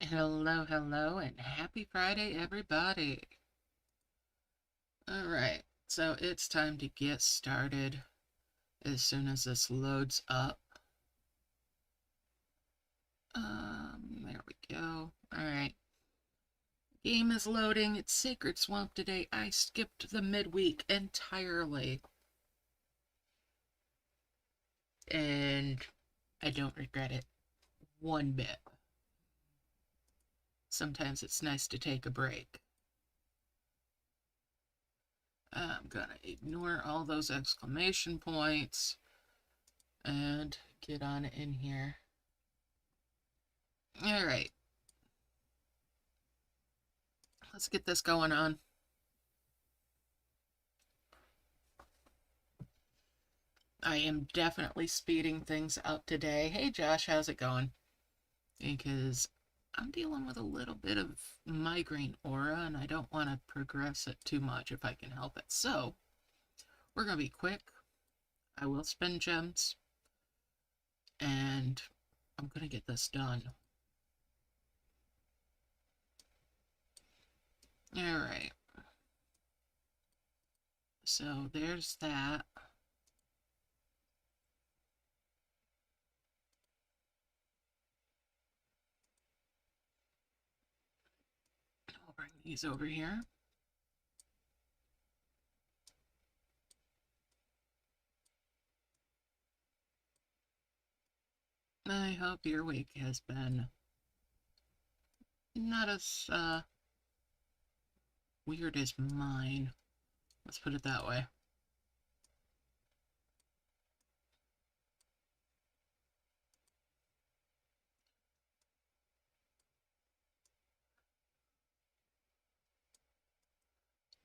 Hello, hello, and happy Friday, everybody. All right, so it's time to get started as soon as this loads up. There we go. All right, game is loading. It's Sacred Swamp today. I skipped the midweek entirely, and I don't regret it one bit. Sometimes it's nice to take a break. I'm gonna ignore all those exclamation points and get on in here. All right, let's get this going on. I am definitely speeding things up today. Hey Josh, how's it going? Because I'm dealing with a little bit of migraine aura and I don't want to progress it too much if I can help it. So, we're going to be quick. I will spend gems and I'm going to get this done. All right. So, there's that. I'll bring these over here. I hope your week has been not as weird as mine. Let's put it that way.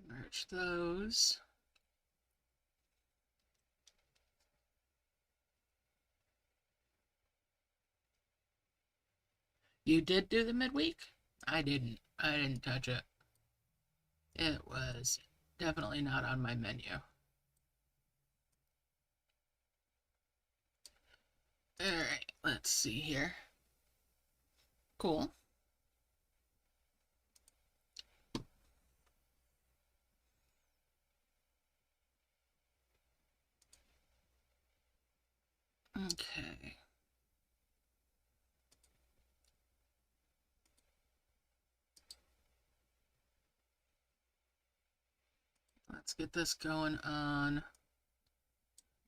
Merge those. You did do the midweek? I didn't. I didn't touch it. It was definitely not on my menu. Alright, let's see here. Cool. Okay. Let's get this going on.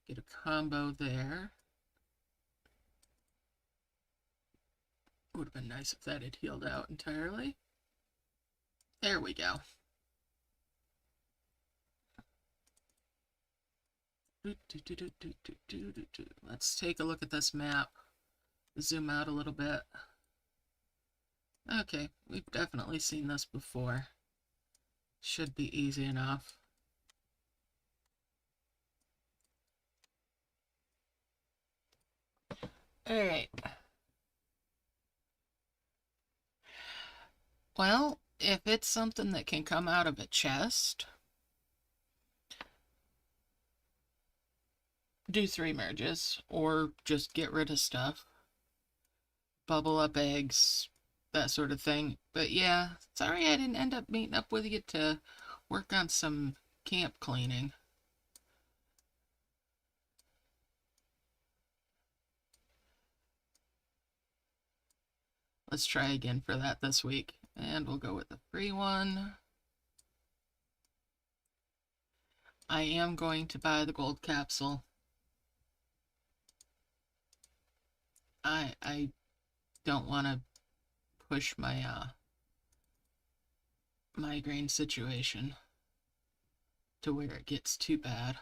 Get a combo there. Would have been nice if that had healed out entirely. There we go. Let's take a look at this map. Zoom out a little bit. Okay, we've definitely seen this before. Should be easy enough. Alright. Well, if it's something that can come out of a chest, do 3 merges, or just get rid of stuff. Bubble up eggs, that sort of thing. But yeah, sorry I didn't end up meeting up with you to work on some camp cleaning. Let's try again for that this week. And we'll go with the free one. I am going to buy the gold capsule. I don't want to push my migraine situation to where it gets too bad.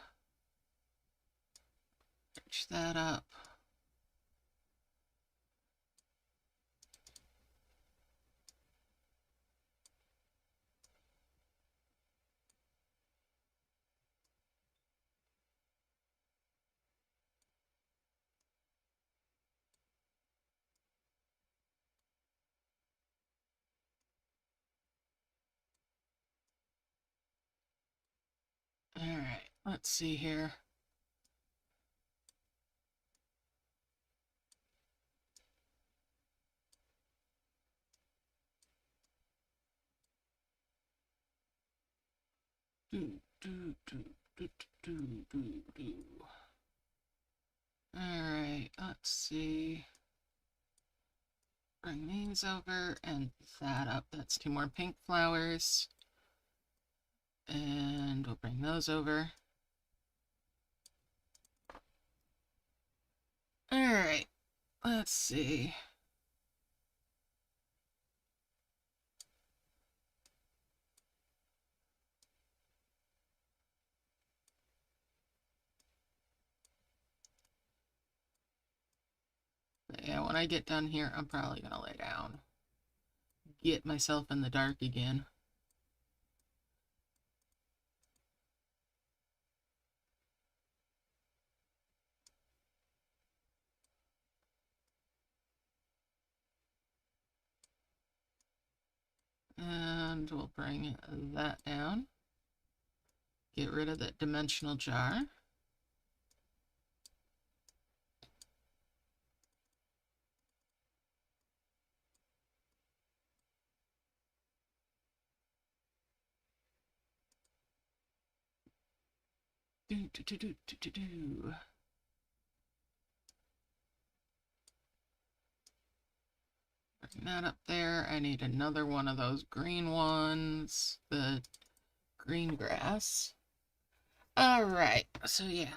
Finish that up. Alright, let's see here. Alright, let's see. Bring these over and that up. That's two more pink flowers. And we'll bring those over. Alright, let's see. But yeah, when I get done here, I'm probably gonna lay down. Get myself in the dark again. And we'll bring that down. Get rid of that dimensional jar. Bring that up there. I need another one of those green ones. The green grass. Alright, so yeah.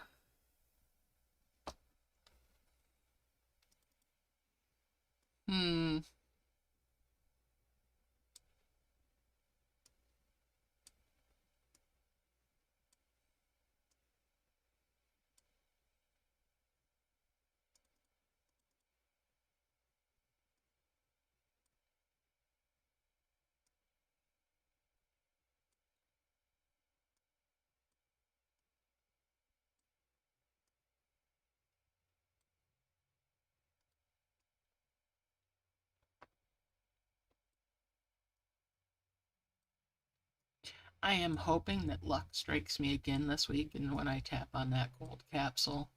I am hoping that luck strikes me again this week, and when I tap on that gold capsule,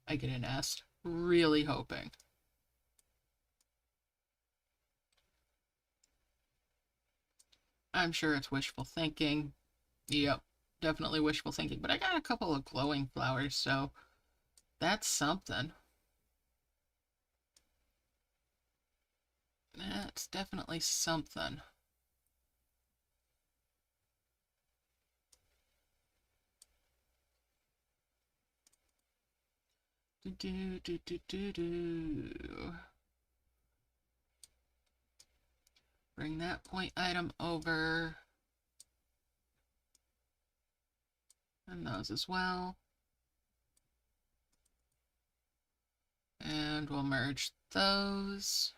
I get a nest. Really hoping. I'm sure it's wishful thinking. Yep, definitely wishful thinking. But I got a couple of glowing flowers, so that's something. That's definitely something. Bring that point item over. And those as well. And we'll merge those.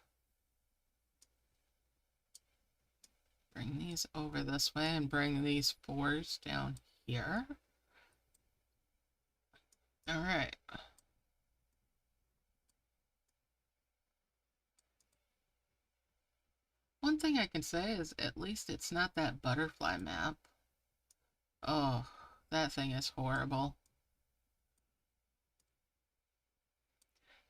Bring these over this way and bring these fours down here. All right. One thing I can say is at least it's not that butterfly map. Oh, that thing is horrible.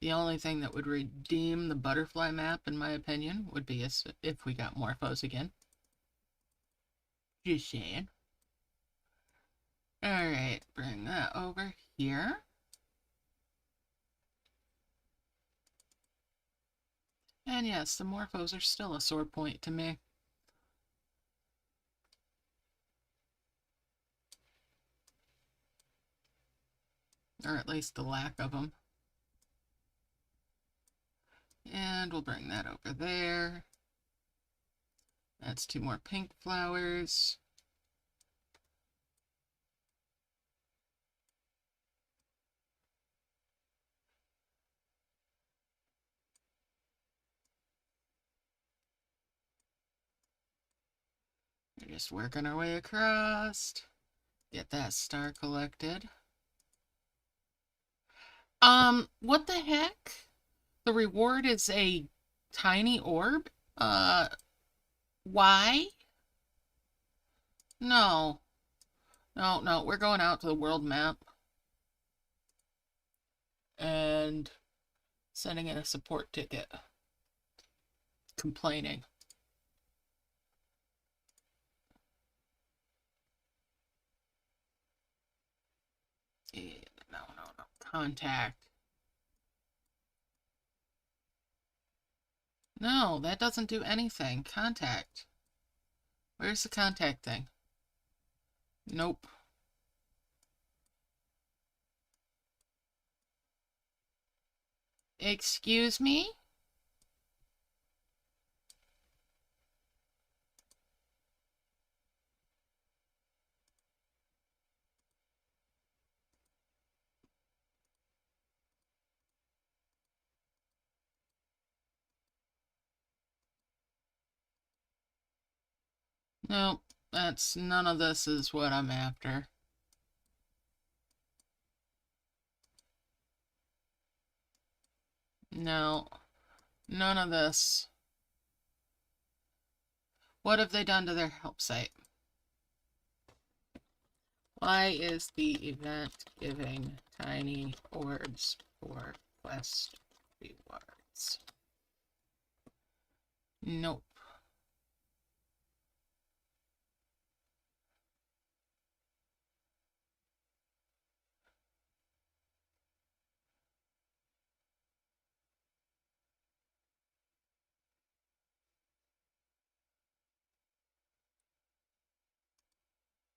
The only thing that would redeem the butterfly map, in my opinion, would be if we got Morphos again. Just saying. Alright, bring that over here. And yes, the Morphos are still a sore point to me. Or at least the lack of them. And we'll bring that over there. That's two more pink flowers. We're just working our way across. Get that star collected. What the heck? The reward is a tiny orb? Why? No. No, we're going out to the world map. And sending in a support ticket. Complaining. No, no, no. Contact. No, that doesn't do anything. Contact. Where's the contact thing? Nope. Excuse me? Nope. That's none of this is what I'm after. No. None of this. What have they done to their help site? Why is the event giving tiny orbs for quest rewards? Nope.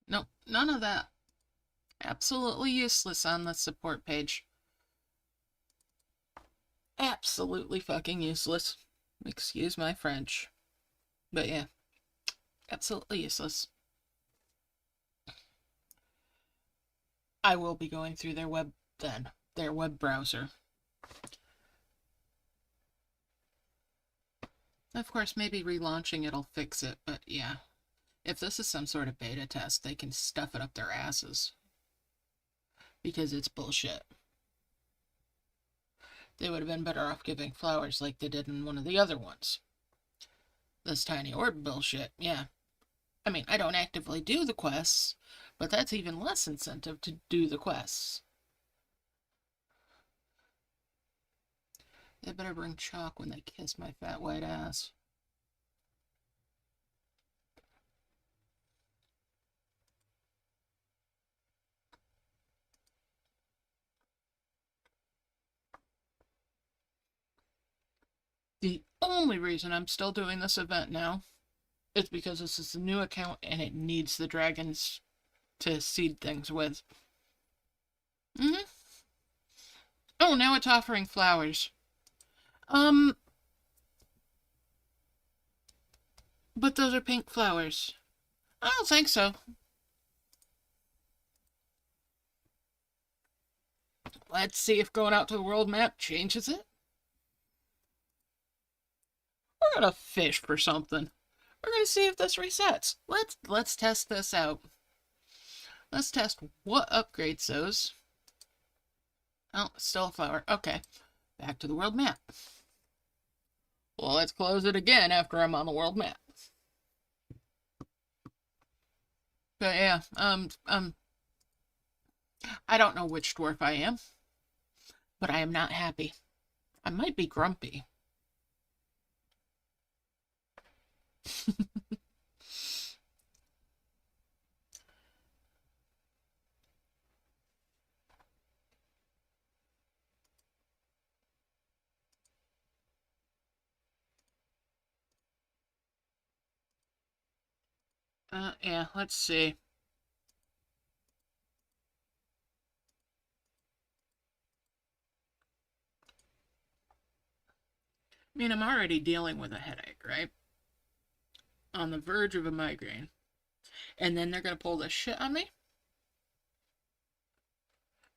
Nope, none of that. Absolutely useless on the support page. Absolutely fucking useless. Excuse my French. But yeah, absolutely useless. I will be going through their web then. Their web browser. Of course, maybe relaunching it'll fix it, but yeah. If this is some sort of beta test, they can stuff it up their asses. Because it's bullshit. They would have been better off giving flowers like they did in one of the other ones. This tiny orb bullshit, yeah. I mean, I don't actively do the quests, but that's even less incentive to do the quests. They better bring chalk when they kiss my fat white ass. The only reason I'm still doing this event now is because this is a new account and it needs the dragons to seed things with. Mm-hmm. Oh, now it's offering flowers. But those are pink flowers. I don't think so. Let's see if going out to the world map changes it. We're gonna fish for something. We're gonna see if this resets. Let's test this out. Let's test what upgrades those. Oh, still a flower. Okay. Back to the world map. Well, let's close it again after I'm on the world map. But yeah, I don't know which dwarf I am, but I am not happy. I might be grumpy. Yeah, let's see. I mean, I'm already dealing with a headache, right? On the verge of a migraine. And then they're gonna pull this shit on me?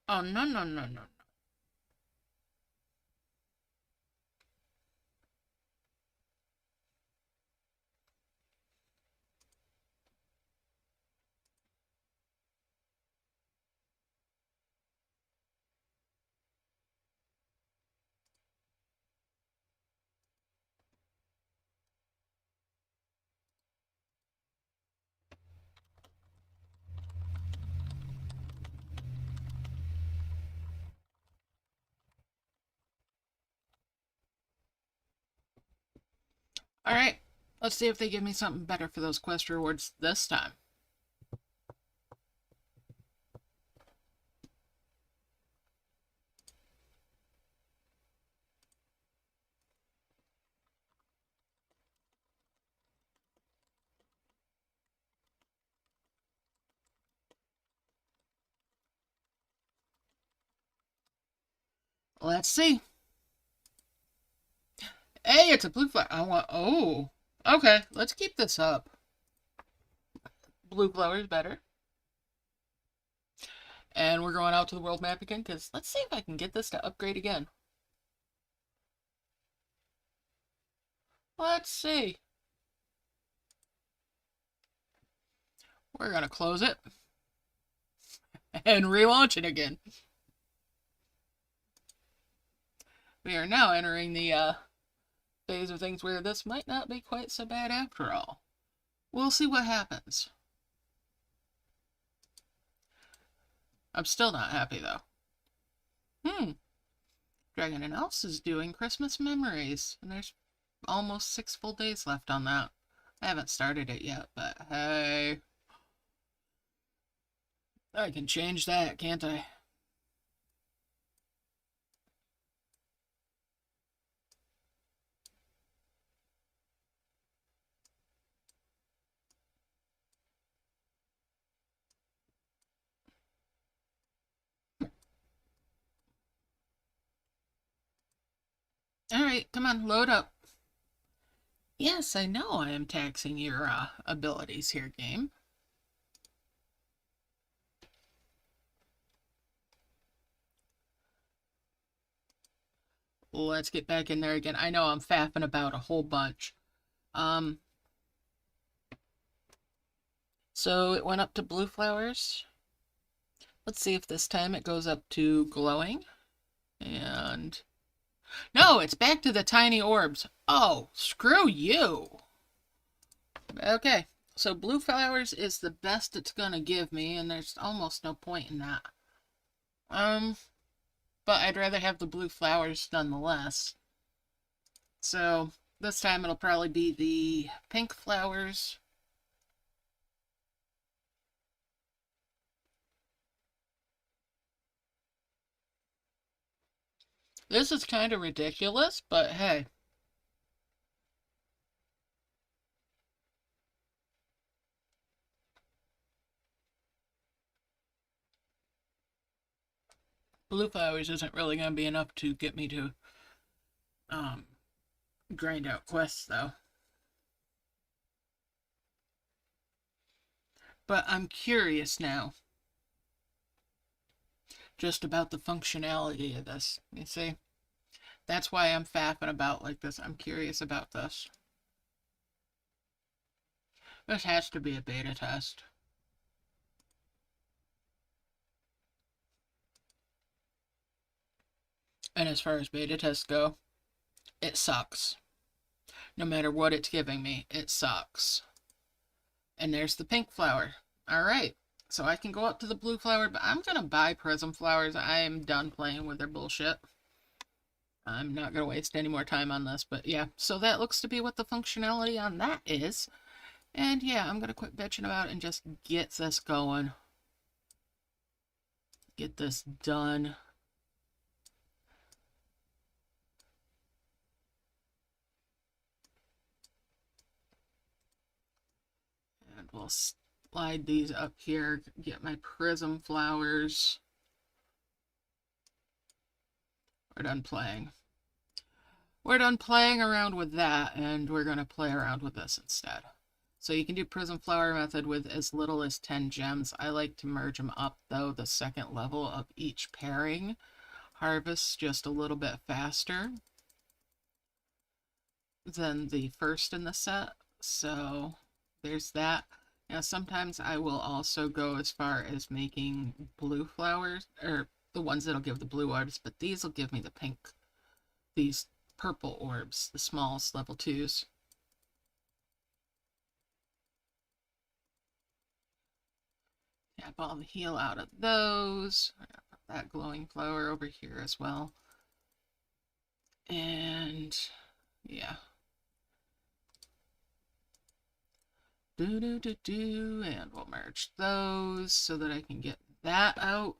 Oh, no, no, no, no. Alright, let's see if they give me something better for those quest rewards this time. Let's see. Hey, it's a blue flower. I want. Oh, okay. Let's keep this up. Blue flower is better. And we're going out to the world map again because let's see if I can get this to upgrade again. Let's see. We're gonna close it and relaunch it again. We are now entering the phase of things where this might not be quite so bad after all. We'll see what happens. I'm still not happy though. Dragon and Elves is doing Christmas Memories, and there's almost 6 full days left on that. I haven't started it yet, but hey, I can change that, can't I? Alright, come on, load up. Yes, I know I am taxing your abilities here, game. Let's get back in there again. I know I'm faffing about a whole bunch. So it went up to blue flowers. Let's see if this time it goes up to glowing. And no, it's back to the tiny orbs. Oh, screw you. Okay, so blue flowers is the best it's gonna give me, and there's almost no point in that. But I'd rather have the blue flowers nonetheless. So this time it'll probably be the pink flowers. This is kind of ridiculous, but hey. Blue flowers isn't really going to be enough to get me to grind out quests, though. But I'm curious now just about the functionality of this. You see? That's why I'm faffing about like this. I'm curious about this. This has to be a beta test. And as far as beta tests go, it sucks. No matter what it's giving me, it sucks. And there's the pink flower. Alright, so I can go up to the blue flower, but I'm going to buy prism flowers. I am done playing with their bullshit. I'm not going to waste any more time on this, but yeah. So that looks to be what the functionality on that is. And yeah, I'm going to quit bitching about it and just get this going. Get this done. And we'll slide these up here, get my prism flowers. We're done playing. We're done playing around with that, and we're going to play around with this instead. So you can do prism flower method with as little as 10 gems. I like to merge them up, though. The second level of each pairing harvests just a little bit faster than the first in the set. So there's that. Now, sometimes I will also go as far as making blue flowers, or the ones that'll give the blue orbs, but these will give me the pink, these purple orbs, the smallest level 2s. Tap all the heal out of those. I'm gonna put that glowing flower over here as well. And yeah. And we'll merge those so that I can get that out.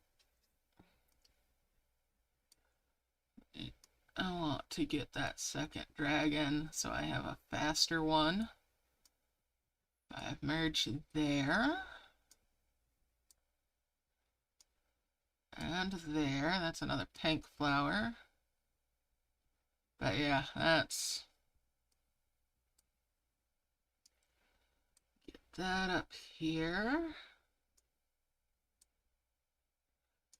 I want to get that second dragon so I have a faster one. I've merged there. And there. That's another pink flower. But yeah, that's... Get that up here.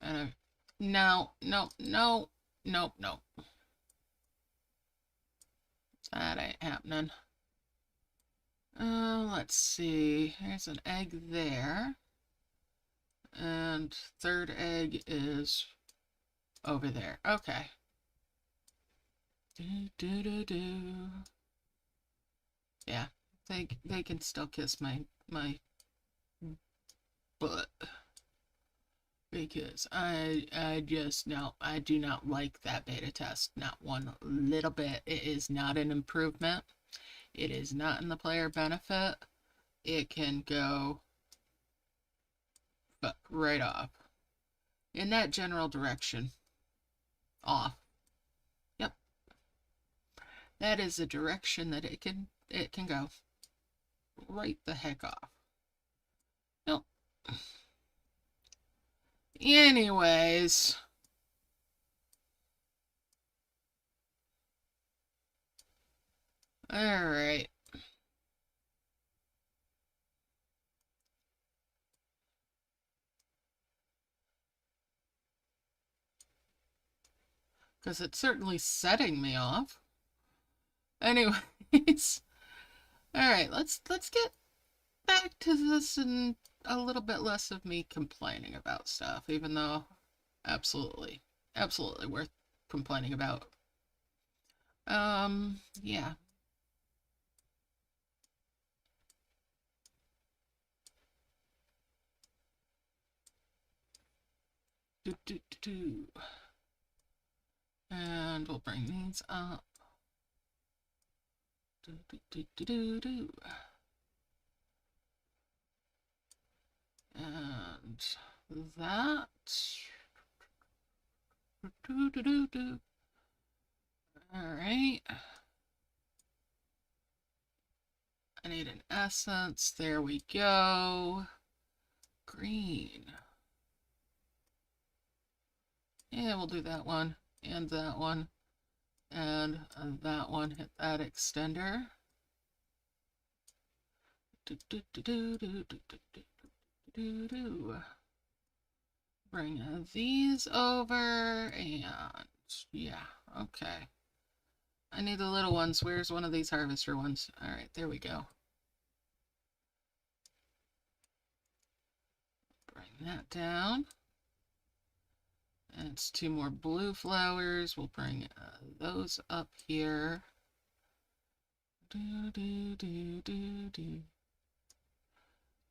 And I... No, no, no, nope, nope. That ain't happening. Let's see. There's an egg there. And third egg is over there. Okay. Do, do, do, do. Yeah, they can still kiss my butt. Because I just, no, I do not like that beta test. Not one little bit. It is not an improvement. It is not in the player benefit. It can go right off. In that general direction. Off. Yep. That is the direction that it can go. Right the heck off. Nope. Anyways. Alright. Because it's certainly setting me off. Anyways. Alright, let's get back to this and a little bit less of me complaining about stuff, even though absolutely worth complaining about. Yeah. Do, do, do, do. And we'll bring these up. Do, do, do, do, do, do. And that. Do, do, do, do. Alright. I need an essence. There we go. Green. Yeah, we'll do that one. And that one. And that one. Hit that extender. Do, do, do, do, do, do, do, do, do, do. Bring these over. And yeah, okay. I need the little ones. Where's one of these harvester ones? Alright, there we go. Bring that down. And it's 2 more blue flowers. We'll bring those up here. Do, do, do, do, do.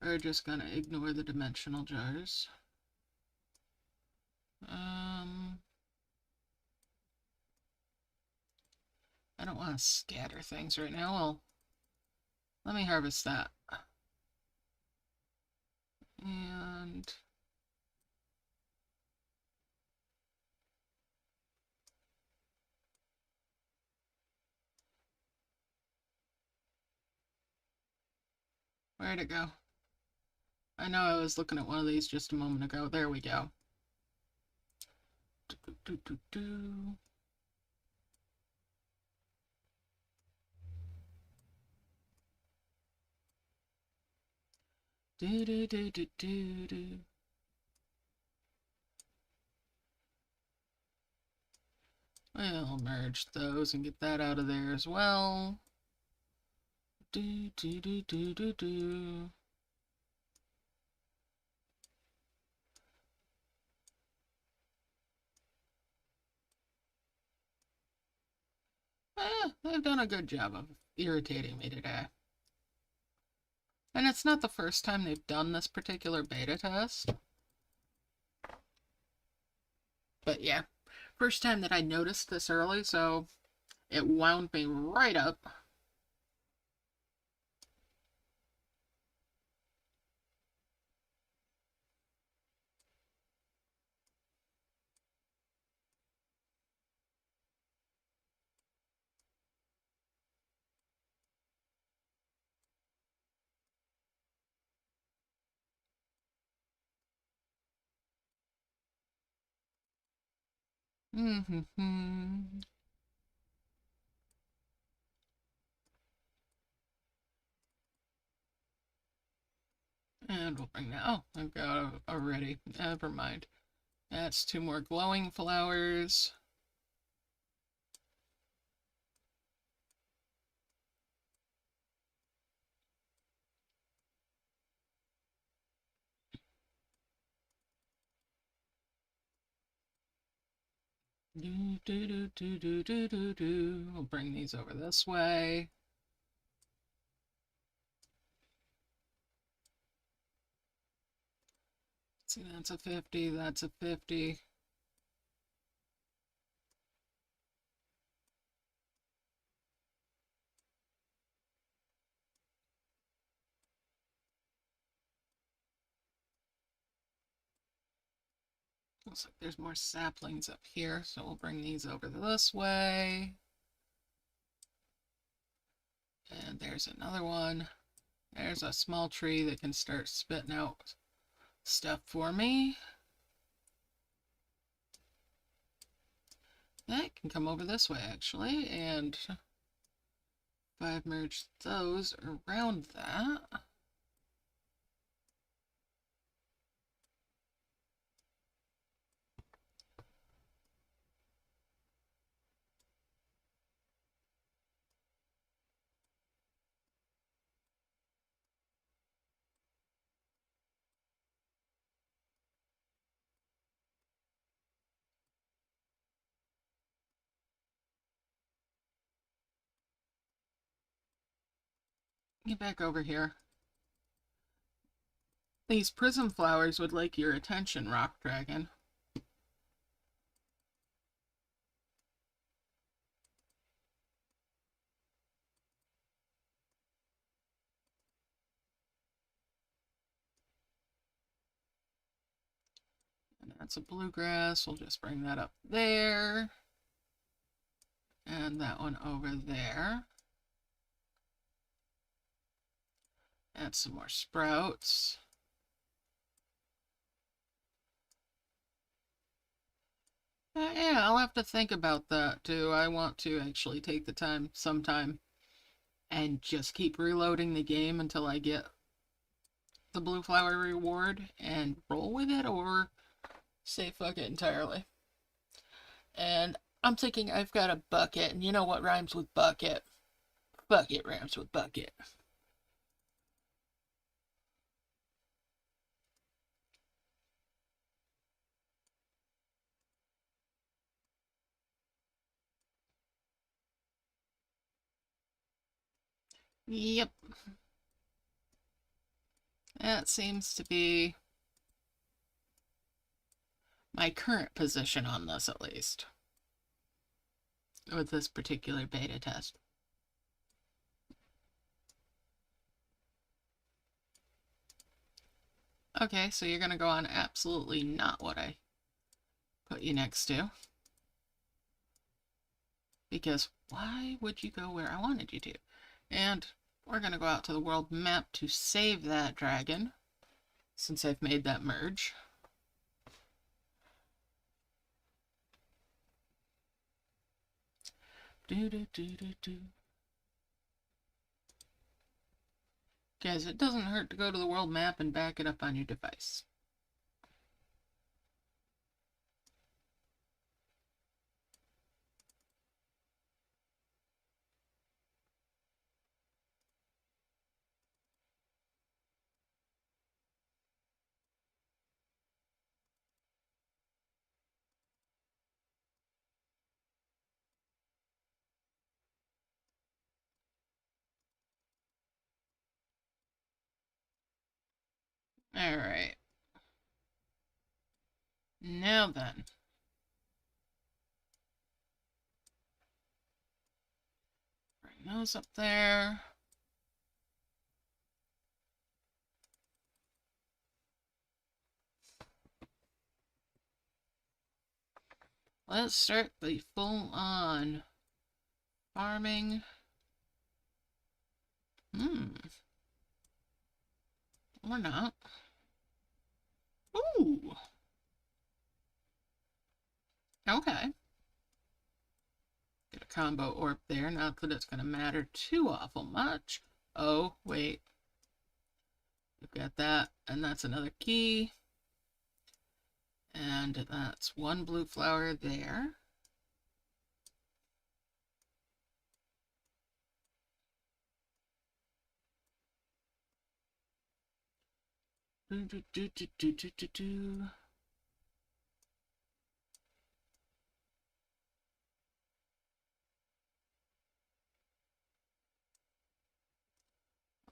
We're just gonna ignore the dimensional jars. I don't want to scatter things right now. Well, let me harvest that. And where'd it go? I know I was looking at one of these just a moment ago. There we go. Do, do, do, do. Do, do, do, do, do, do. I'll merge those and get that out of there as well. Do, do, do, do, do, do. They've done a good job of irritating me today. And it's not the first time they've done this particular beta test. But yeah, first time that I noticed this early, so it wound me right up. And we'll bring that. Oh, I've got already. Never mind. That's 2 more glowing flowers. We'll bring these over this way. See, that's a 50, that's a 50. Looks like there's more saplings up here, so we'll bring these over this way. And there's another one. There's a small tree that can start spitting out stuff for me. That can come over this way, actually, and if I've merged those around that. Get back over here. These prism flowers would like your attention, Rock Dragon. And that's a bluegrass. We'll just bring that up there. And that one over there. Add some more sprouts. Yeah, I'll have to think about that too. I want to actually take the time sometime and just keep reloading the game until I get the blue flower reward and roll with it, or say fuck it entirely. And I'm thinking I've got a bucket, and you know what rhymes with bucket? Bucket rhymes with bucket. Yep. That seems to be my current position on this, at least, with this particular beta test. Okay, so you're going to go on absolutely not what I put you next to. Because why would you go where I wanted you to? And we're going to go out to the world map to save that dragon, since I've made that merge. Guys, it doesn't hurt to go to the world map and back it up on your device. Alright. Now then. Bring those up there. Let's start the full-on farming. Or not. Ooh. Okay. Get a combo orb there, not that it's going to matter too awful much. Oh, wait. We've got that, and that's another key. And that's one blue flower there.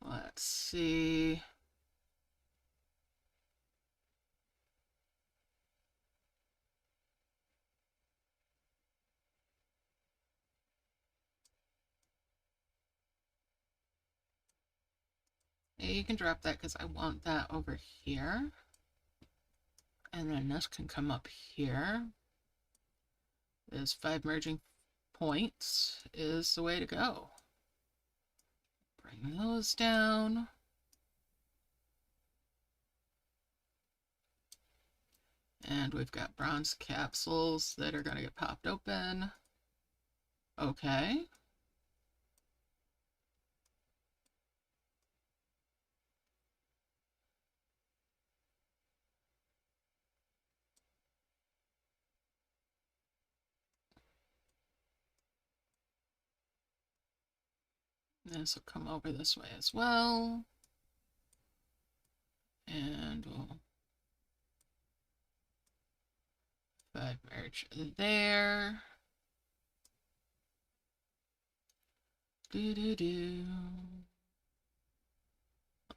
Let's see. Yeah, you can drop that because I want that over here. And then this can come up here. There's 5 merging points is the way to go. Bring those down. And we've got bronze capsules that are going to get popped open. Okay. This will come over this way as well. And we'll 5 merge there. Do.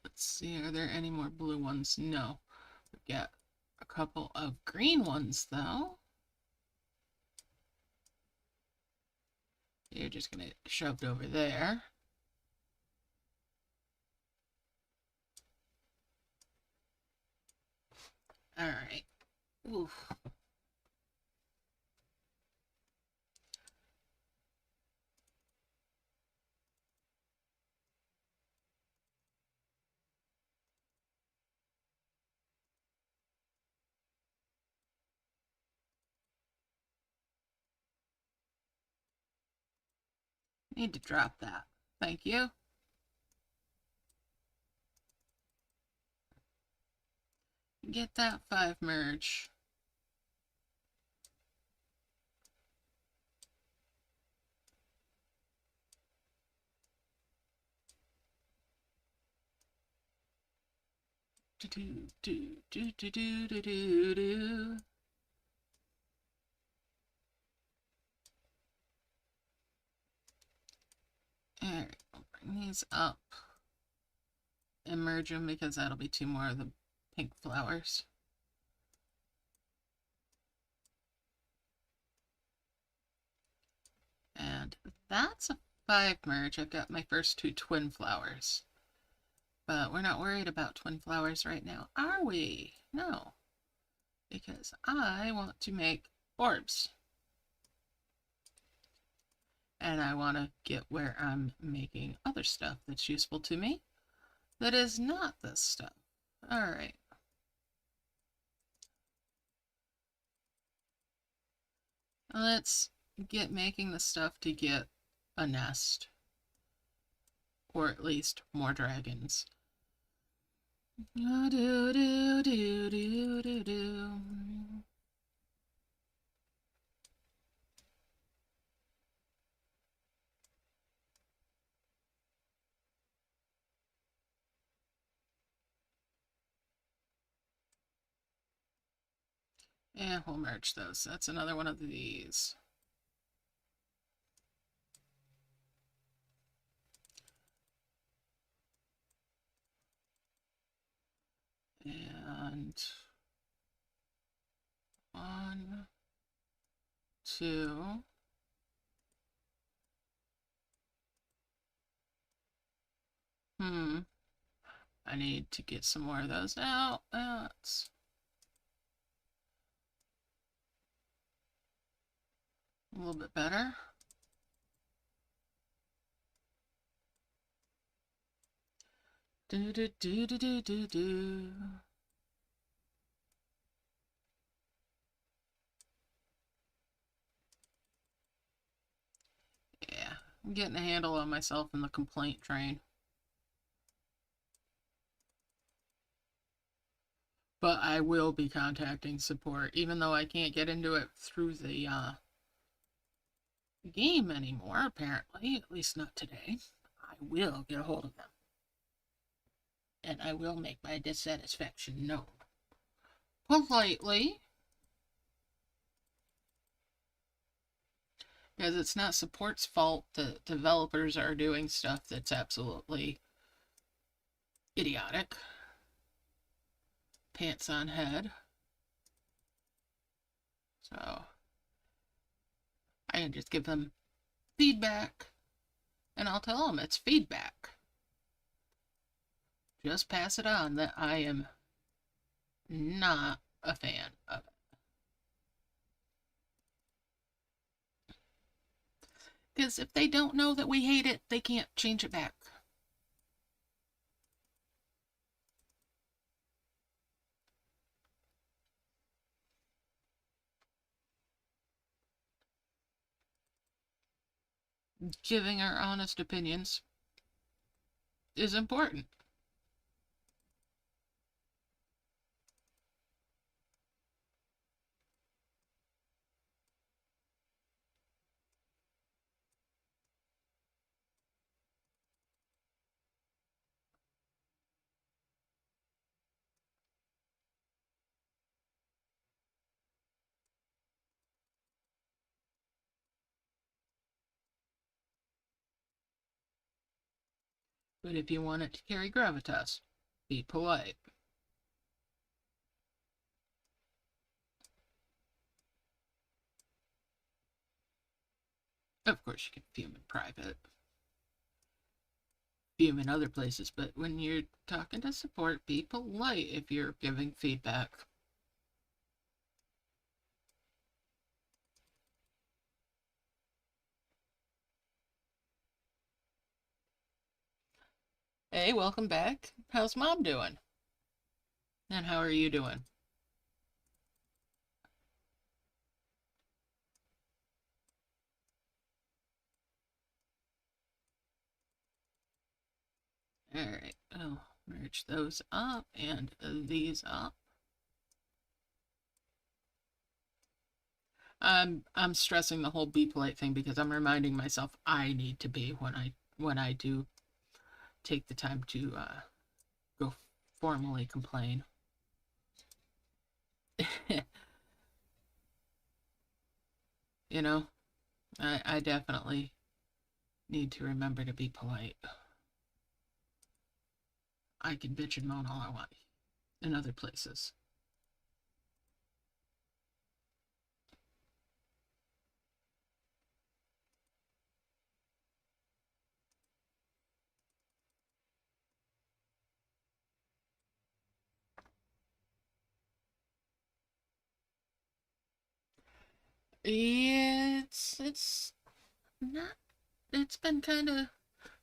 Let's see, are there any more blue ones? No. We've got a couple of green ones though. You're just gonna get shoved over there. All right. Oof. Need to drop that. Thank you. Get that 5 merge. Do. Alright, I'll bring these up and merge them because that'll be 2 more of the pink flowers. And that's a 5 merge. I've got my first 2 twin flowers. But we're not worried about twin flowers right now, are we? No. Because I want to make orbs. And I want to get where I'm making other stuff that's useful to me that is not this stuff. Alright. Let's get making the stuff to get a nest. Or at least more dragons. Do. And we'll merge those. That's another one of these. And 1, 2. I need to get some more of those out. That's a little bit better. Do. Yeah, I'm getting a handle on myself in the complaint train. But I will be contacting support, even though I can't get into it through the game anymore, apparently, at least not today. I will get a hold of them. And I will make my dissatisfaction known. Politely. Because it's not support's fault that developers are doing stuff that's absolutely idiotic. Pants on head. So I can just give them feedback, and I'll tell them it's feedback. Just pass it on that I am not a fan of it. Because if they don't know that we hate it, they can't change it back. Giving our honest opinions is important. But if you want it to carry gravitas, be polite. Of course, you can fume in private, fume in other places, but when you're talking to support, be polite if you're giving feedback. Hey, welcome back. How's mom doing? And how are you doing? Alright, I'll merge those up and these up. I'm stressing the whole be polite thing because I'm reminding myself I need to be when I do take the time to go formally complain. You know, I definitely need to remember to be polite. I can bitch and moan all I want in other places. It's not. It's been kind of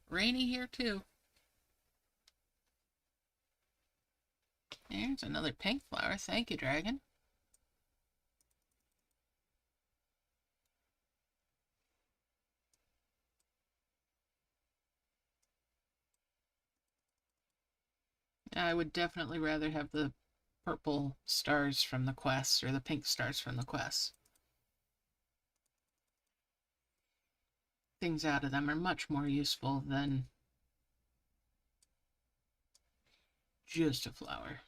rainy here too. There's another pink flower. Thank you, dragon. I would definitely rather have the purple stars from the quest or the pink stars from the quest. Things out of them are much more useful than just a flower.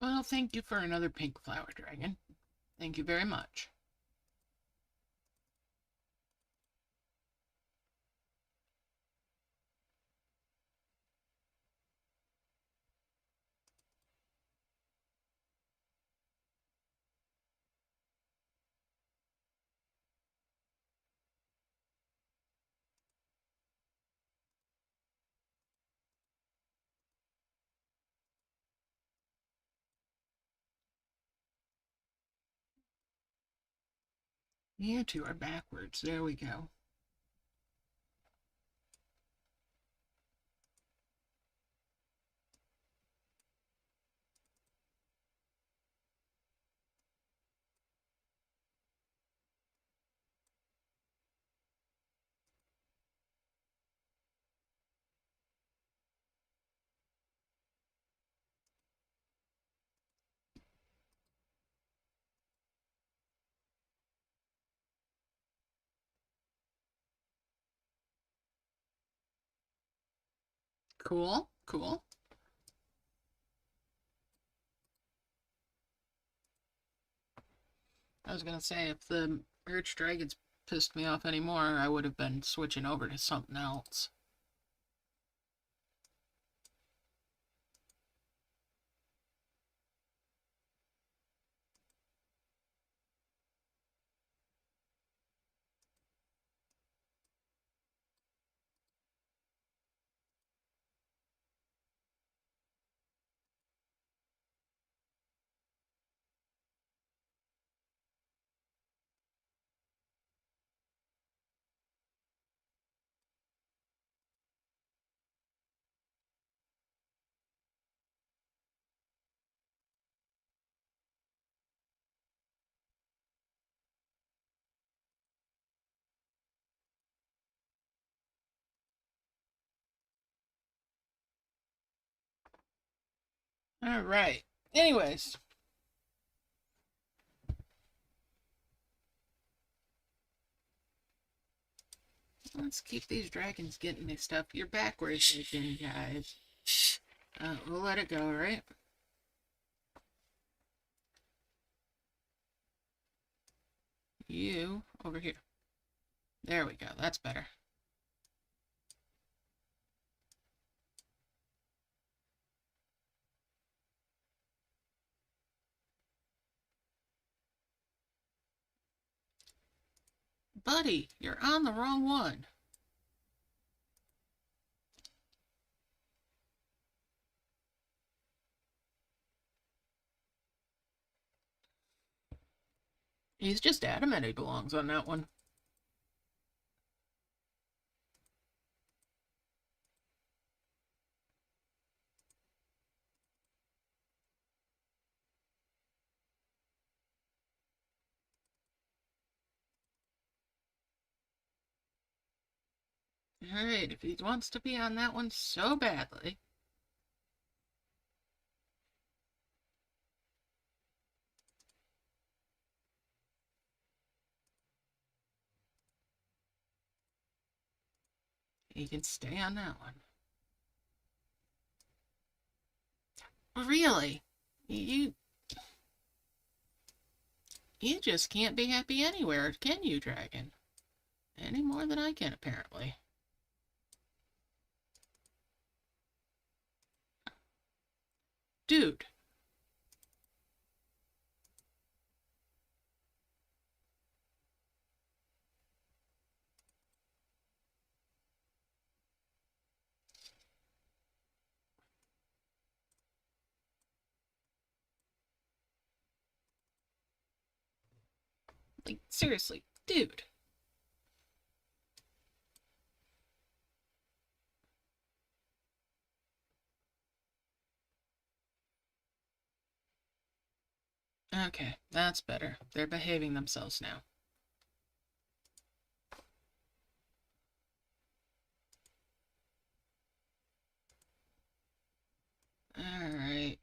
Well, thank you for another pink flower dragon. Thank you very much. You two are backwards. There we go. Cool, cool. I was gonna say, if the Urge Dragons pissed me off anymore, I would have been switching over to something else. Alright. Anyways, let's keep these dragons getting me stuff. You're backwards again, guys. We'll let it go, right? You, over here. There we go, that's better. Buddy, you're on the wrong one. He's just adamant he belongs on that one. Alright, if he wants to be on that one so badly. He can stay on that one. Really? You you just can't be happy anywhere, can you, dragon? Any more than I can, apparently. Dude. Like, seriously, dude. Okay, that's better. They're behaving themselves now. Alright.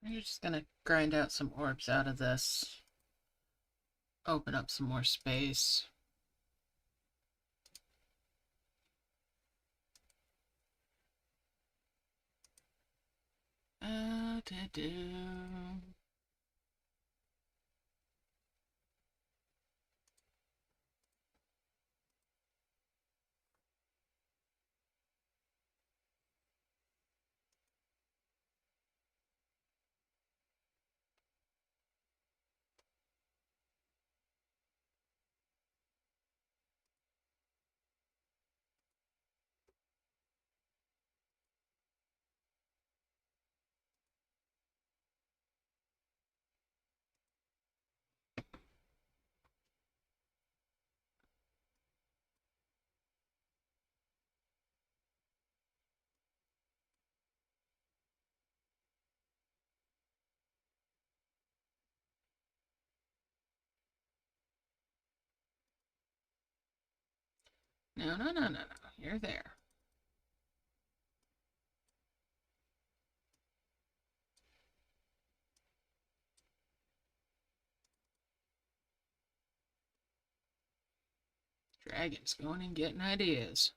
You're just gonna grind out some orbs out of this. Open up some more space. Do. No, no, no, no, no. You're there. Dragon's going and getting ideas.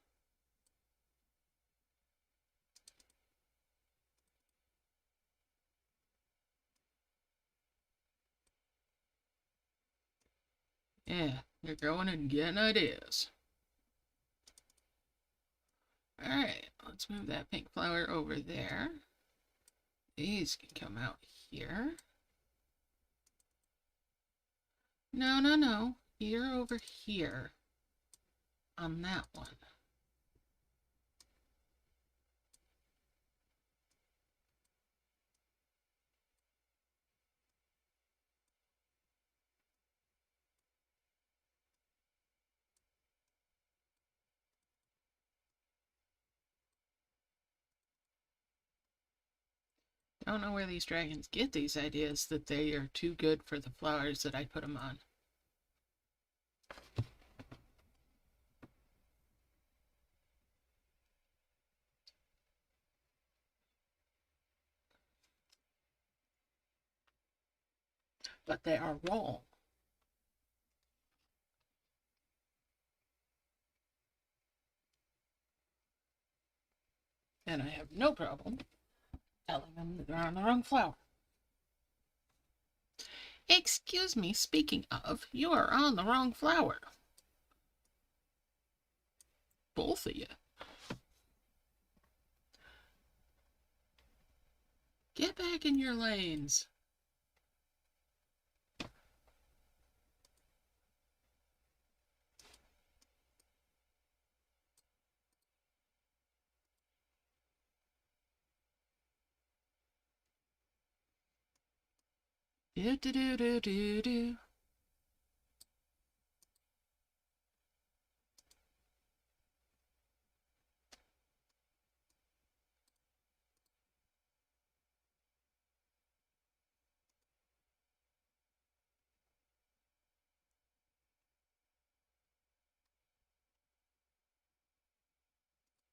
Yeah, you're going and getting ideas. Alright, let's move that pink flower over there. These can come out here. No, no, no. You're over here on that one. Don't know where these dragons get these ideas that they are too good for the flowers that I put them on. But they are wrong. And I have no problem telling them that they're on the wrong flower. Excuse me, speaking of, you are on the wrong flower. Both of you. Get back in your lanes. Do do do do do do.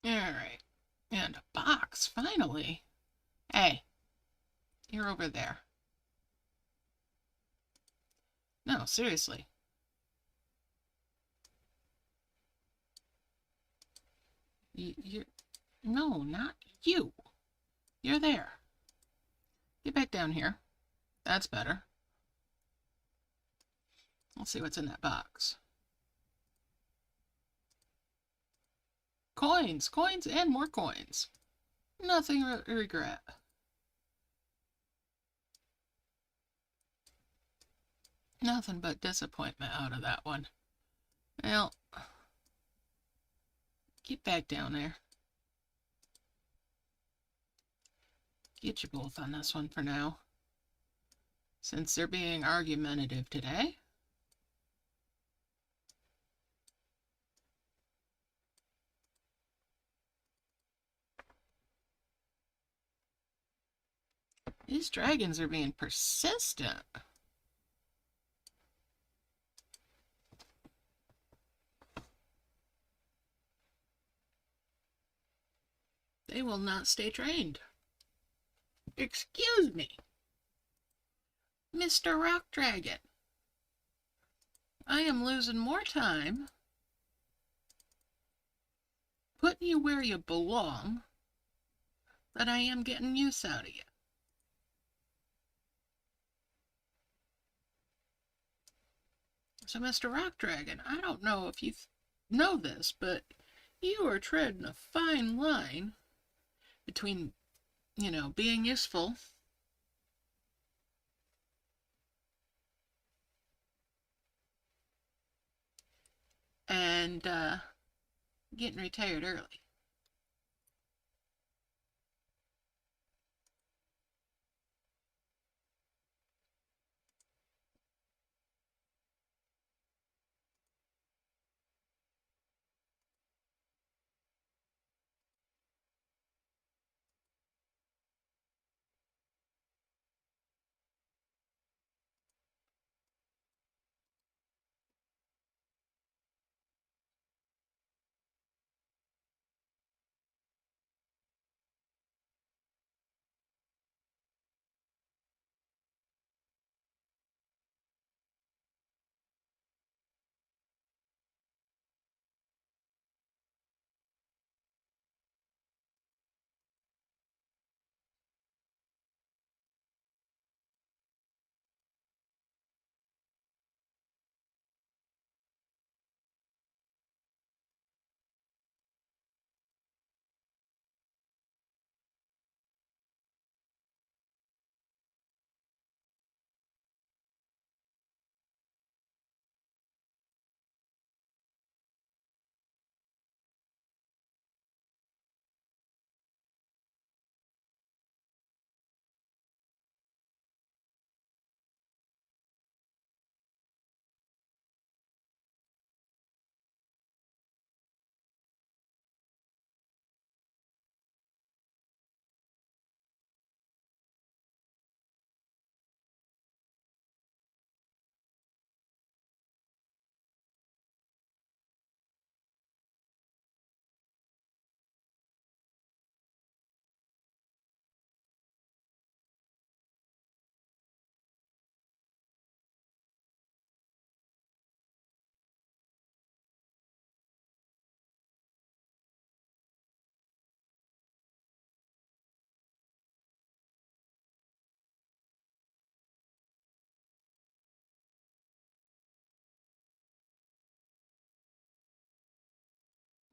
Alright. And a box, finally. Hey, you're over there. No, seriously. You're... No, not you. You're there. Get back down here. That's better. Let's see what's in that box. Coins! Coins and more coins. Nothing to regret. Nothing but disappointment out of that one. Well, get back down there. Get you both on this one for now. Since they're being argumentative today. These dragons are being persistent. They will not stay trained. Excuse me. Mr. Rock Dragon, I am losing more time putting you where you belong than I am getting use out of you. So, Mr. Rock Dragon, I don't know if you know this, but you are treading a fine line between, being useful and getting retired early.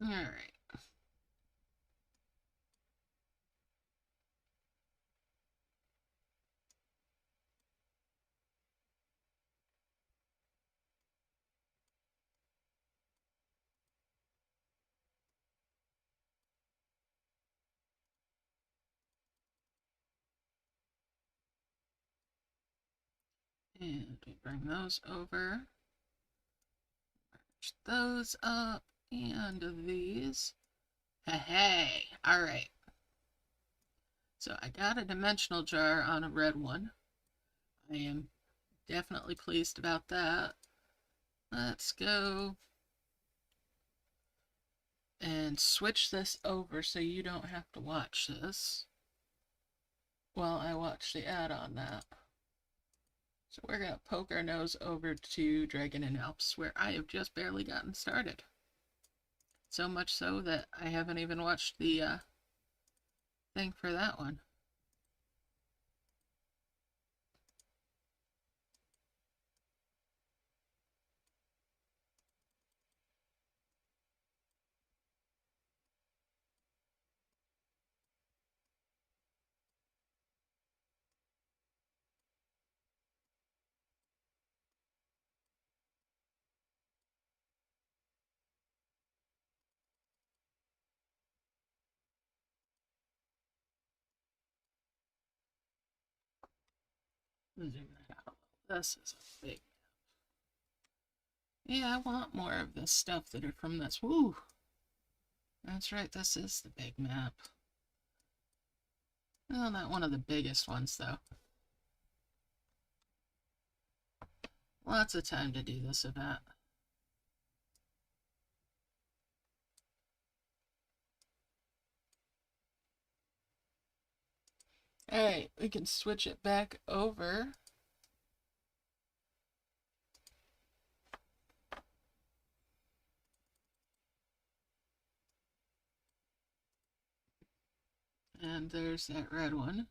All right. And we bring those over, merge those up, and these. Hey, all right. So I got a dimensional jar on a red one. I am definitely pleased about that. Let's go and switch this over so you don't have to watch this while I watch the ad on that. So we're going to poke our nose over to Dragon and Alps, where I have just barely gotten started. So much so that I haven't even watched the thing for that one. Zoom that out. This is a big. Yeah, I want more of this stuff that are from this. Woo! That's right, this is the big map. Well, not one of the biggest ones, though. Lots of time to do this event. Alright, we can switch it back over And there's that red one.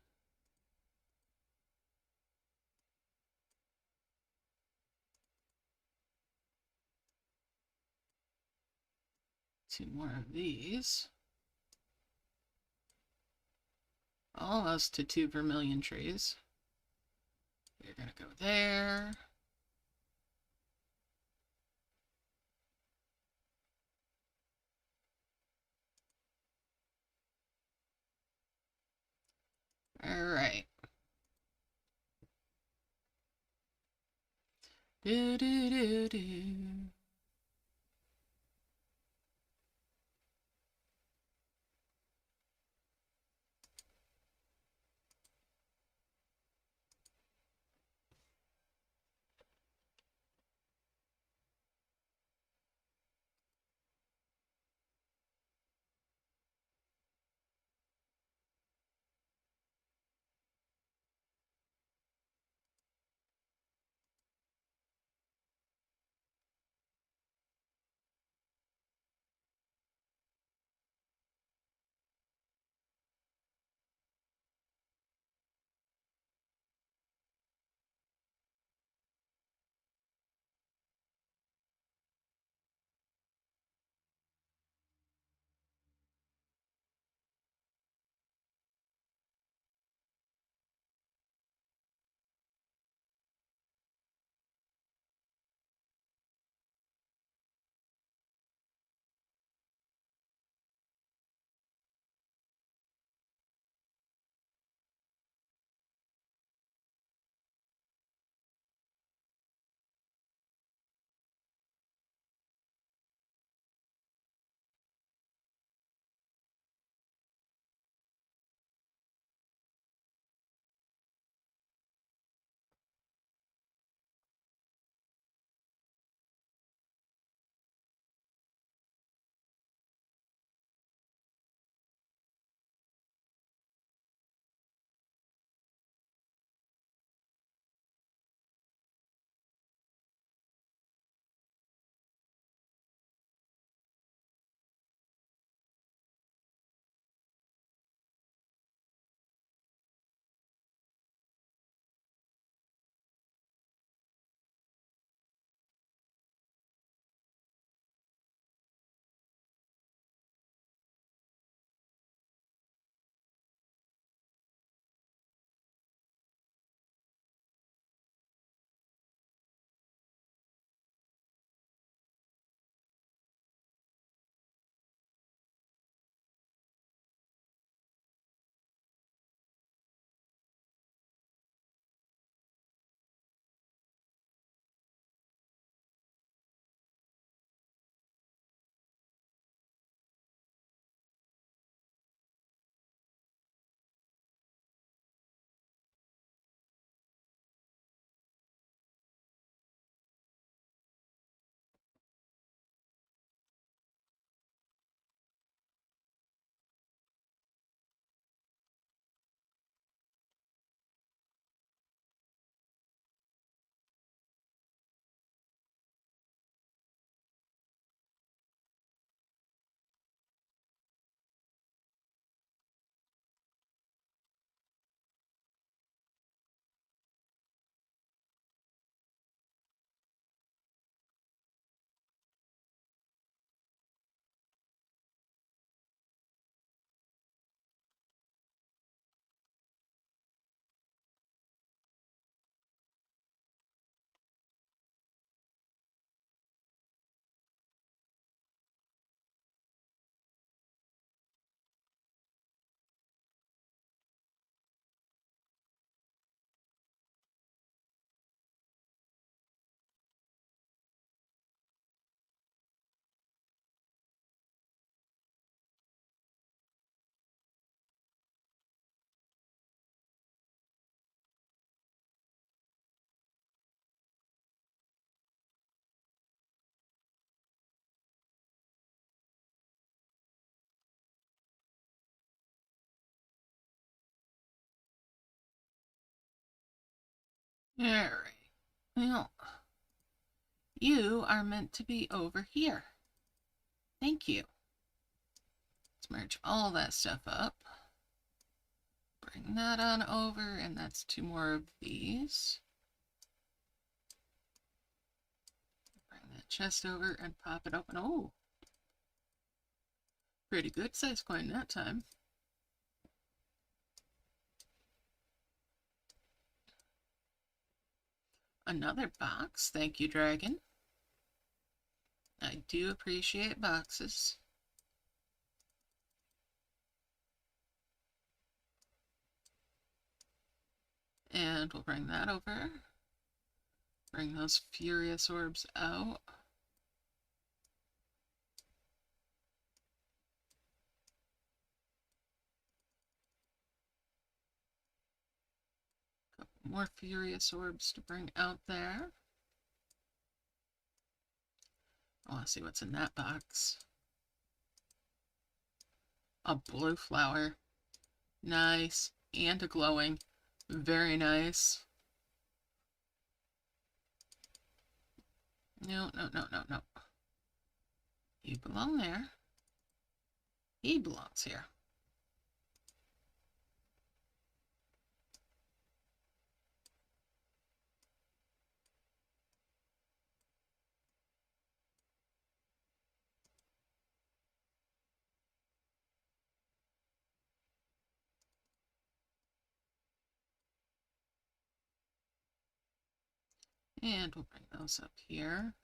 Two more of these. Almost to 2 vermilion trees. We're gonna go there. All right. Do do do do. All right. Well, you are meant to be over here. Thank you. Let's merge all that stuff up. Bring that on over, and that's 2 more of these. Bring that chest over and pop it open. Oh, pretty good size coin that time. Another box. Thank you, Dragon. I do appreciate boxes. And we'll bring that over. Bring those furious orbs out. Couple more furious orbs to bring out there. I want to see what's in that box. A blue flower. Nice. And a glowing. Very nice. No, no, no, no, no. You belong there. He belongs here. And we'll bring those up here.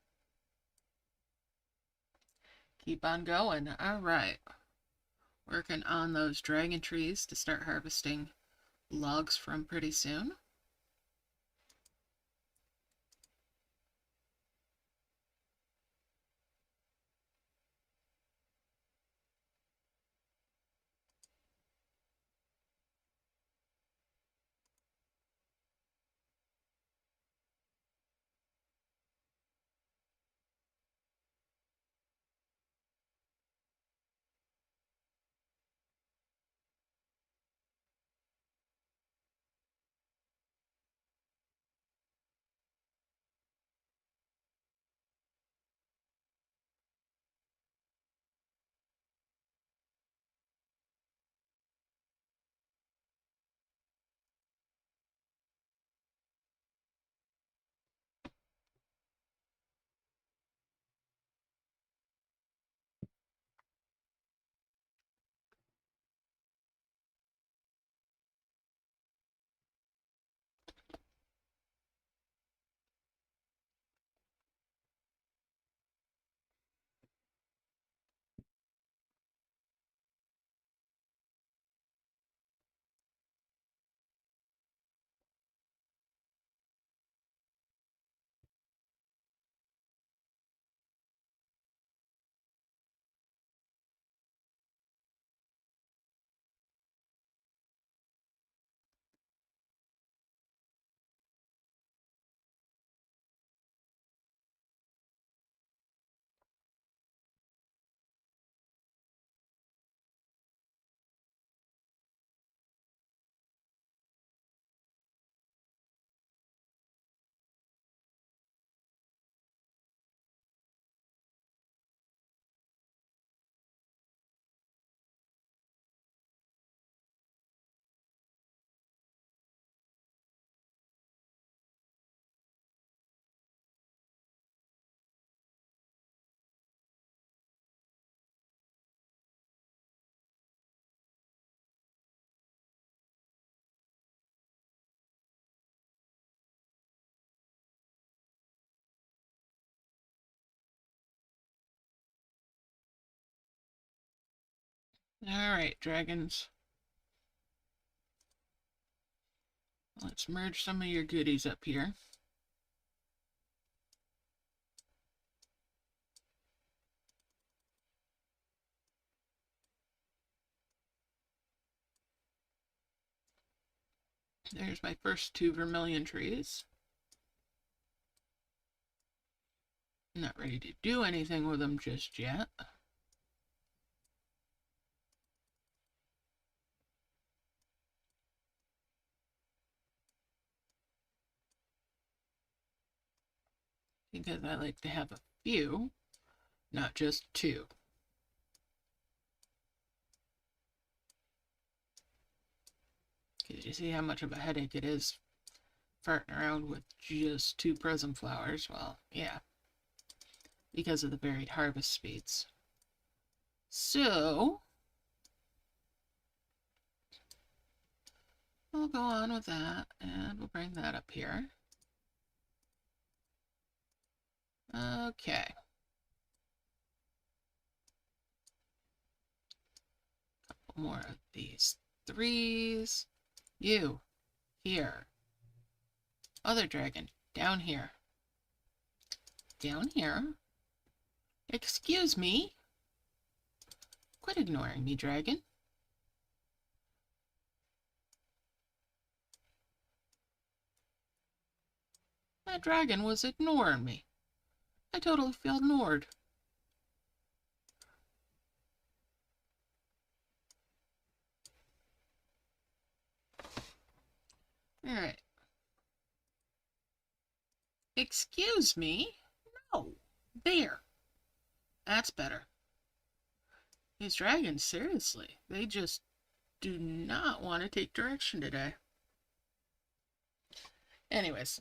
Keep on going. All right. Working on those dragon trees to start harvesting logs from pretty soon. All right, dragons. Let's merge some of your goodies up here. There's my first 2 vermilion trees. Not ready to do anything with them just yet. Because I like to have a few, not just 2. you see how much of a headache it is farting around with just 2 prism flowers? Well, yeah, because of the varied harvest speeds. So, we'll go on with that, and we'll bring that up here. Okay. Couple more of these 3s. You, here. Other dragon, down here. Down here? Excuse me? Quit ignoring me, dragon. That dragon was ignoring me. I totally feel ignored. Alright. Excuse me? No. There. That's better. These dragons, seriously, they just do not want to take direction today. Anyways.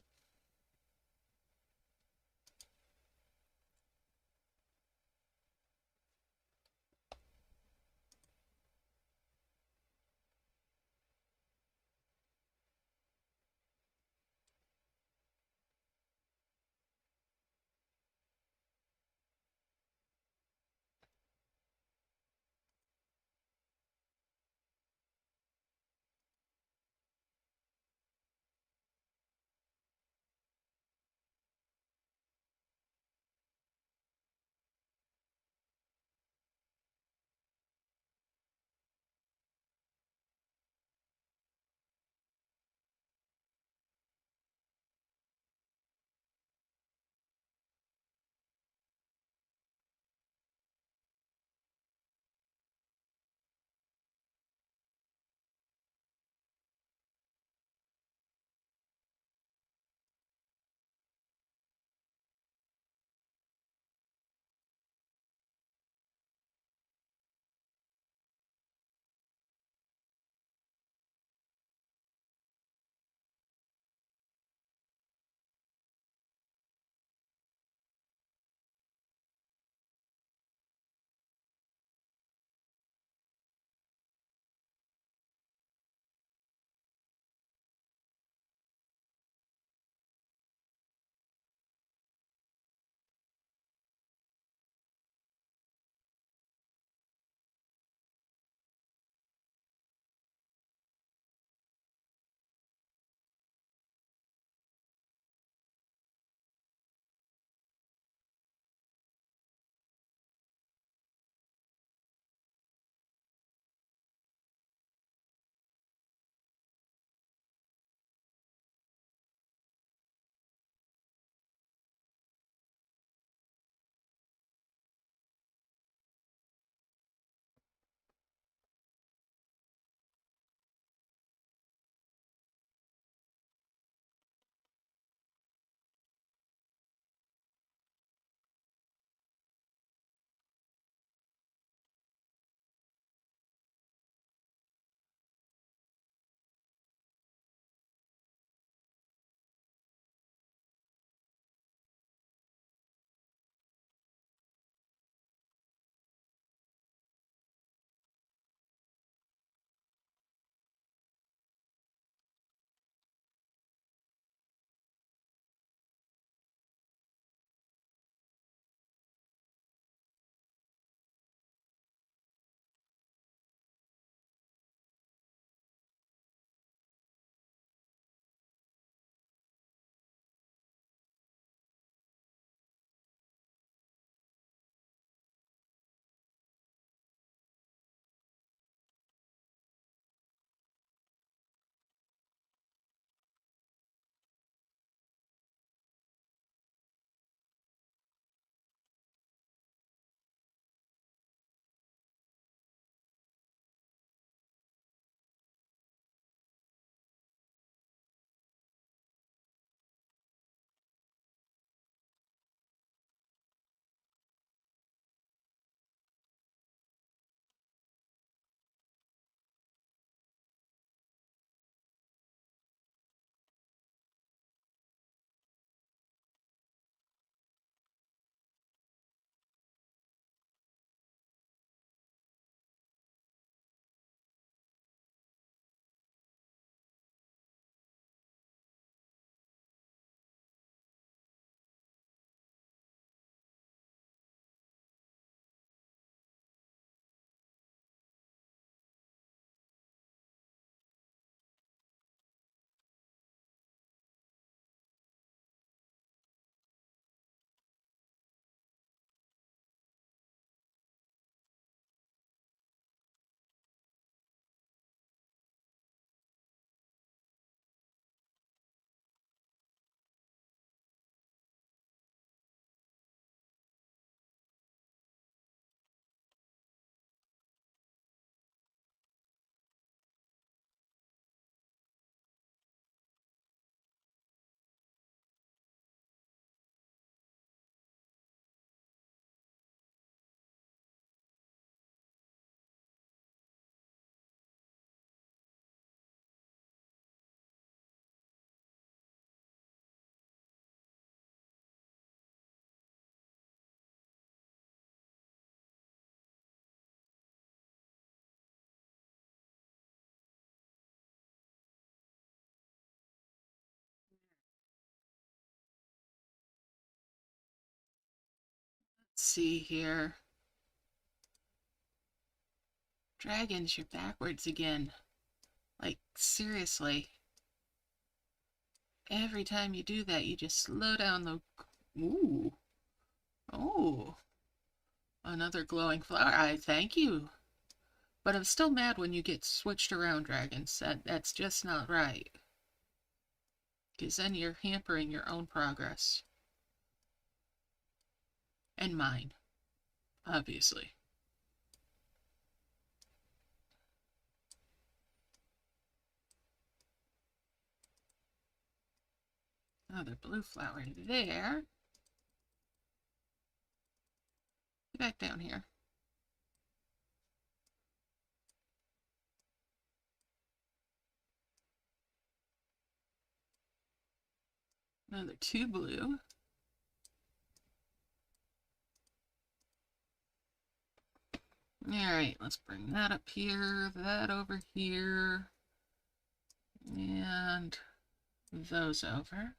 see here. Dragons, you're backwards again. Like, seriously. Every time you do that, you just slow down the... Ooh. Oh. Another glowing flower. I thank you. But I'm still mad when you get switched around, dragons. That's just not right. Because then you're hampering your own progress. And mine. Obviously. Another blue flower there. Get back down here. Another 2 blue. Alright, let's bring that up here, that over here, and those over.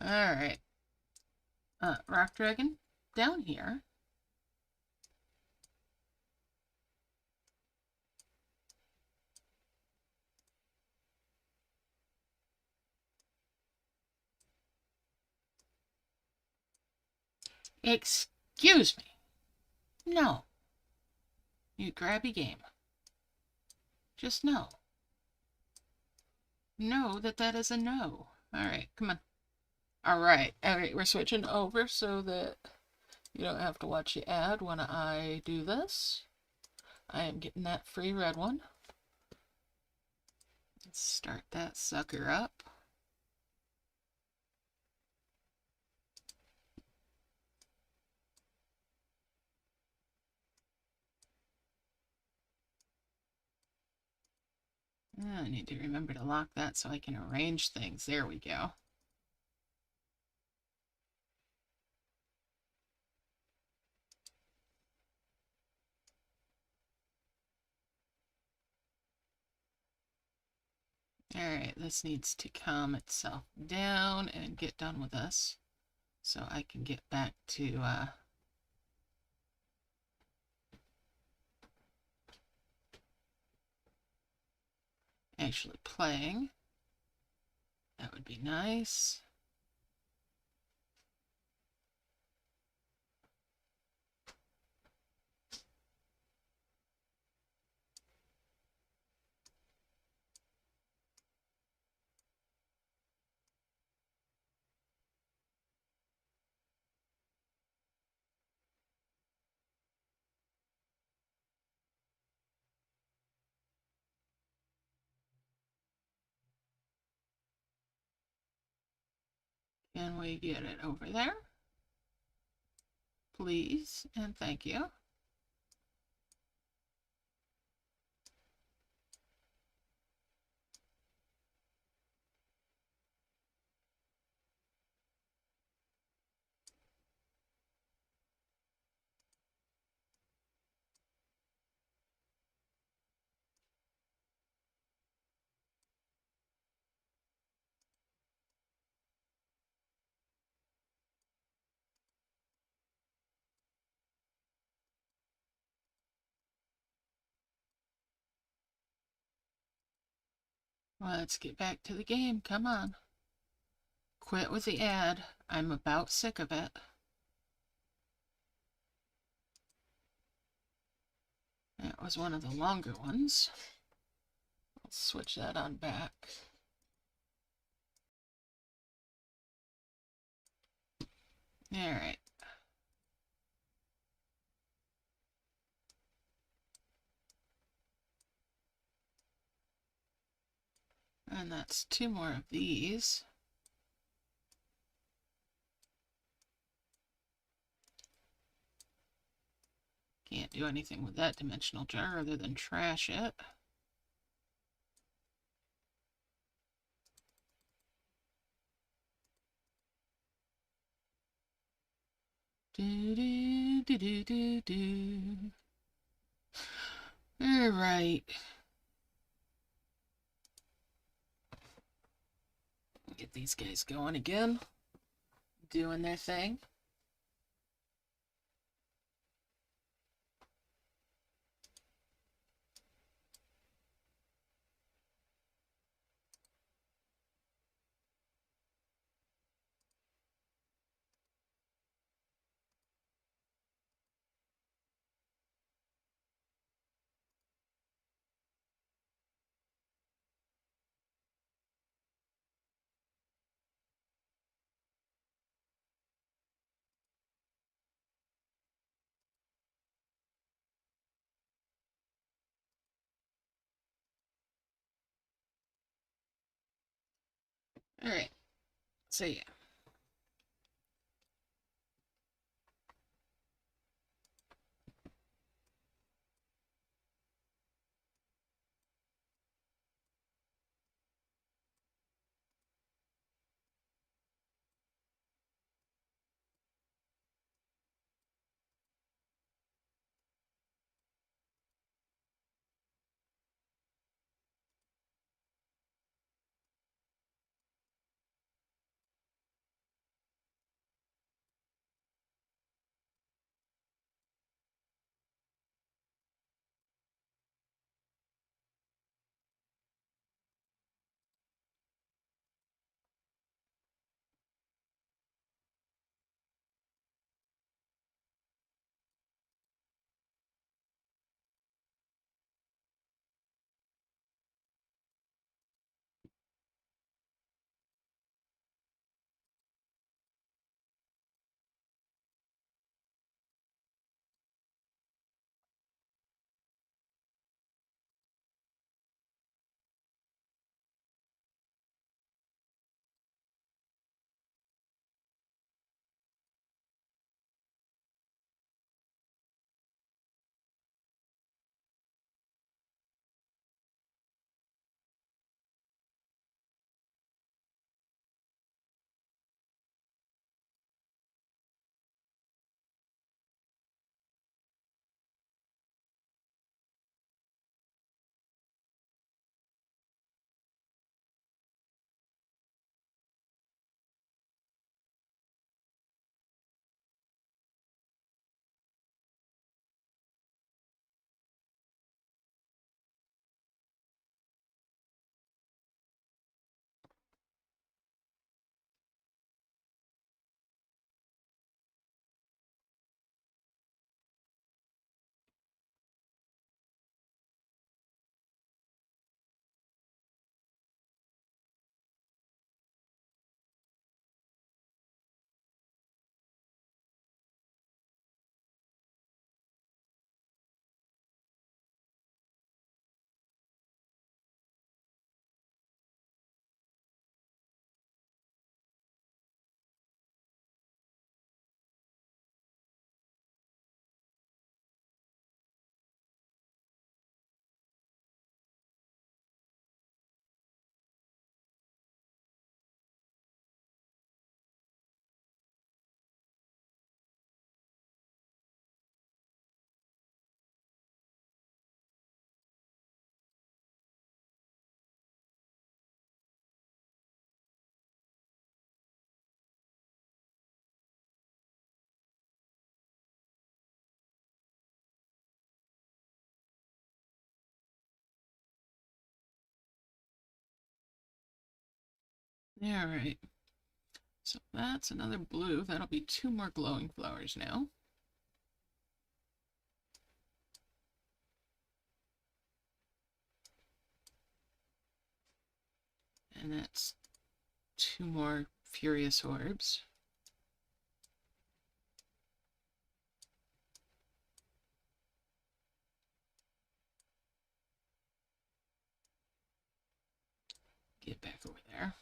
Alright. Rock dragon, down here. Excuse me. No. You grabby game. Just no. Know that that is a no. Alright, come on. Alright, we're switching over so that you don't have to watch the ad when I do this. I am getting that free red one. Let's start that sucker up. I need to remember to lock that so I can arrange things. There we go. Alright, this needs to calm itself down and get done with us so I can get back to actually playing. That would be nice. Can we get it over there? Please and thank you. Let's get back to the game. Come on. Quit with the ad. I'm about sick of it. That was one of the longer ones. I'll switch that on back. Alright. And that's 2 more of these. Can't do anything with that dimensional jar other than trash it. Do, do, do, do, do, do. All right. Get these guys going again. Doing their thing. All right. So yeah. All right. So that's another blue. That'll be 2 more glowing flowers now. And that's 2 more furious orbs. Get back over there.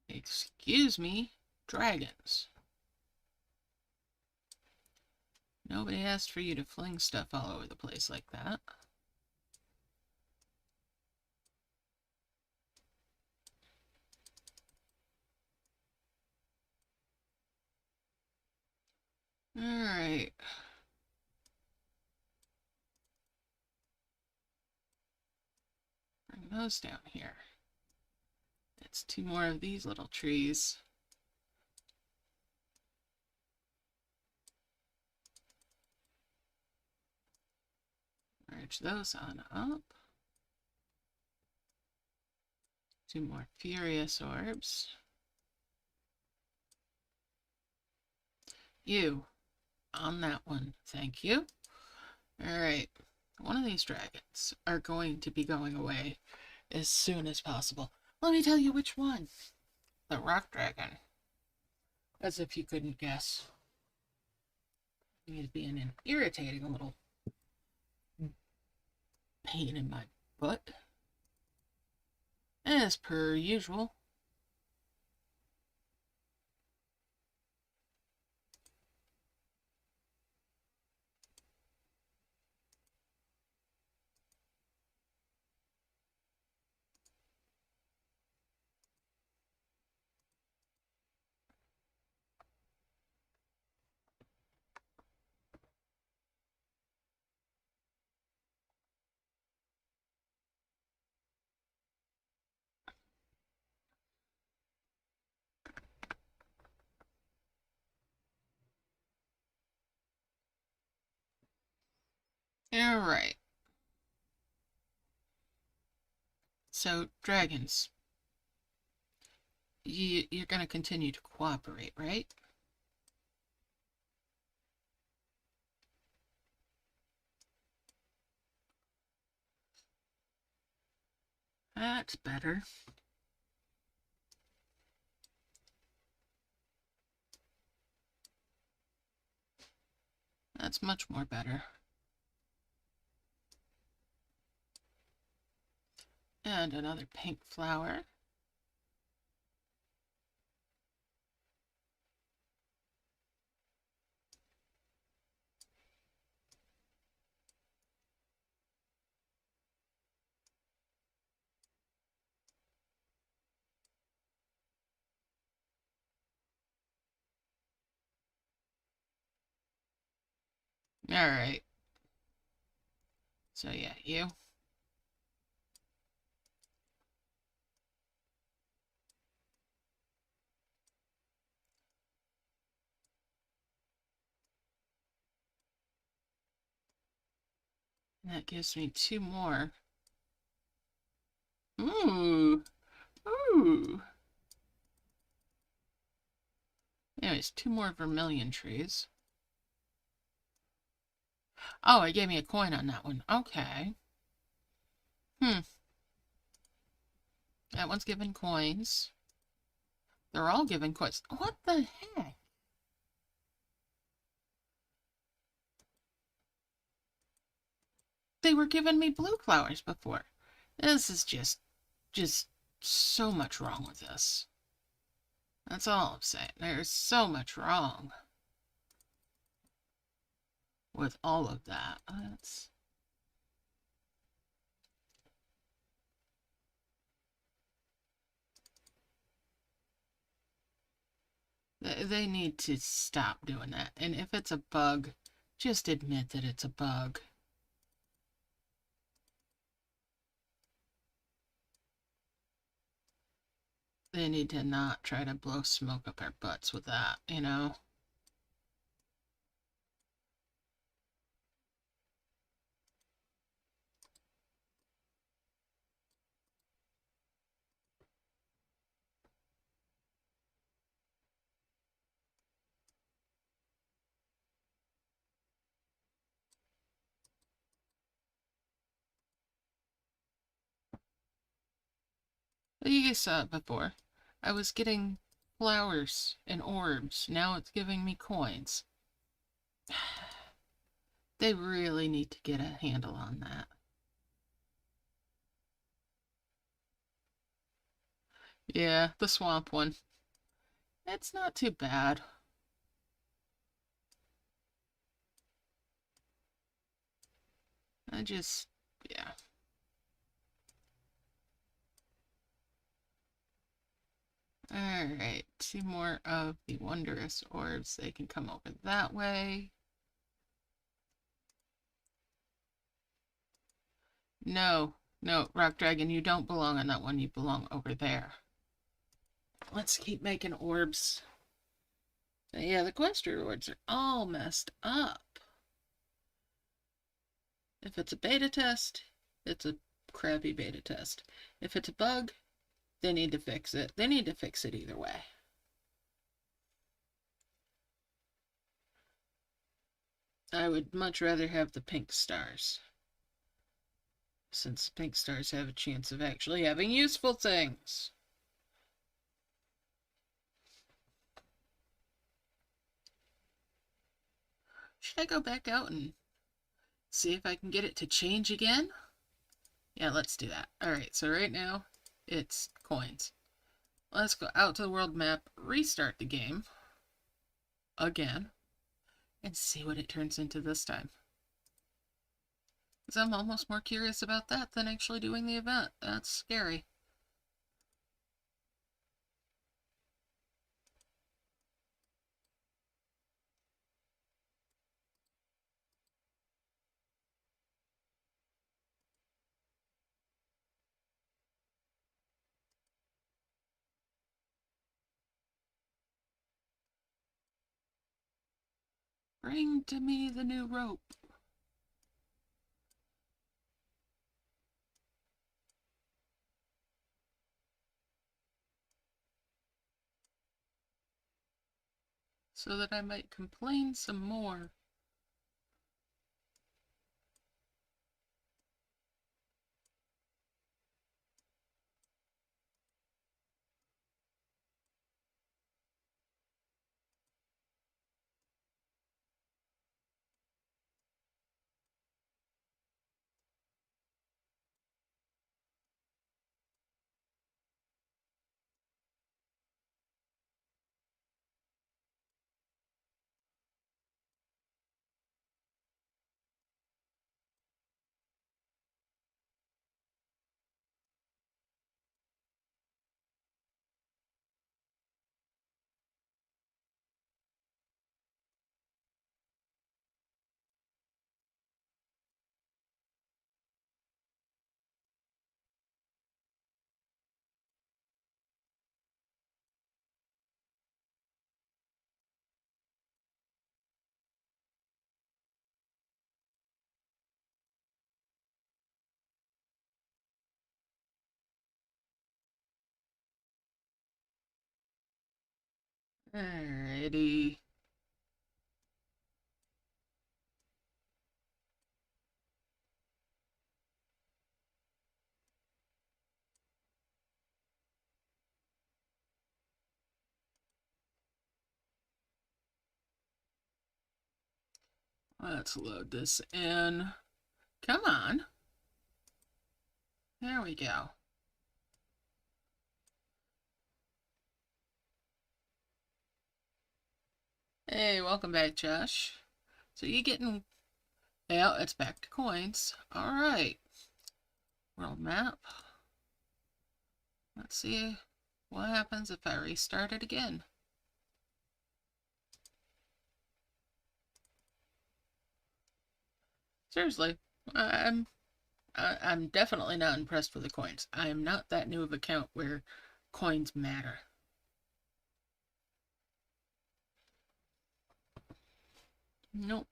Excuse me, dragons. Nobody asked for you to fling stuff all over the place like that. those down here. That's 2 more of these little trees. Merge those on up. 2 more furious orbs. You, on that one, thank you. Alright, one of these dragons are going to be going away as soon as possible. Let me tell you which one. The rock dragon. As if you couldn't guess. He's being an irritating little pain in my butt. As per usual. Alright. So, dragons. You're going to continue to cooperate, right? That's better. That's much more better. And another pink flower. Alright. So yeah, you. And that gives me 2 more. Ooh. Ooh. Anyways, 2 more vermilion trees. Oh, it gave me a coin on that one. Okay. That one's giving coins. They're all giving coins. What the heck? They were giving me blue flowers before. This is just so much wrong with this. That's all I'm saying. There's so much wrong with all of that. They need to stop doing that. And if it's a bug, just admit that it's a bug. They need to not try to blow smoke up our butts with that, you know? You guys saw it before. I was getting flowers and orbs. Now it's giving me coins. They really need to get a handle on that. Yeah, the swamp one. It's not too bad. Yeah. Alright, 2 more of the wondrous orbs. They can come over that way. No, No, Rock Dragon, you don't belong on that one. You belong over there. Let's keep making orbs. Yeah, the quest rewards are all messed up. If it's a beta test, it's a crappy beta test. If it's a bug, they need to fix it. They need to fix it either way. I would much rather have the pink stars, since pink stars have a chance of actually having useful things. Should I go back out and see if I can get it to change again? Yeah, let's do that. Alright, so right now, it's coins. Let's go out to the world map, restart the game again, and see what it turns into this time. Because I'm almost more curious about that than actually doing the event. That's scary. Bring to me the new rope. So that I might complain some more. Alrighty. Let's load this in. Come on. There we go. Hey, welcome back, Josh. So you getting... Yeah, it's back to coins. Alright. World map. Let's see what happens if I restart it again. Seriously, I'm definitely not impressed with the coins. I am not that new of an account where coins matter. Nope.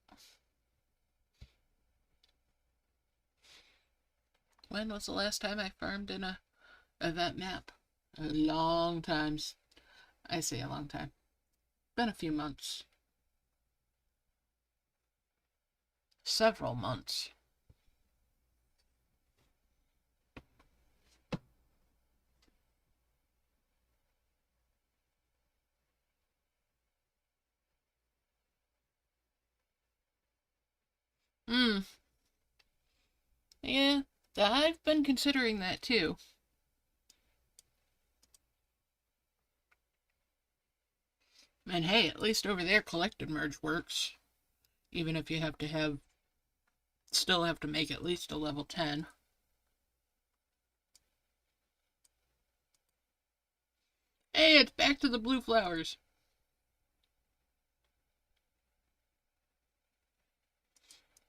When was the last time I farmed in a event map? A long time. I say a long time. Been a few months. Several months. Yeah, I've been considering that too. And hey, at least over there collected merge works. Even if you have to have... Still have to make at least a level 10. Hey, it's back to the blue flowers.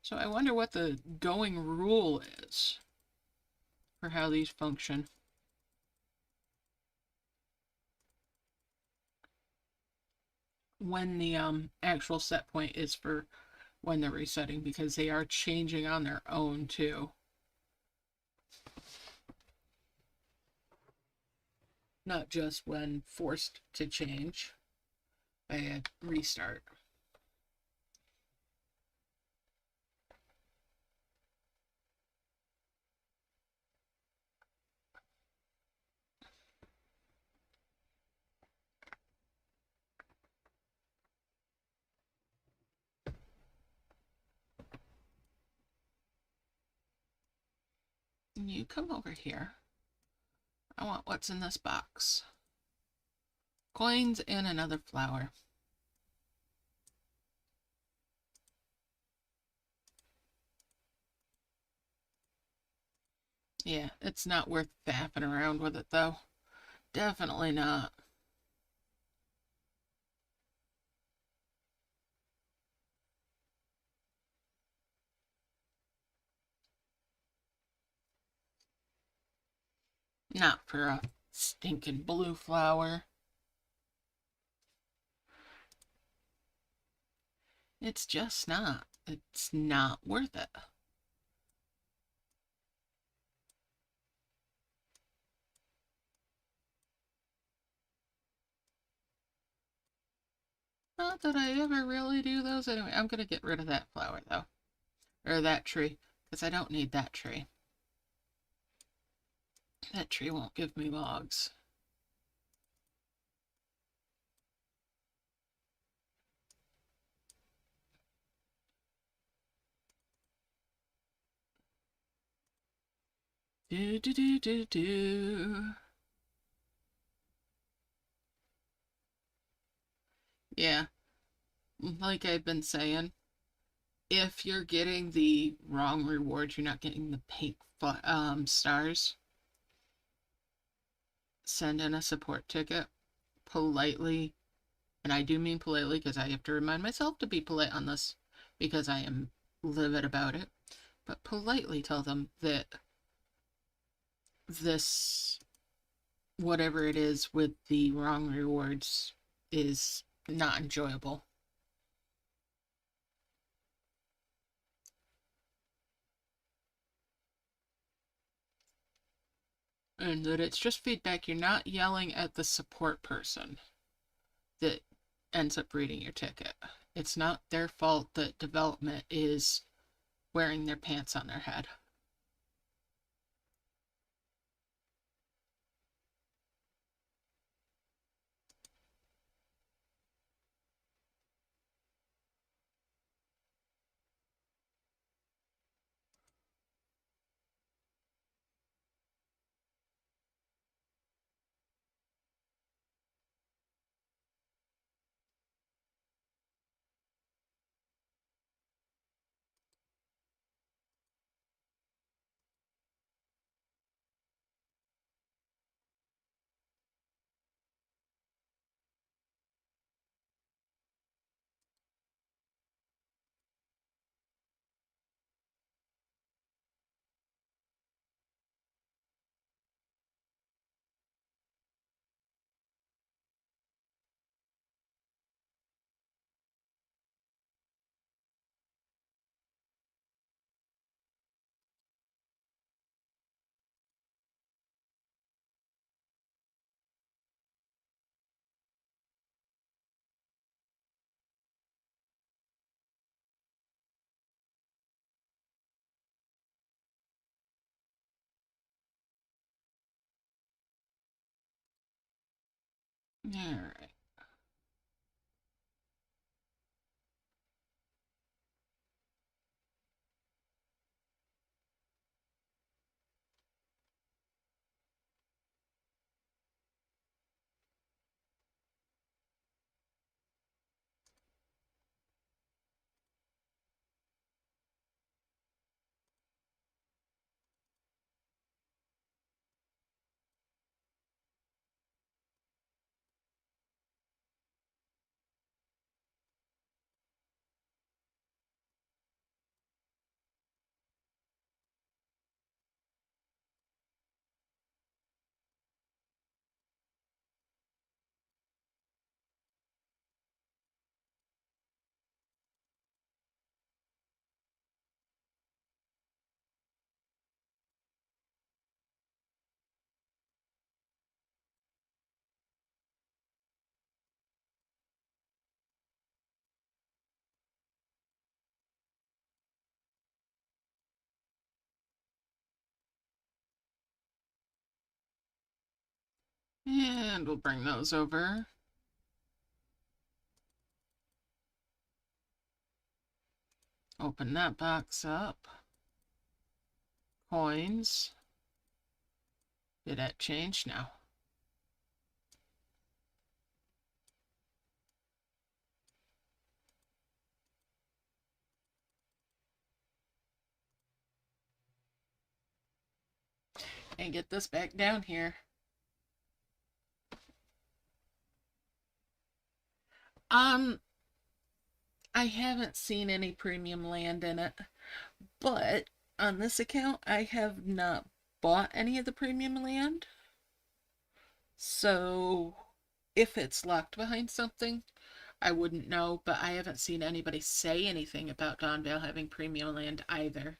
So I wonder what the going rule is for how these function. When the actual set point is for when they're resetting, because they are changing on their own too. Not just when forced to change by a restart. You come over here. I want what's in this box. Coins and another flower. Yeah, it's not worth faffing around with it though. Definitely not. Not for a stinking blue flower. It's just not. It's not worth it. Not that I ever really do those anyway. I'm going to get rid of that flower though. Or that tree. Because I don't need that tree. That tree won't give me logs. Do do do do do. Yeah, like I've been saying, if you're getting the wrong reward, you're not getting the pink stars, send in a support ticket politely. And I do mean politely because I have to remind myself to be polite on this because I am livid about it. But politely tell them that this, whatever it is with the wrong rewards, is not enjoyable. And that it's just feedback. You're not yelling at the support person that ends up reading your ticket. It's not their fault that development is wearing their pants on their head. Alright. And we'll bring those over. Open that box up. Coins. Did that change now? And get this back down here. I haven't seen any premium land in it, but on this account, I have not bought any of the premium land. So if it's locked behind something, I wouldn't know, but I haven't seen anybody say anything about Dawnvale having premium land either.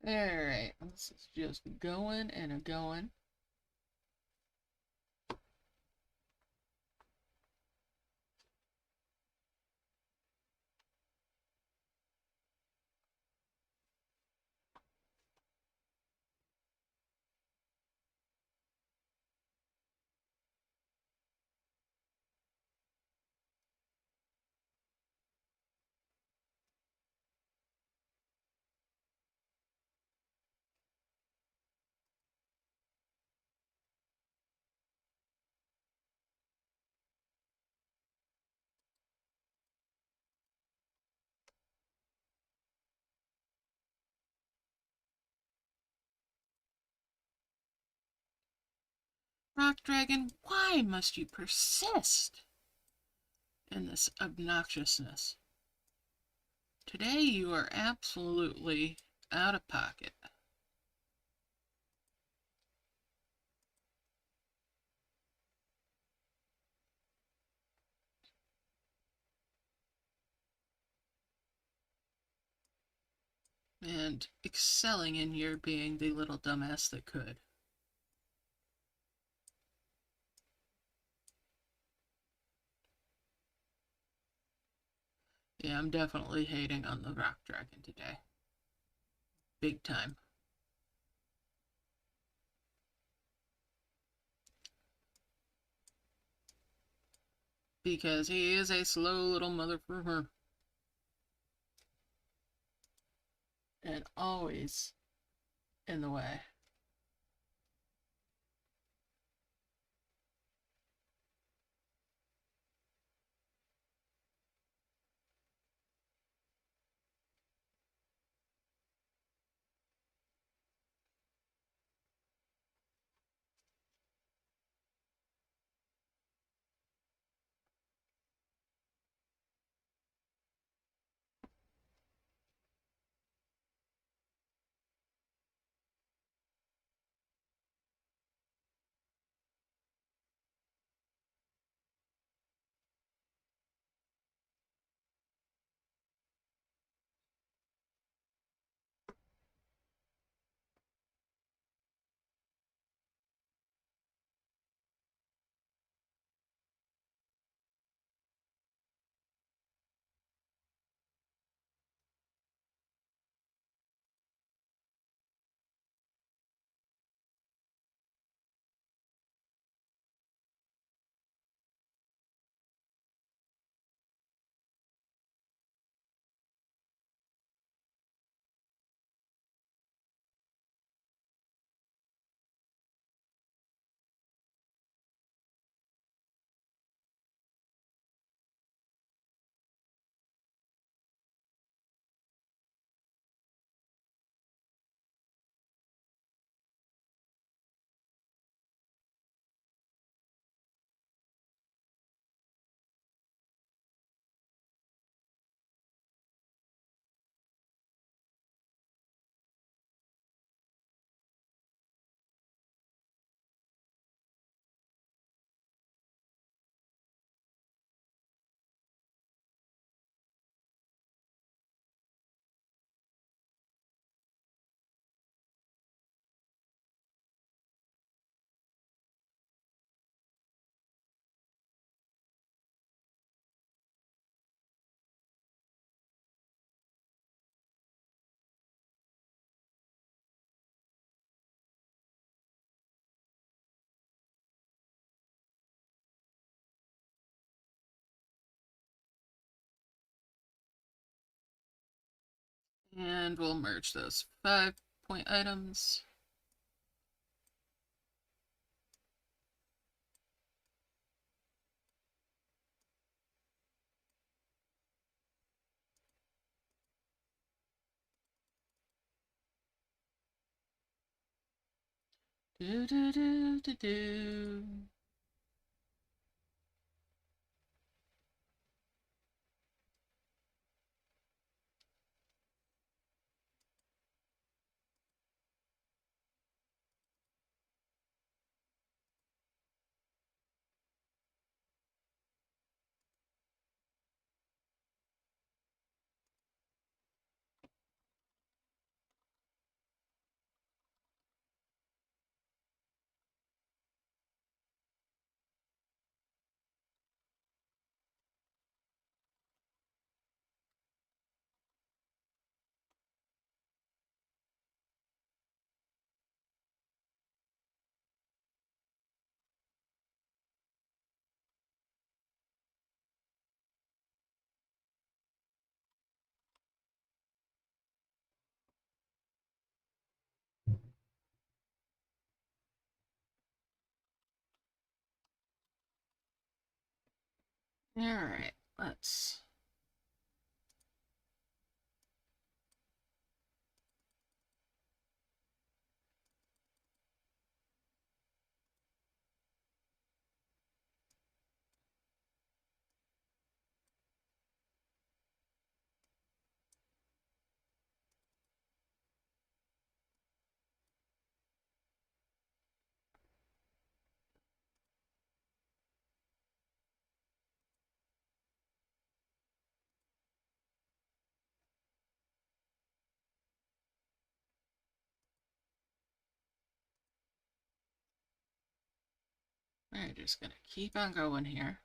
Alright, this is just going and a going. Rock Dragon, why must you persist in this obnoxiousness? Today you are absolutely out of pocket. And excelling in your being the little dumbass that could. Yeah, I'm definitely hating on the Rock Dragon today. Big time. Because he is a slow little motherfucker. And always in the way. And we'll merge those 5-point items. Do do do do do. All right, let's. We're just gonna keep on going here.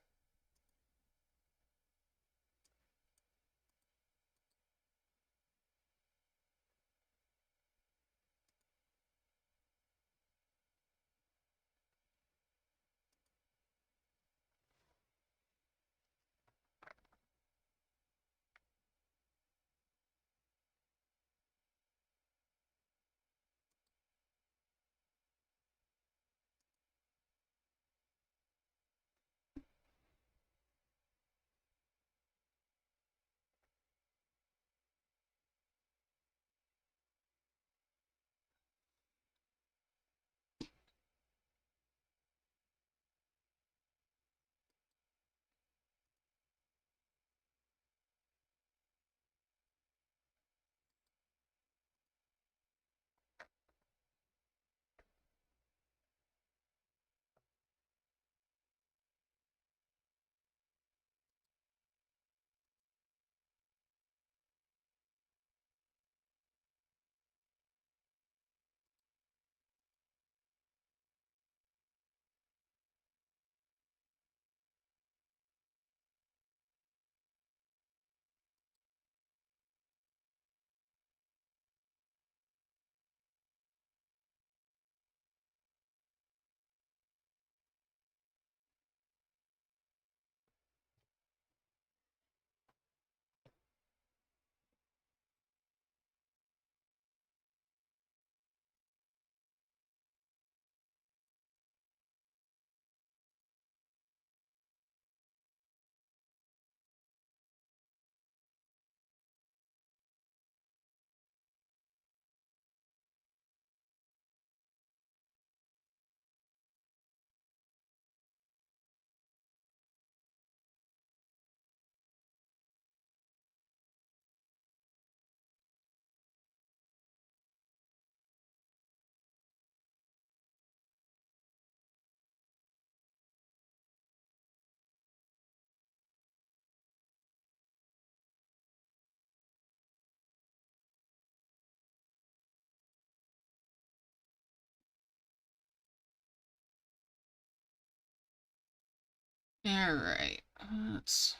All right, let's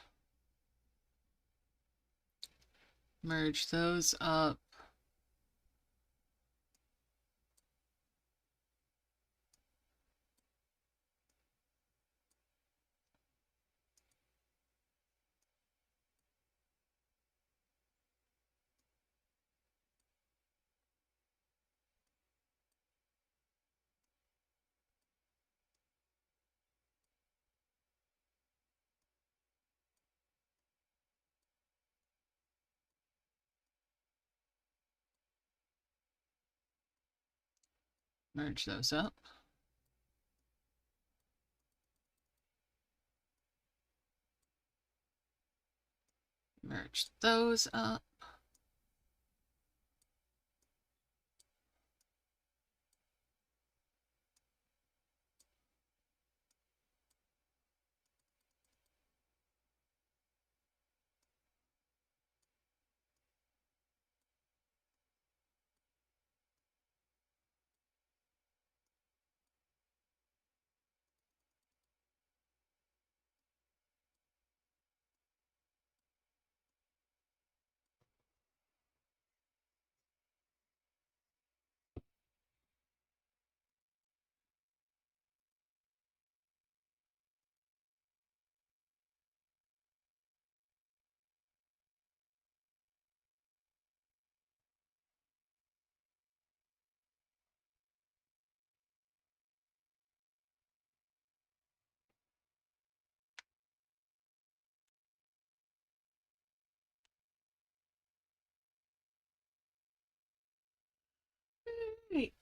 merge those up. Merge those up. Merge those up. Right.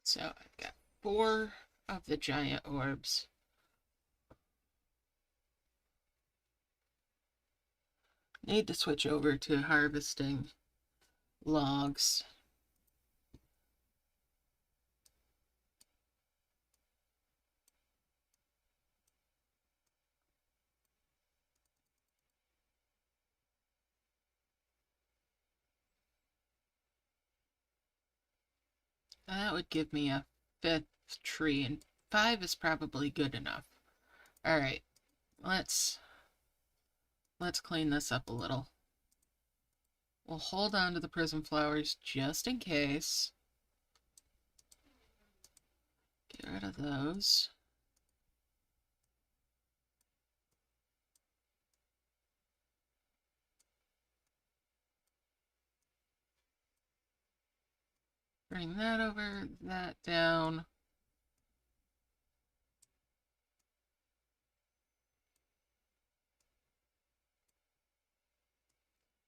So I've got 4 of the giant orbs. Need to switch over to harvesting logs. That would give me a 5th tree, and 5 is probably good enough. All right, let's clean this up a little. We'll hold on to the prism flowers just in case. Get rid of those. Bring that over, that down.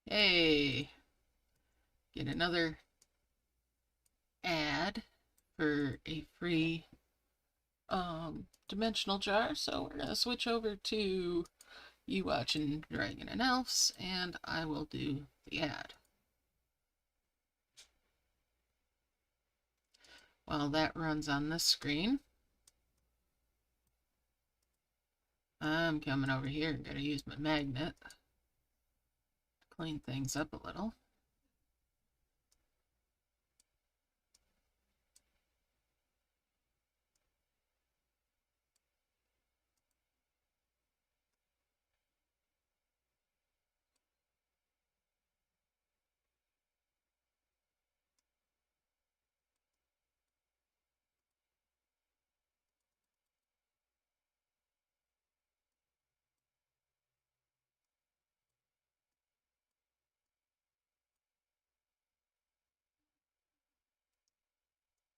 Hey, get another ad for a free dimensional jar. So we're gonna switch over to you watching Dragon and Elves, and I will do the ad. While that runs on this screen, I'm coming over here. Gotta use my magnet to clean things up a little.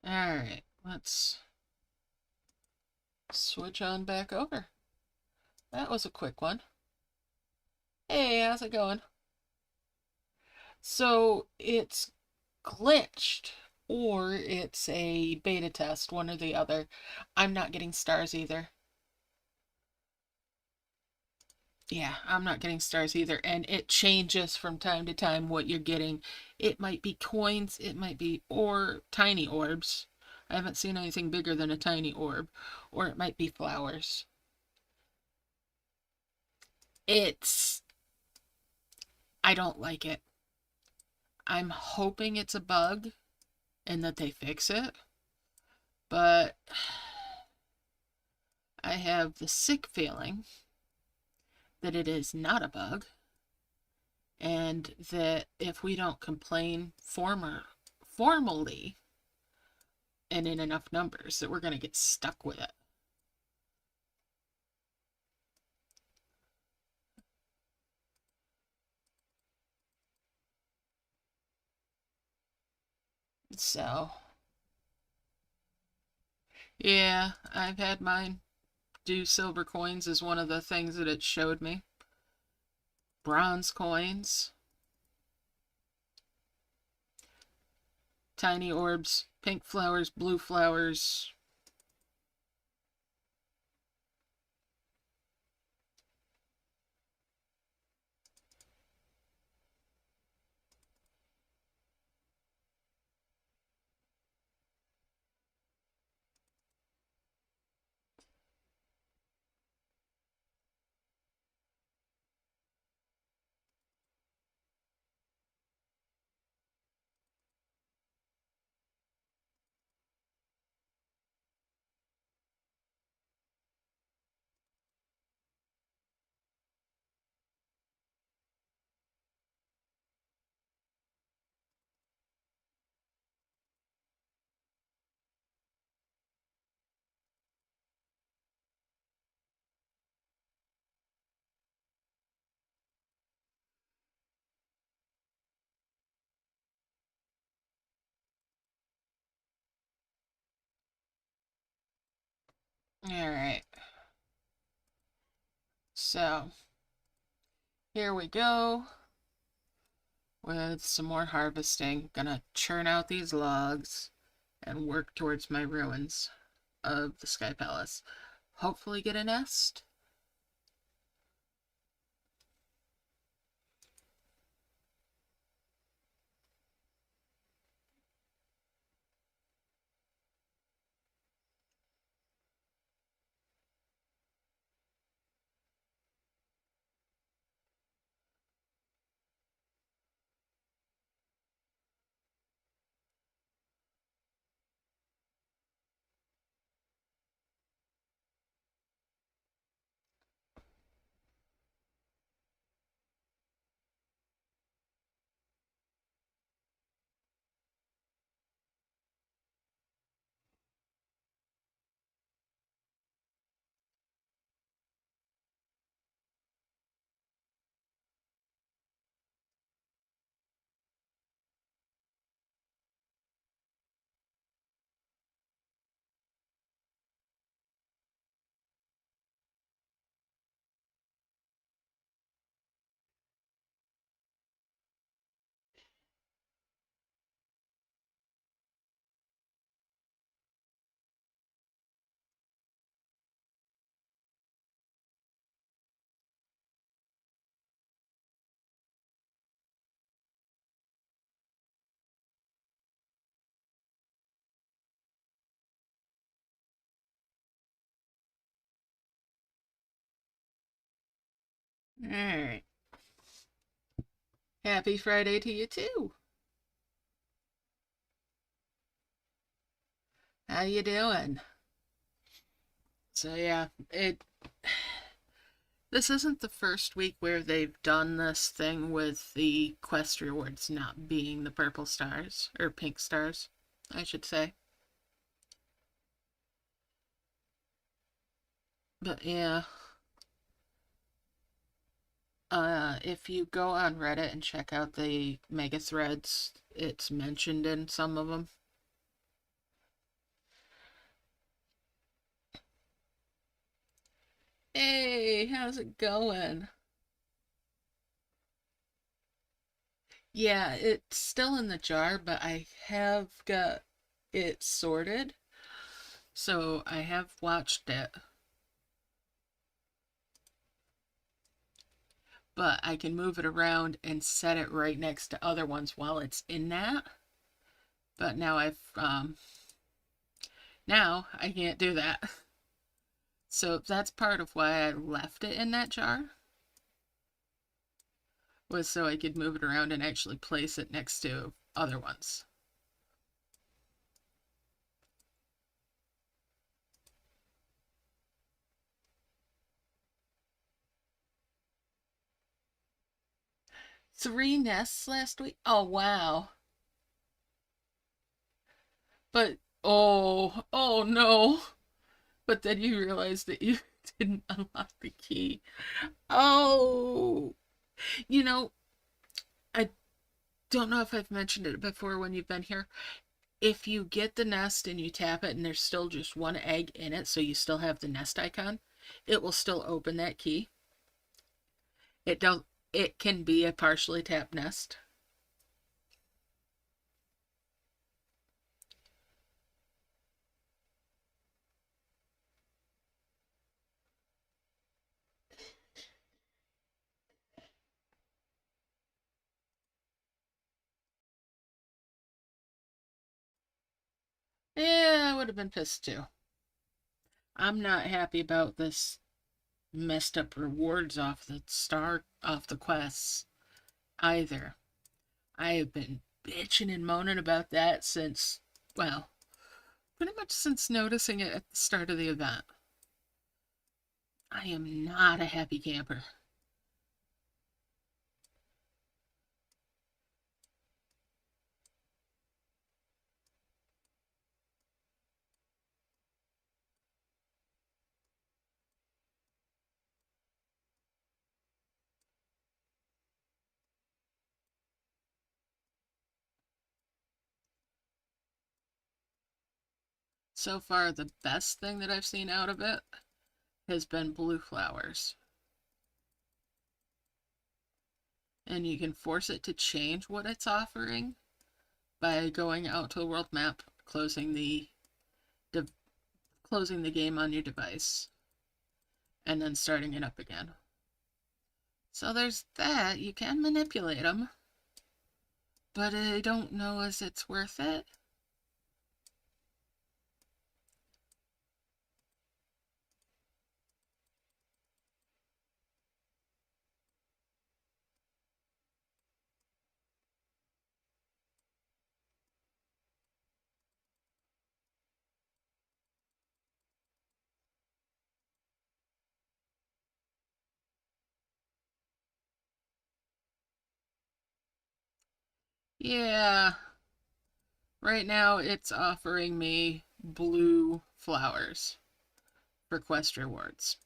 Alright, let's switch on back over. That was a quick one. Hey, how's it going? So it's glitched, or it's a beta test, one or the other. I'm not getting stars either. Yeah, I'm not getting stars either, and it changes from time to time what you're getting. It might be coins, it might be or tiny orbs. I haven't seen anything bigger than a tiny orb, or it might be flowers. It's I don't like it. I'm hoping it's a bug and that they fix it, but I have the sick feeling that it is not a bug, and that if we don't complain formally and in enough numbers, that we're going to get stuck with it. So, yeah, I've had mine do silver coins as one of the things that it showed me. Bronze coins, tiny orbs, pink flowers, blue flowers. Alright, so here we go with some more harvesting. Gonna churn out these logs and work towards my ruins of the Sky Palace. Hopefully get a nest. Alright. Happy Friday to you too. How you doing? So yeah, this isn't the first week where they've done this thing with the quest rewards not being the purple stars, or pink stars, I should say. But yeah, if you go on Reddit and check out the mega threads, it's mentioned in some of them. Hey, how's it going? Yeah, it's still in the jar, but I have got it sorted. So I have watched it. But I can move it around and set it right next to other ones while it's in that. But now I can't do that. So that's part of why I left it in that jar, was so I could move it around and actually place it next to other ones. Three nests last week? Oh, wow. But, oh no. But then you realized that you didn't unlock the key. Oh, you know, I don't know if I've mentioned it before when you've been here. If you get the nest and you tap it and there's still just one egg in it, so you still have the nest icon, it will still open that key. It don't it can be a partially tapped nest. Yeah, I would have been pissed too. I'm not happy about this messed up rewards off the quests either. I have been bitching and moaning about that since, well, pretty much since noticing it at the start of the event. I am not a happy camper. So far, the best thing that I've seen out of it has been blue flowers. And you can force it to change what it's offering by going out to the world map, closing the game on your device, and then starting it up again. So there's that. You can manipulate them, but I don't know as it's worth it. Yeah, right now it's offering me blue flowers for quest rewards.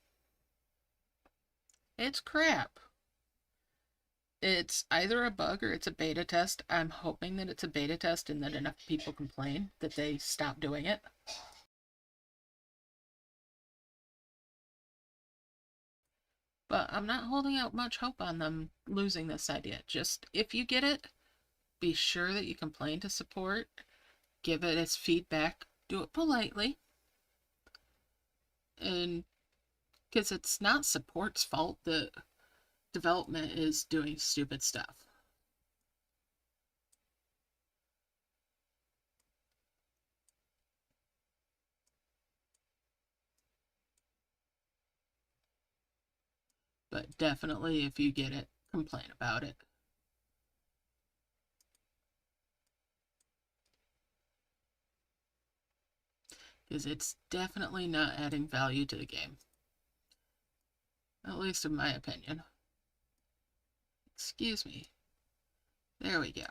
It's crap. It's either a bug or it's a beta test. I'm hoping that it's a beta test and that enough people complain that they stop doing it. But I'm not holding out much hope on them losing this idea. Just if you get it, be sure that you complain to support, give it its feedback, do it politely, and because it's not support's fault that development is doing stupid stuff. But definitely, if you get it, complain about it. Because it's definitely not adding value to the game. At least in my opinion. Excuse me. There we go.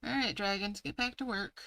Alright, dragons, get back to work.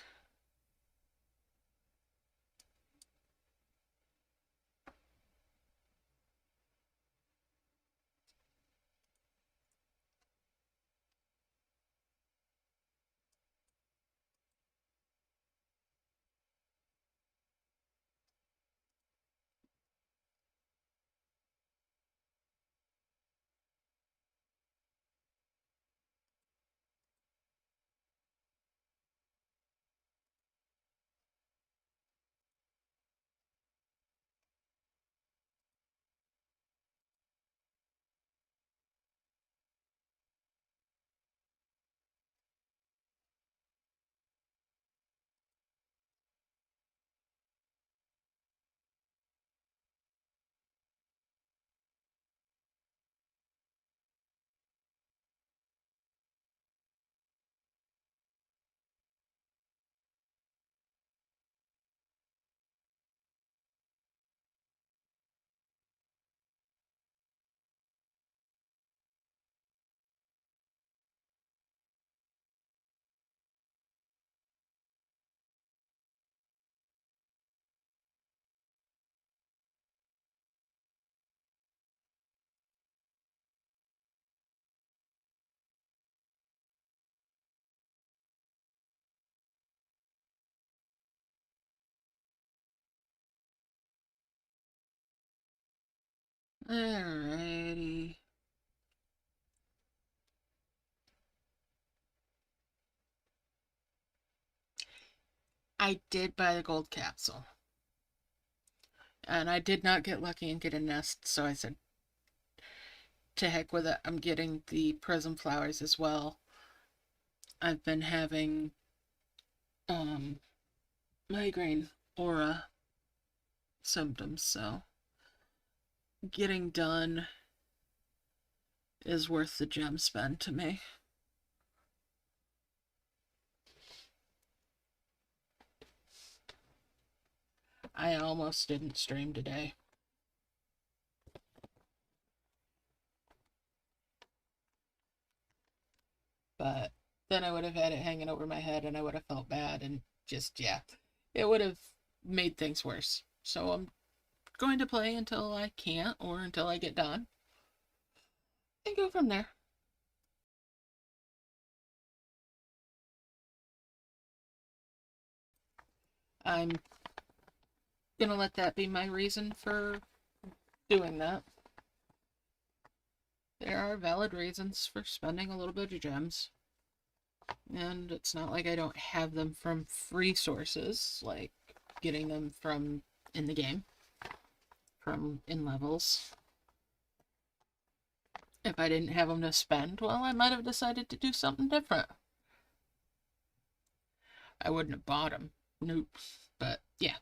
Alrighty. I did buy the gold capsule. And I did not get lucky and get a nest, so I said, to heck with it. I'm getting the prism flowers as well. I've been having migraine aura symptoms, so getting done is worth the gem spend to me. I almost didn't stream today. But then I would have had it hanging over my head and I would have felt bad and just, yeah, it would have made things worse. So I'm going to play until I can't or until I get done and go from there. I'm gonna let that be my reason for doing that. There are valid reasons for spending a little bit of gems. And it's not like I don't have them from free sources, like getting them from in the game, from in levels. If I didn't have them to spend, well, I might have decided to do something different. I wouldn't have bought them. Nope. But yeah.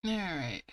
Alright.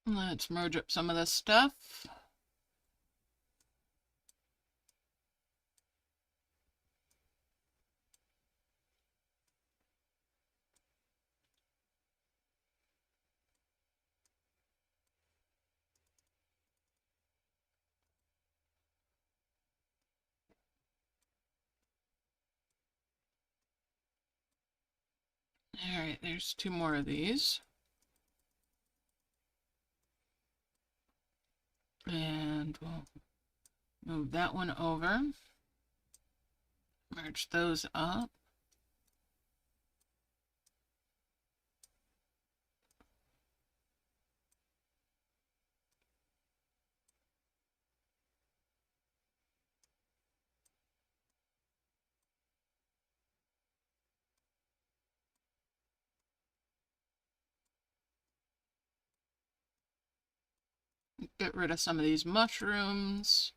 Let's merge up some of this stuff. Alright, there's 2 more of these. And we'll move that one over. Merge those up. Get rid of some of these mushrooms.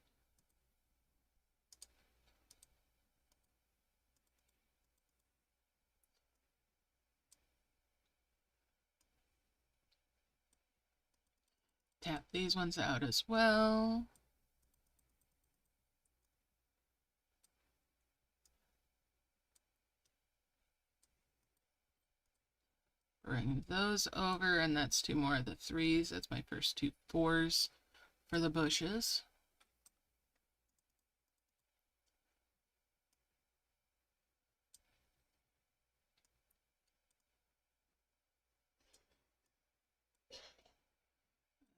Tap these ones out as well. Bring those over, and that's 2 more of the 3s. That's my first 2 4s for the bushes.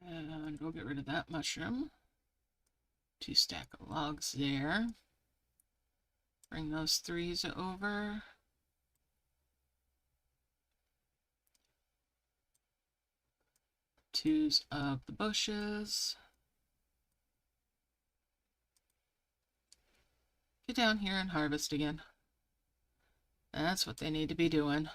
And we'll get rid of that mushroom. 2 stack of logs there. Bring those 3s over. Twos of the bushes. Get down here and harvest again. That's what they need to be doing.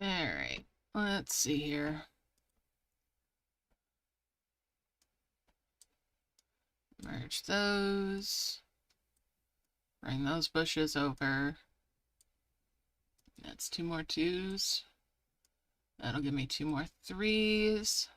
All right, let's see here. Merge those. Bring those bushes over. That's 2 more 2s. That'll give me 2 more 3s.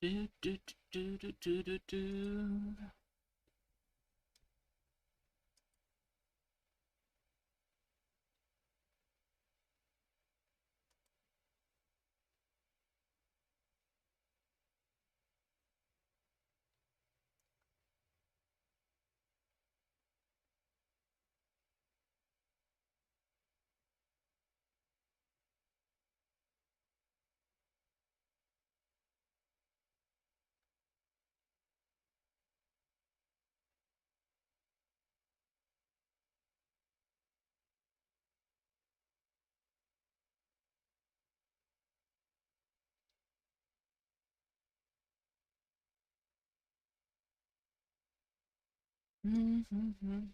Do, do, do, do, do, do, do. Mm-hmm.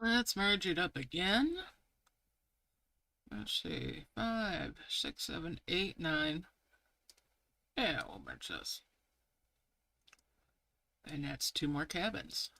Let's merge it up again. Let's see, 5, 6, 7, 8, 9. Yeah, we'll merge those. And that's 2 more cabins.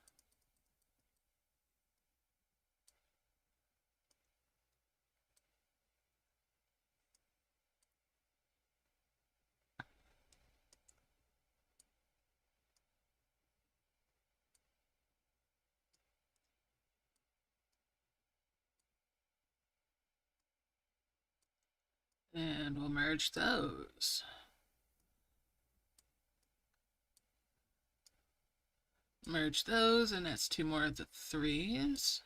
And we'll merge those. Merge those, and that's 2 more of the 3s.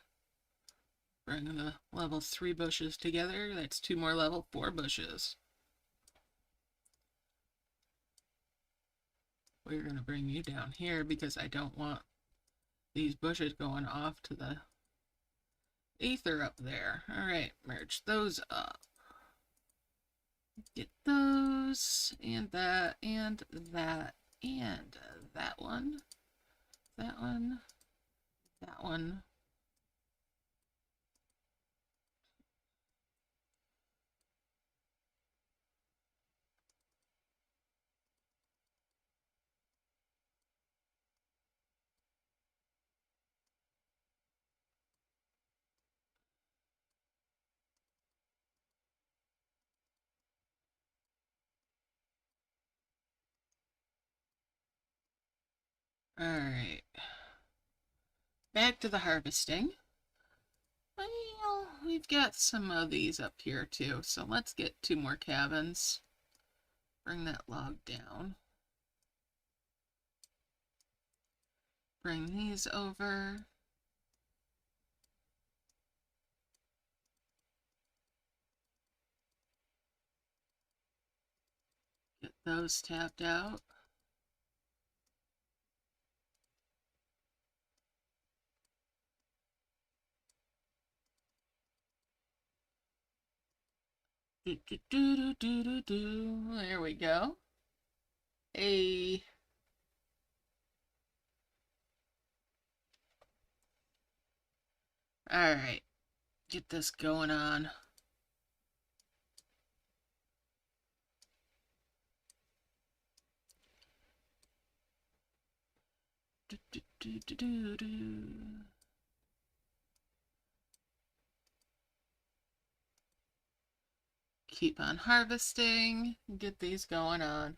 Bring the level 3 bushes together. That's 2 more level 4 bushes. We're going to bring you down here because I don't want these bushes going off to the ether up there. Alright, merge those up. Get those, and that, and that, and that one, that one, that one. Alright, back to the harvesting. Well, we've got some of these up here too, so let's get 2 more cabins. Bring that log down. Bring these over. Get those tapped out. Do, do, do, do, do, do. There we go. Hey. Alright, get this going on. Do, do, do, do, do, do. Keep on harvesting. Get these going on.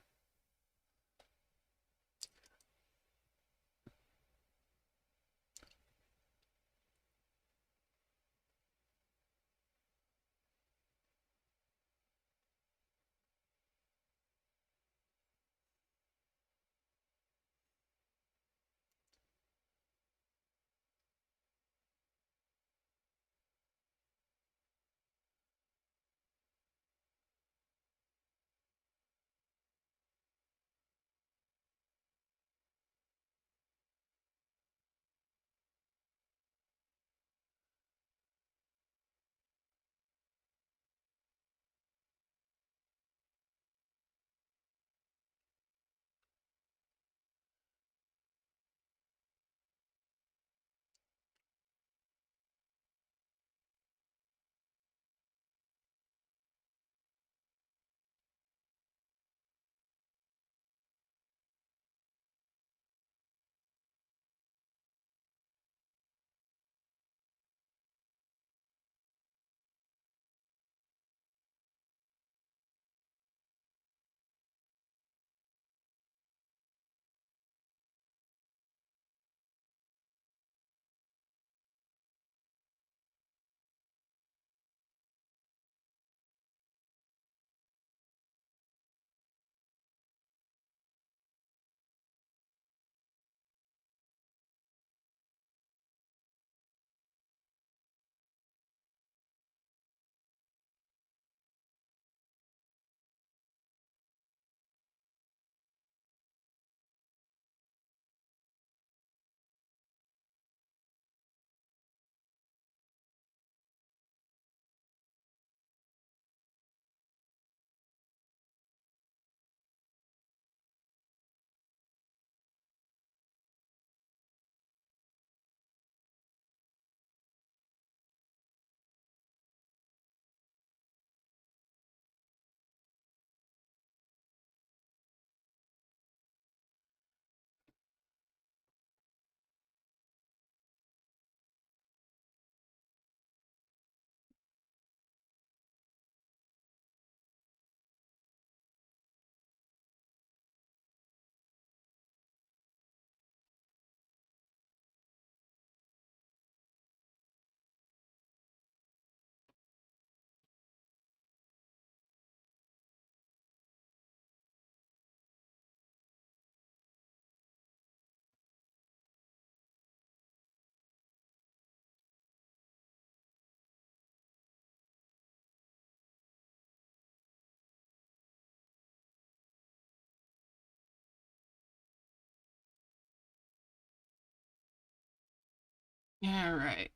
All right.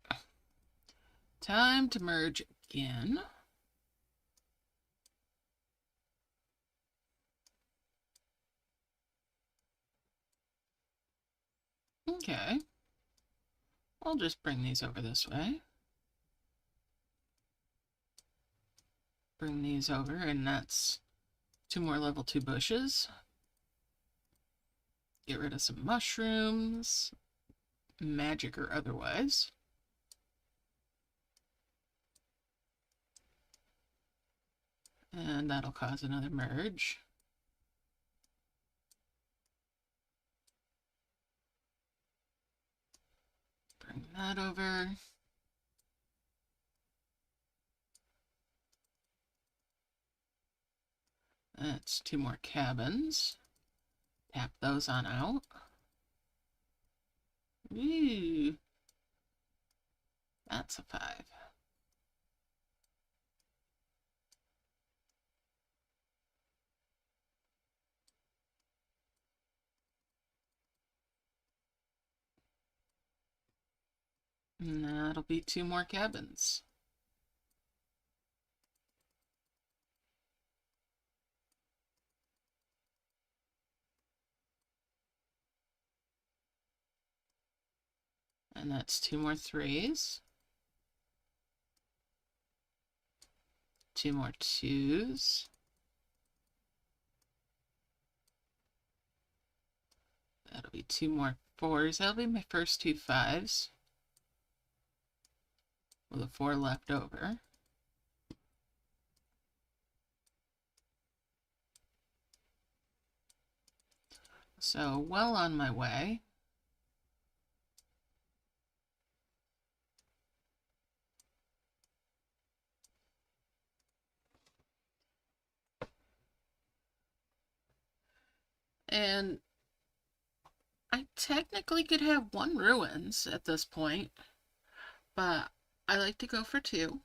Time to merge again. Okay. I'll just bring these over this way. Bring these over, and that's 2 more level 2 bushes. Get rid of some mushrooms, magic or otherwise. And that'll cause another merge. Bring that over. That's 2 more cabins. Tap those on out. Ooh, that's a 5. And that'll be 2 more cabins. And that's 2 more 3s. 2 more 2s. That'll be 2 more 4s. That'll be my first 2 5s. With a 4 left over. So, well on my way. And I technically could have 1 ruins at this point, but I like to go for 2.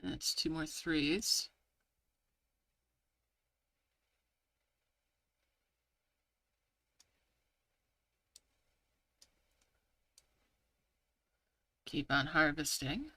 And it's 2 more 3s. Keep on harvesting.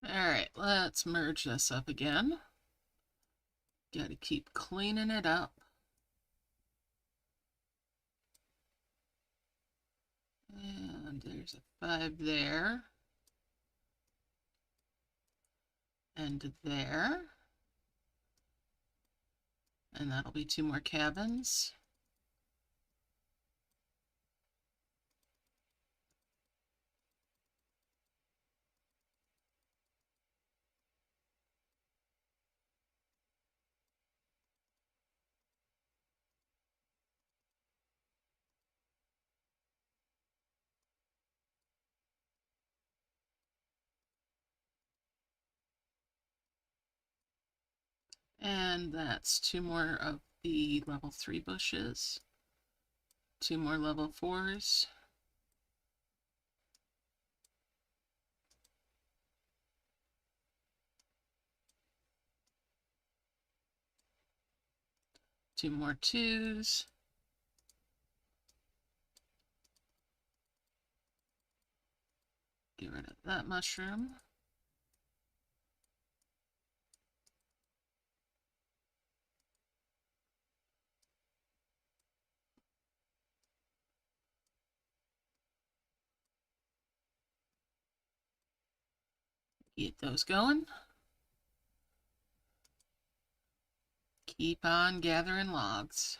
Alright, let's merge this up again. Gotta keep cleaning it up. And And there's a 5 there. And there. And that'll be 2 more cabins. And that's 2 more of the level 3 bushes. 2 more level 4s. Two more 2s. Get rid of that mushroom. Get those going. Keep on gathering logs.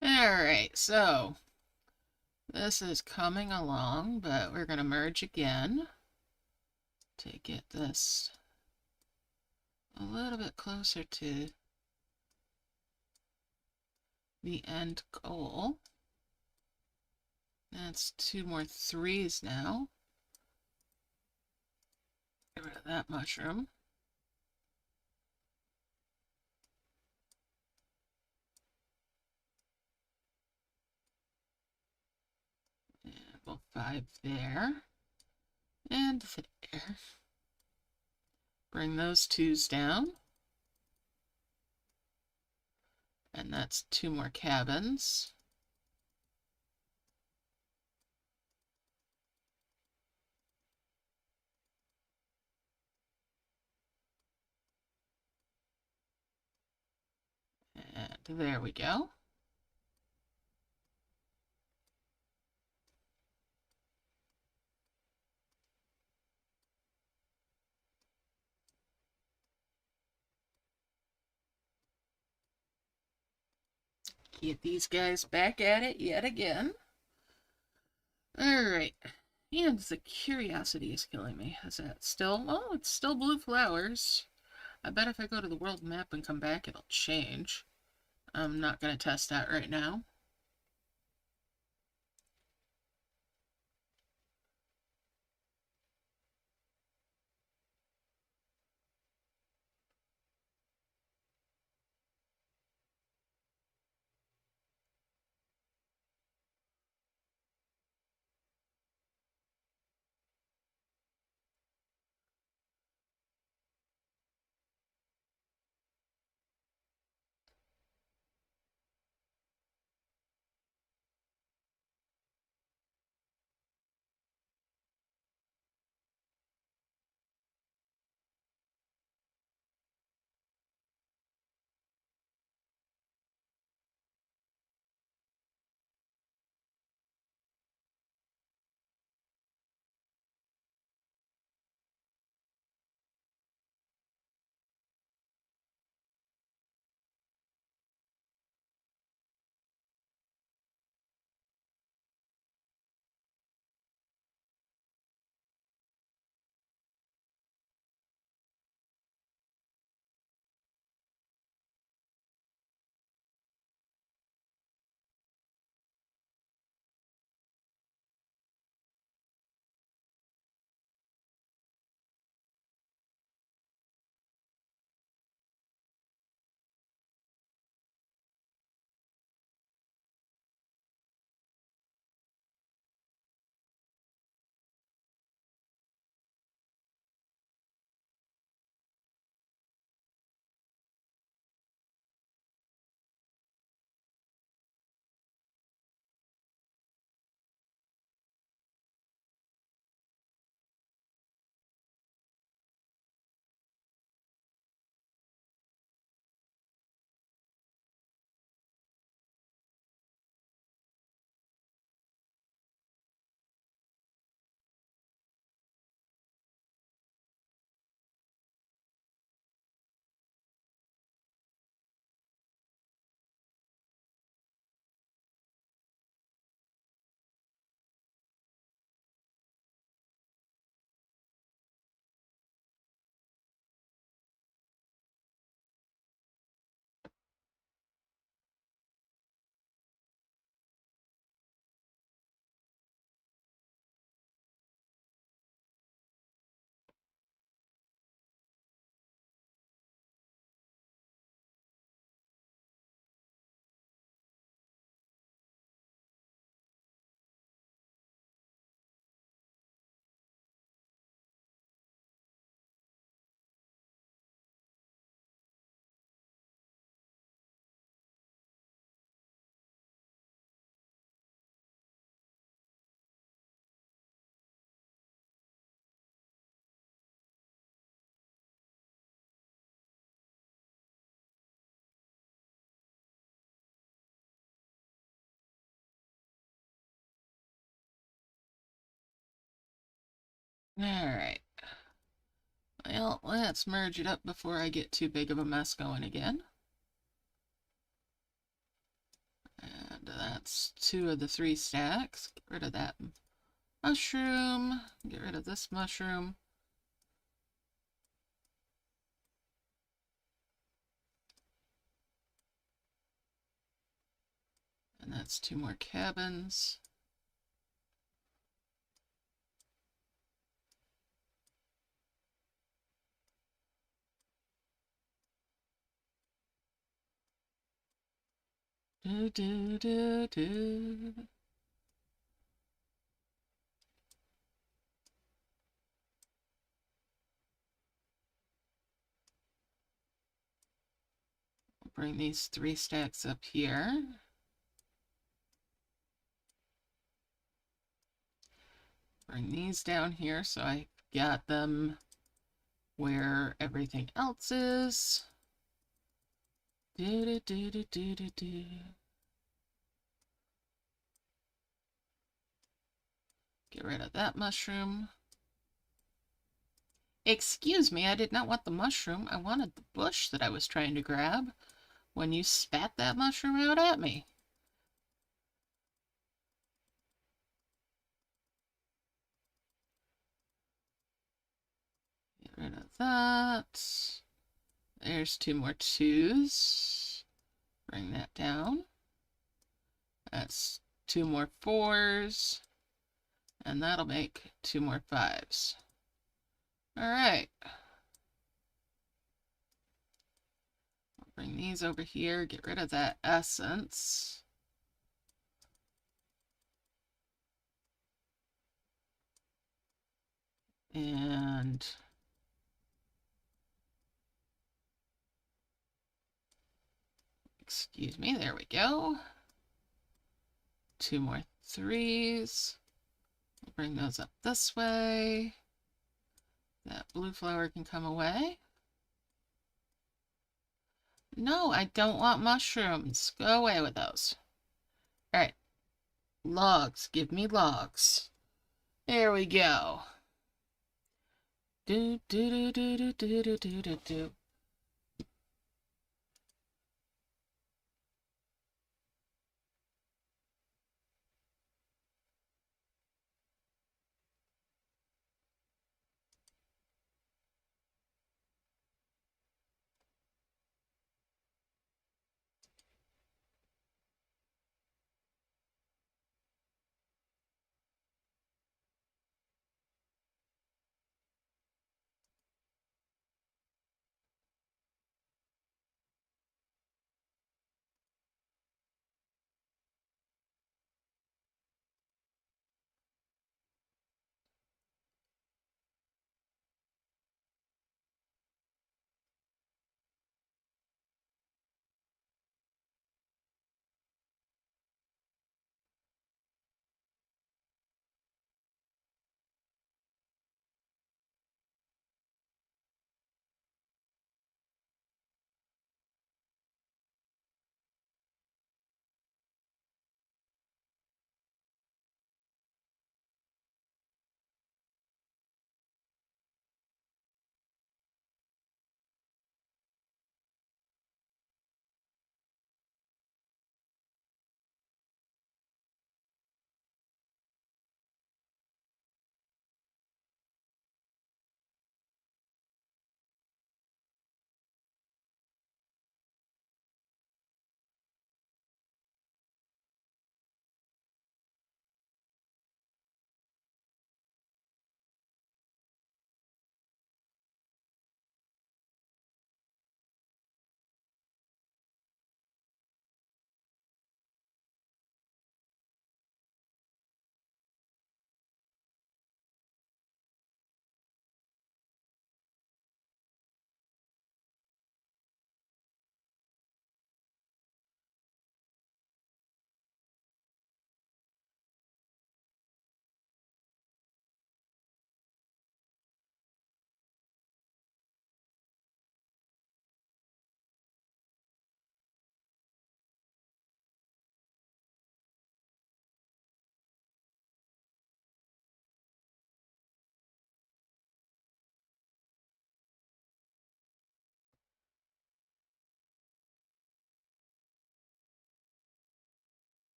Alright, so this is coming along, but we're going to merge again to get this a little bit closer to the end goal. That's 2 more 3s now. Get rid of that mushroom. And we'll 5 there. And there. Bring those 2s down. And that's 2 more cabins. And there we go. Get these guys back at it yet again. Alright. And the curiosity is killing me. Is that still? Oh, it's still blue flowers. I bet if I go to the world map and come back, it'll change. I'm not going to test that right now. Alright. Well, let's merge it up before I get too big of a mess going again. And that's 2 of the 3 stacks. Get rid of that mushroom. Get rid of this mushroom. And that's 2 more cabins. Do, do, do, do. Bring these 3 stacks up here. Bring these down here so I got them where everything else is. Do, do, do, do, do, do. Get rid of that mushroom. Excuse me, I did not want the mushroom. I wanted the bush that I was trying to grab when you spat that mushroom out at me. Get rid of that. There's 2 more 2s. Bring that down. That's 2 more 4s. And that'll make 2 more 5s. All right. Bring these over here, get rid of that essence. And excuse me, there we go. 2 more 3s. We'll bring those up this way. That blue flower can come away. No, I don't want mushrooms. Go away with those. All right. Logs. Give me logs. There we go. Do, do, do, do, do, do, do, do, do.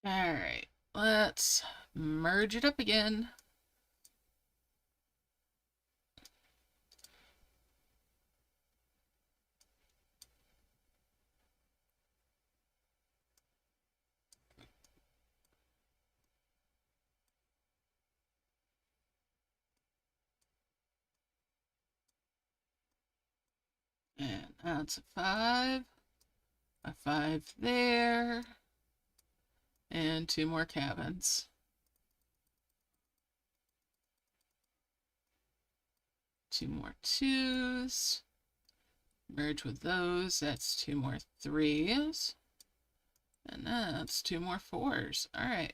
All right, let's merge it up again. And that's a 5 there, and 2 more cabins. Two more 2s. Merge with those, that's 2 more 3s. And that's 2 more 4s. All right.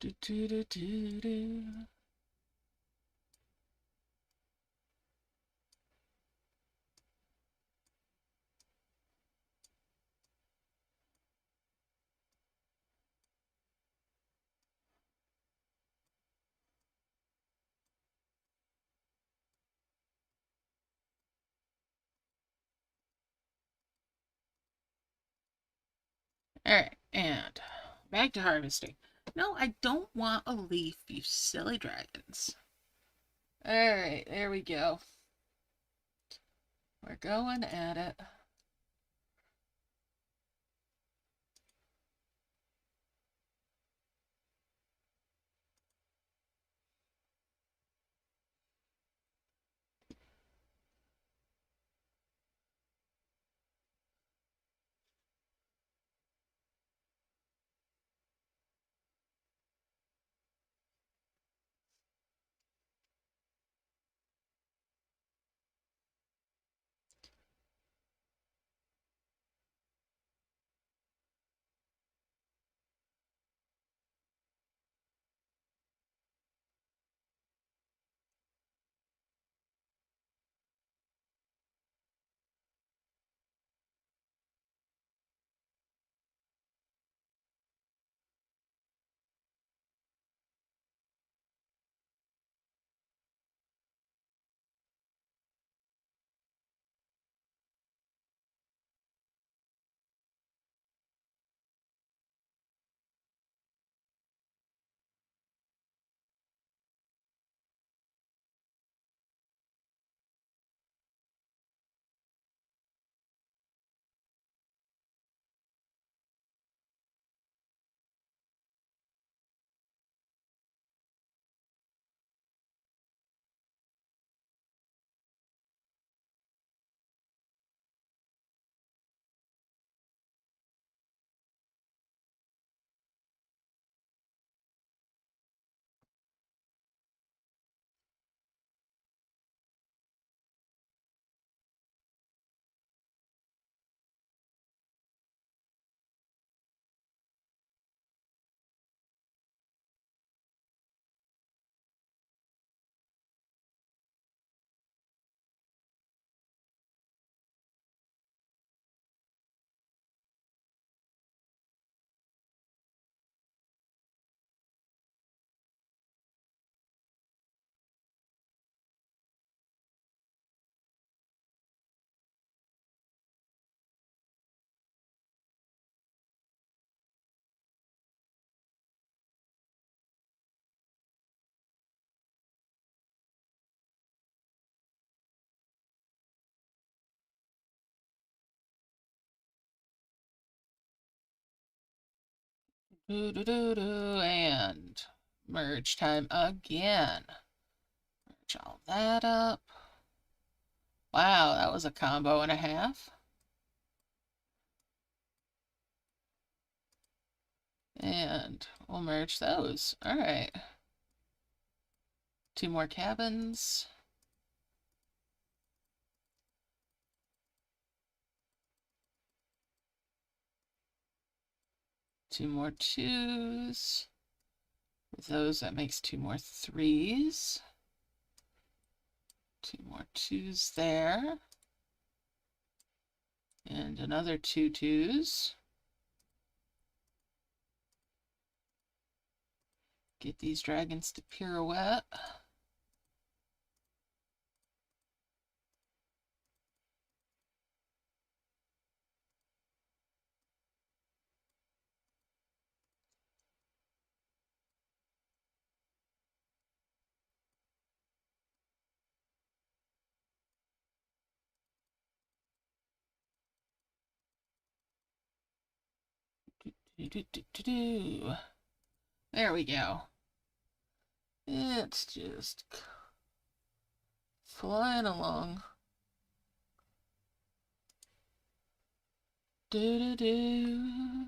Do, do, do, do, do. All right, and back to harvesting. No, I don't want a leaf, you silly dragons. All right, there we go. We're going at it. Do, do, do, do, and merge time again. Merge all that up. Wow, that was a combo and a half. And we'll merge those. All right. 2 more cabins. Two more 2s. With those, that makes 2 more 3s. 2 more 2s there. And another 2 2s. Get these dragons to pirouette. There we go. It's just flying along. Do do do.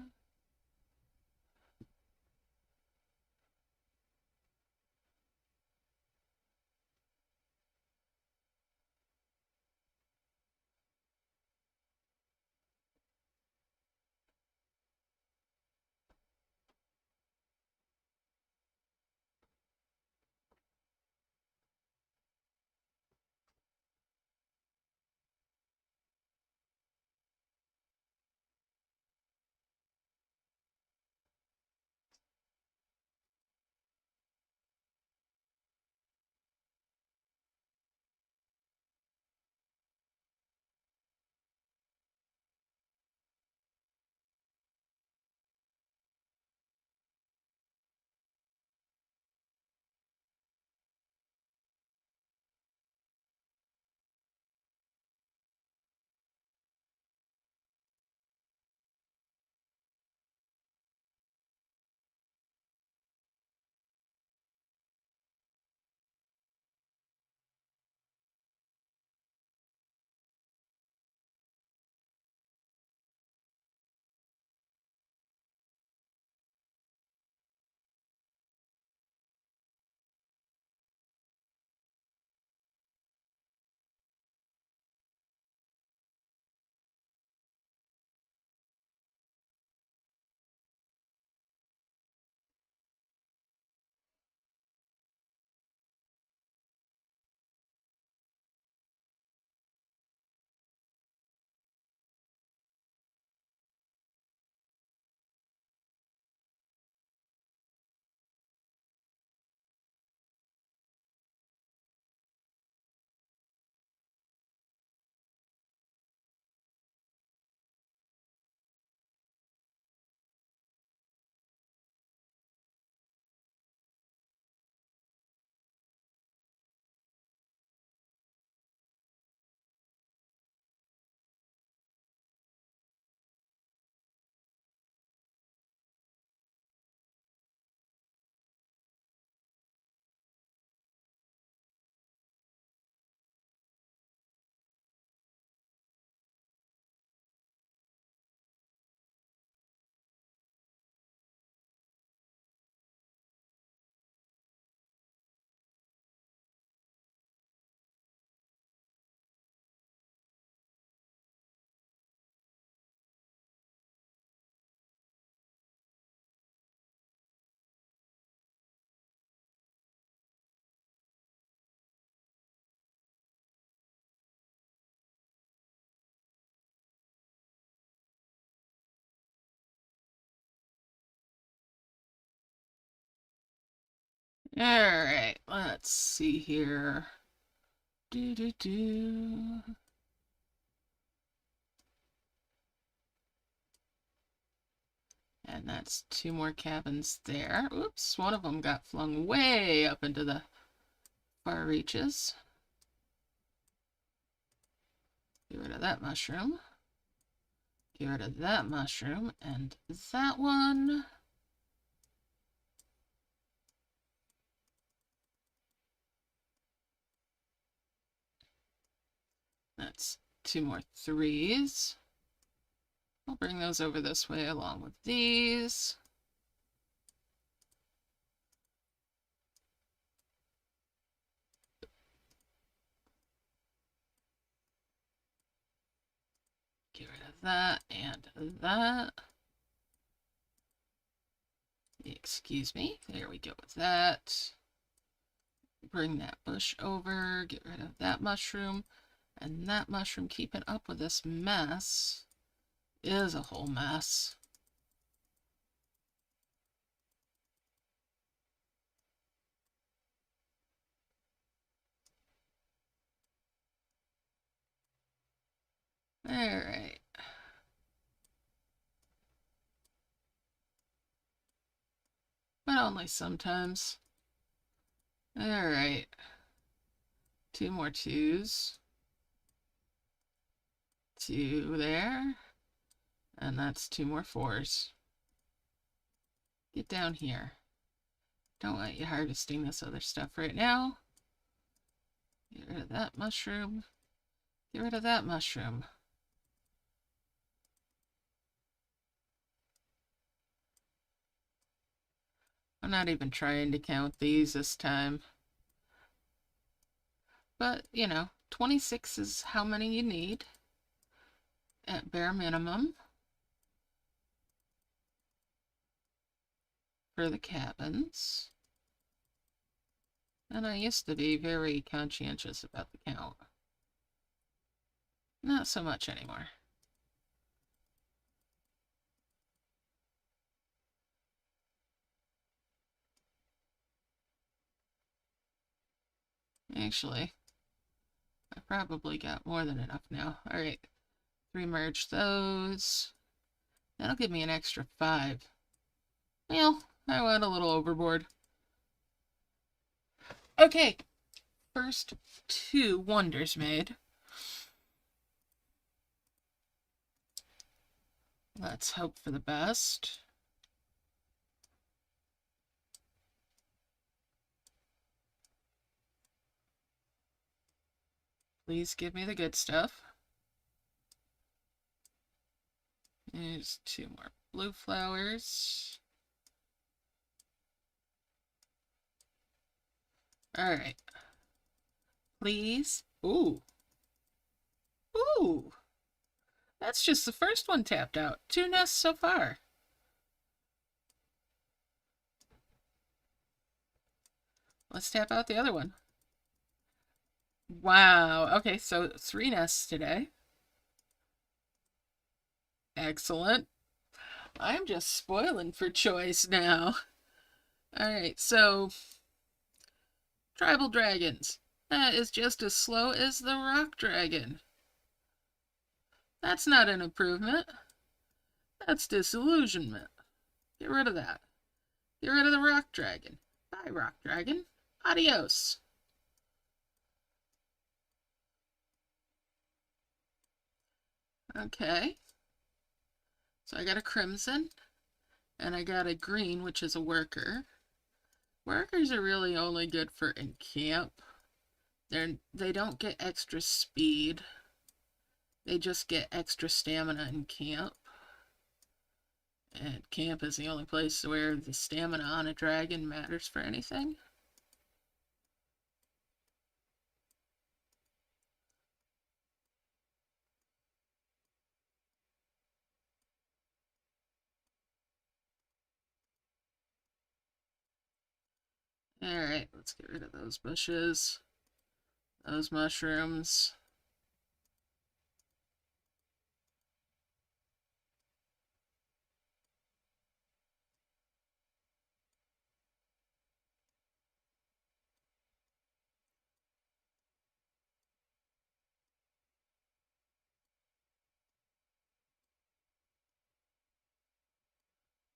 Alright, let's see here. Do do do. And that's 2 more cabins there. Oops, one of them got flung way up into the far reaches. Get rid of that mushroom. Get rid of that mushroom and that one. That's 2 more 3s. I'll bring those over this way along with these. Get rid of that and that. Excuse me. There we go with that. Bring that bush over. Get rid of that mushroom. And that mushroom, keeping up with this mess, is a whole mess. Alright. But only sometimes. Alright. 2 more 2s. 2 there. And that's 2 more 4s. Get down here. Don't want you harvesting this other stuff right now. Get rid of that mushroom. Get rid of that mushroom. I'm not even trying to count these this time. But, you know, 26 is how many you need at bare minimum for the cabins. And I used to be very conscientious about the count. Not so much anymore. Actually, I probably got more than enough now. All right, 3 merge those. That'll give me an extra 5. Well, I went a little overboard. Okay, first 2 wonders made. Let's hope for the best. Please give me the good stuff. There's 2 more blue flowers. All right. Please. Ooh. Ooh. That's just the first one tapped out. 2 nests so far. Let's tap out the other one. Wow. Okay, so 3 nests today. Excellent. I'm just spoiling for choice now. All right, so tribal dragons. That is just as slow as the rock dragon. That's not an improvement. That's disillusionment. Get rid of that. Get rid of the rock dragon. Bye, rock dragon. Adios. Okay. So I got a crimson, and I got a green, which is a worker. Workers are really only good for in camp. They don't get extra speed. They just get extra stamina in camp. And camp is the only place where the stamina on a dragon matters for anything. Alright, let's get rid of those bushes. Those mushrooms.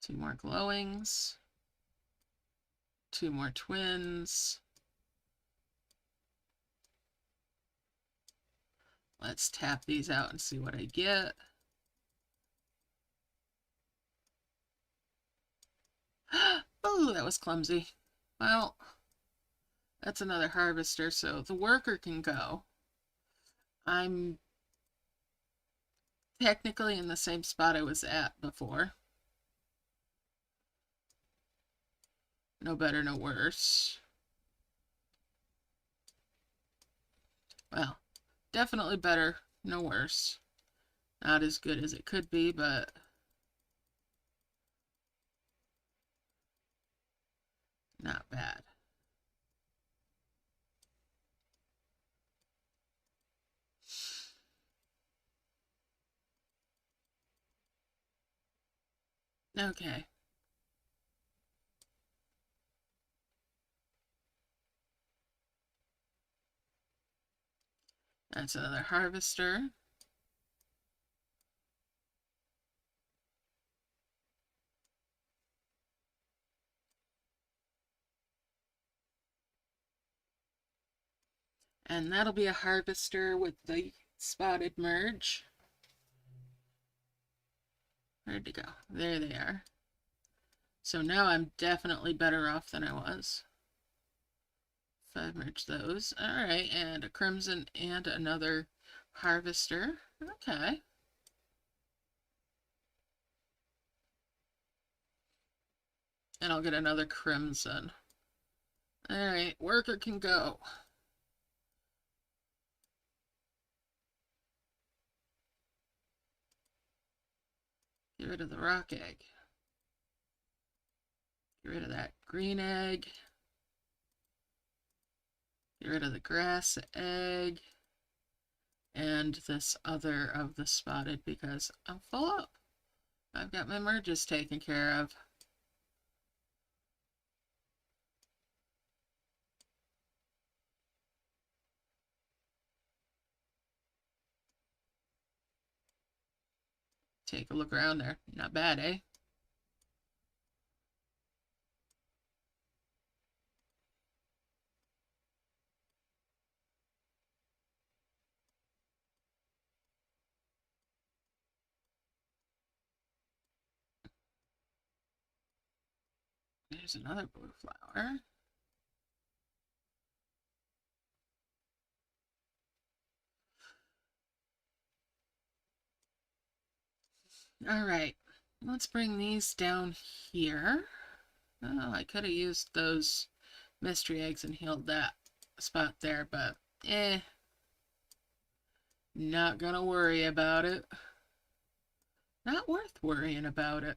Two more glowings. 2 more twins. Let's tap these out and see what I get. Oh, that was clumsy. Well, that's another harvester, so the worker can go. I'm technically in the same spot I was at before. No better, no worse. Well, definitely better, no worse. Not as good as it could be, but not bad. Okay. That's another harvester. And that'll be a harvester with the spotted merge. Where'd they go? There they are. So now I'm definitely better off than I was. If I merge those. Alright, and a crimson and another harvester. Okay. And I'll get another crimson. Alright, worker can go. Get rid of the rock egg. Get rid of that green egg. Get rid of the grass egg. And this other of the spotted because I'm full up. I've got my merges taken care of. Take a look around there. Not bad, eh? There's another blue flower. All right, let's bring these down here. Oh, I could have used those mystery eggs and healed that spot there, but not gonna worry about it. Not worth worrying about it.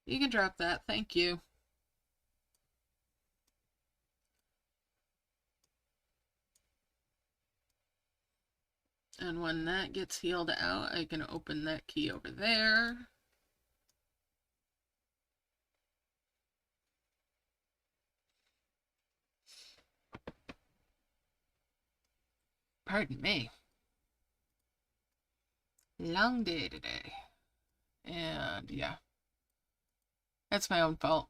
You can drop that, thank you. And when that gets healed out, I can open that key over there. Pardon me. Long day today. And yeah, that's my own fault.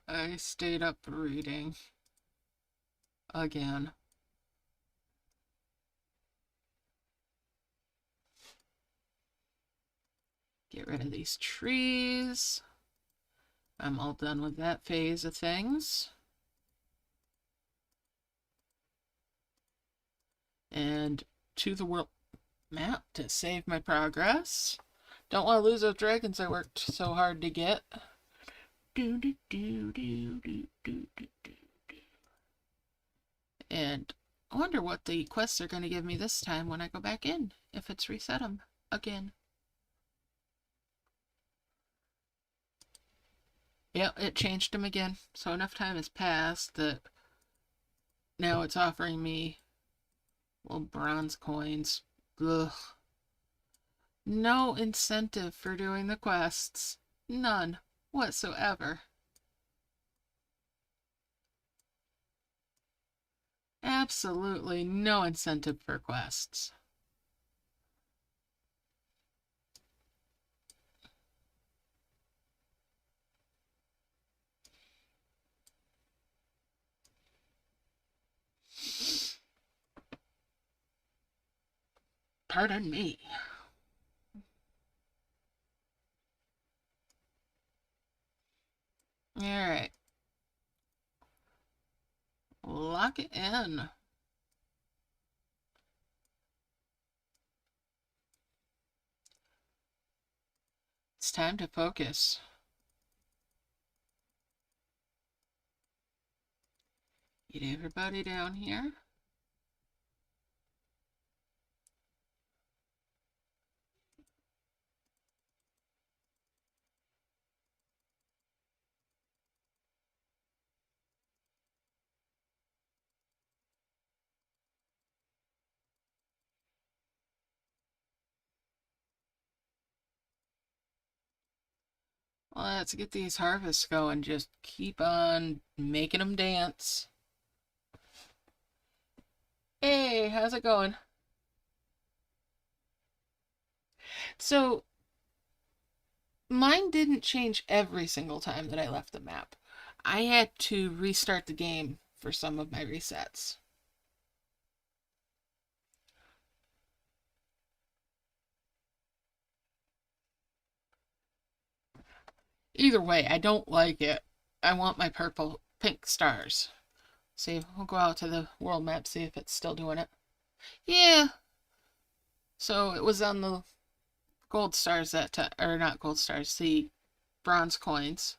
I stayed up reading again. Get rid of these trees. I'm all done with that phase of things. And to the world map to save my progress. Don't want to lose those dragons I worked so hard to get. And I wonder what the quests are going to give me this time when I go back in, if it's reset them again. Yeah, it changed them again. So enough time has passed that now it's offering me little bronze coins. Ugh. No incentive for doing the quests. None whatsoever. Absolutely no incentive for quests. Pardon me. Alright. Lock it in. It's time to focus. Get everybody down here. Let's get these harvests going. Just keep on making them dance. Hey, how's it going? So, mine didn't change every single time that I left the map. I had to restart the game for some of my resets. Either way, I don't like it. I want my pink stars. See, we'll go out to the world map, see if it's still doing it. Yeah. So it was on the gold stars that time, or not gold stars, the bronze coins.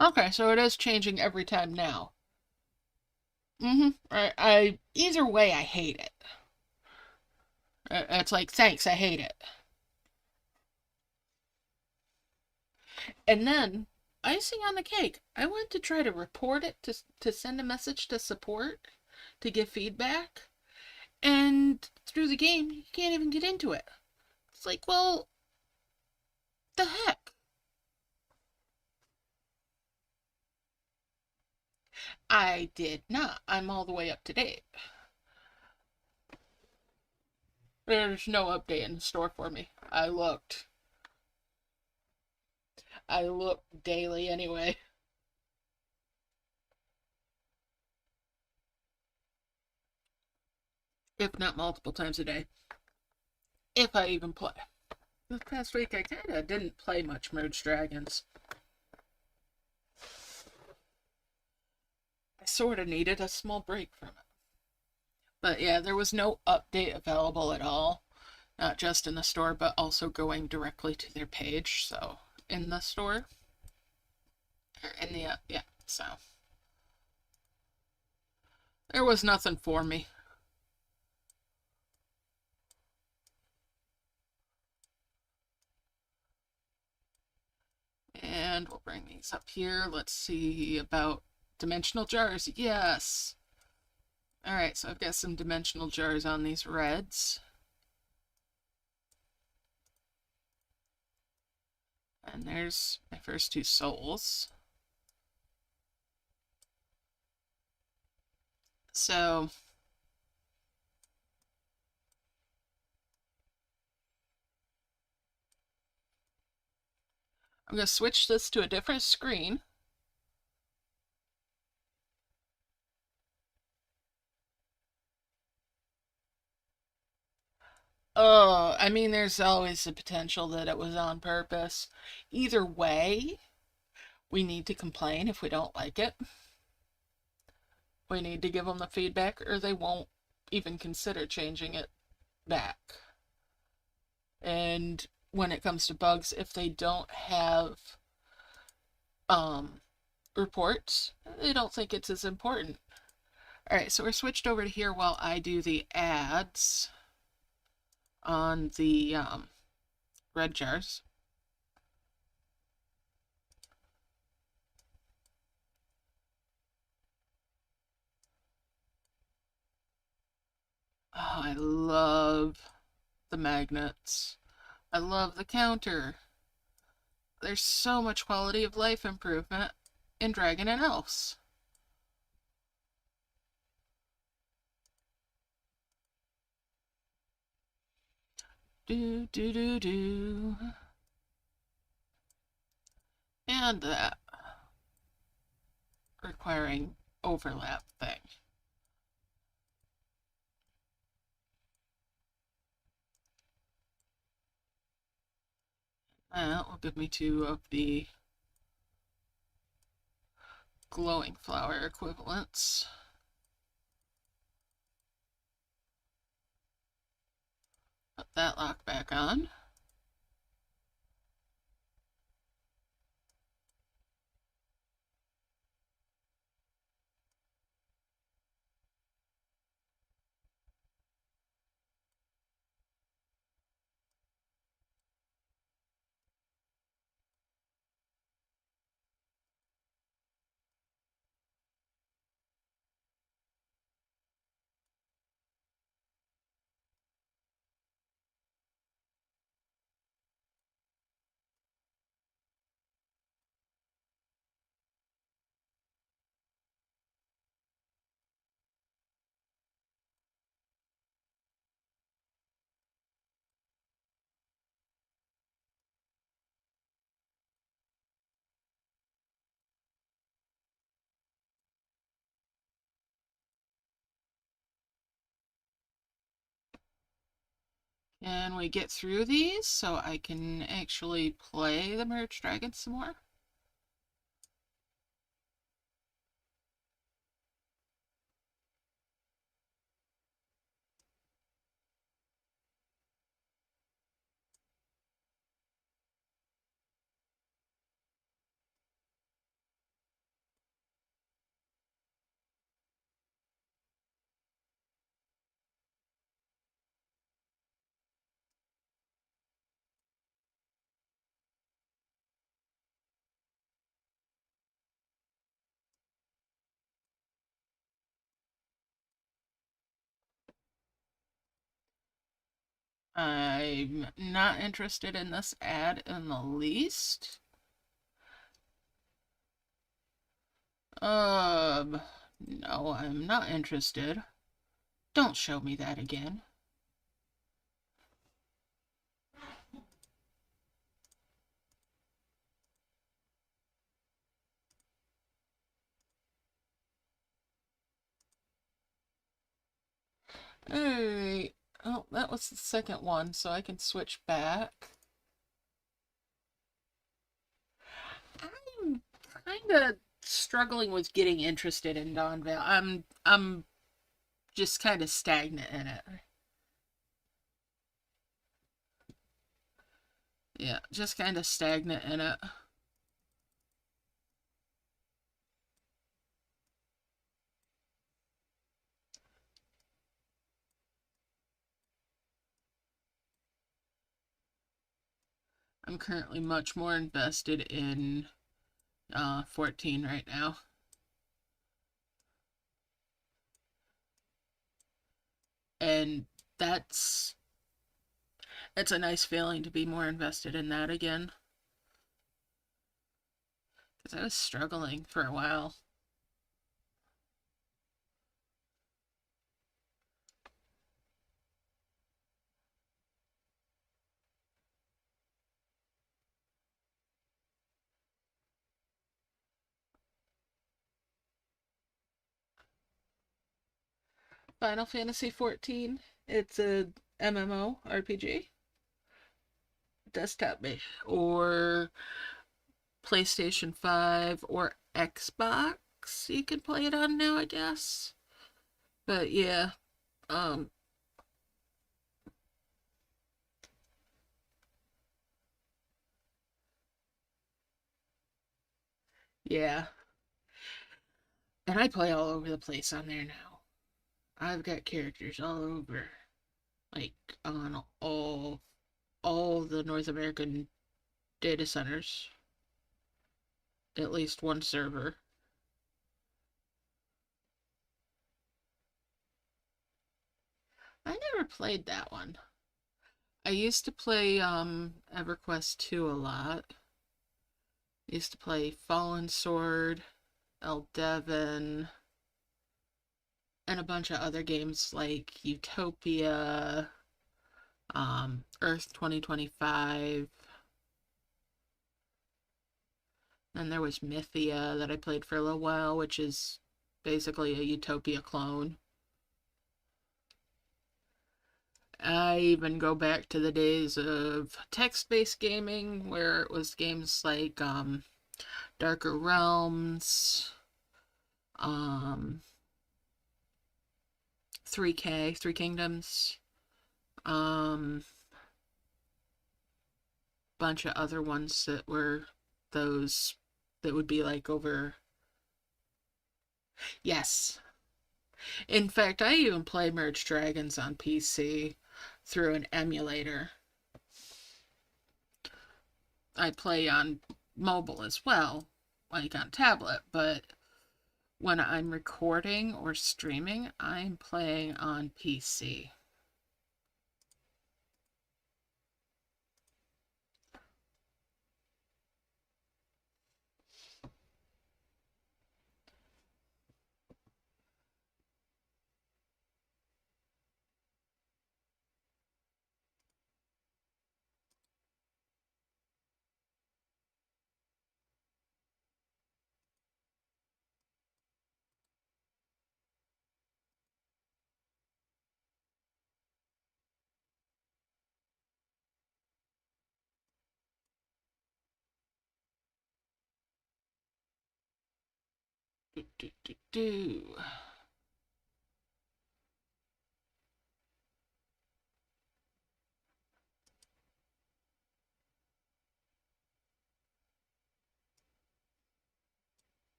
Okay, so it is changing every time now. I either way, I hate it. It's like, thanks, I hate it. And then, icing on the cake, I went to try to report it to send a message to support to give feedback. And through the game, you can't even get into it. It's like, well, the heck? I did not. I'm all the way up to date. There's no update in the store for me. I looked. I look daily anyway. If not multiple times a day. If I even play. This past week I kinda didn't play much Merge Dragons. I sorta needed a small break from it. But yeah, there was no update available at all. Not just in the store, but also going directly to their page. So, in the store. Or in the, yeah, so. There was nothing for me. And we'll bring these up here. Let's see about dimensional jars. Yes. All right, so I've got some dimensional jars on these reds. And there's my first two souls. So I'm going to switch this to a different screen. Oh, I mean, there's always the potential that it was on purpose. Either way, we need to complain if we don't like it. We need to give them the feedback, or they won't even consider changing it back. And when it comes to bugs, if they don't have reports, they don't think it's as important. All right, so we're switched over to here while I do the ads on the red jars. Oh, I love the magnets. I love the counter. There's so much quality of life improvement in Dragon and Elves. Do, do, do, do. And that requiring overlap thing. That will give me two of the glowing flower equivalents. Put that lock back on. And we get through these so I can actually play the Merge Dragon some more. I'm not interested in this ad in the least. No, I'm not interested. Don't show me that again. Alright. Oh, that was the second one, so I can switch back. I'm kind of struggling with getting interested in Dawnvale. I'm just kind of stagnant in it. Yeah, just kind of stagnant in it. I'm currently much more invested in 14 right now. And that's it's a nice feeling to be more invested in that again. Because I was struggling for a while. Final Fantasy 14. It's a MMO RPG. Desktop based. Or PlayStation 5 or Xbox. You can play it on now, I guess. But yeah, um, yeah. And I play all over the place on there now. I've got characters all over, like on all the North American data centers. At least one server. I never played that one. I used to play EverQuest 2 a lot. I used to play Fallen Sword, Devon, and a bunch of other games like Utopia, Earth 2025. And there was Mythia that I played for a little while, which is basically a Utopia clone. I even go back to the days of text-based gaming where it was games like Darker Realms, um, 3K, Three Kingdoms, um, bunch of other ones that were those that would be like over. Yes. In fact, I even play Merge Dragons on PC through an emulator. I play on mobile as well, like on tablet, but when I'm recording or streaming, I'm playing on PC. Do, do, do.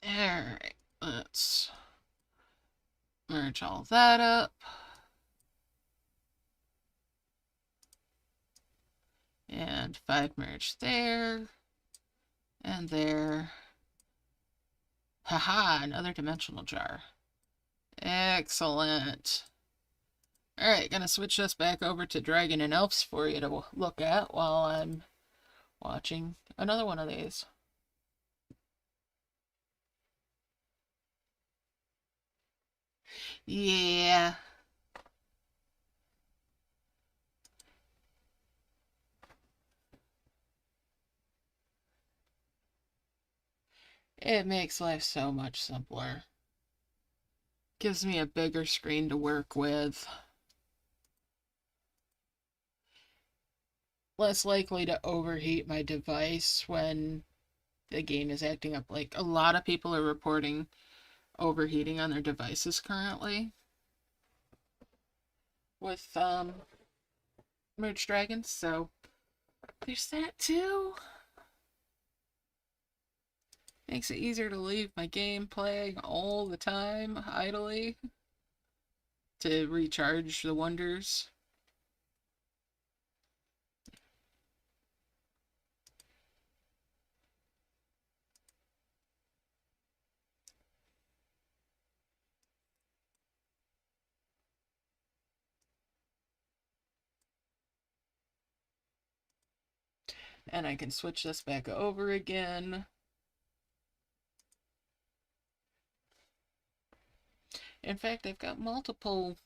Alright, let's merge all that up. And 5 merge there. And there. Haha, another dimensional jar. Excellent. Alright, gonna switch this back over to Dragon and Elves for you to look at while I'm watching another one of these. Yeah. It makes life so much simpler. Gives me a bigger screen to work with. Less likely to overheat my device when the game is acting up. Like, a lot of people are reporting overheating on their devices currently with Merge Dragons, so there's that too. Makes it easier to leave my game playing all the time idly to recharge the wonders. And I can switch this back over again. In fact, I've got multiple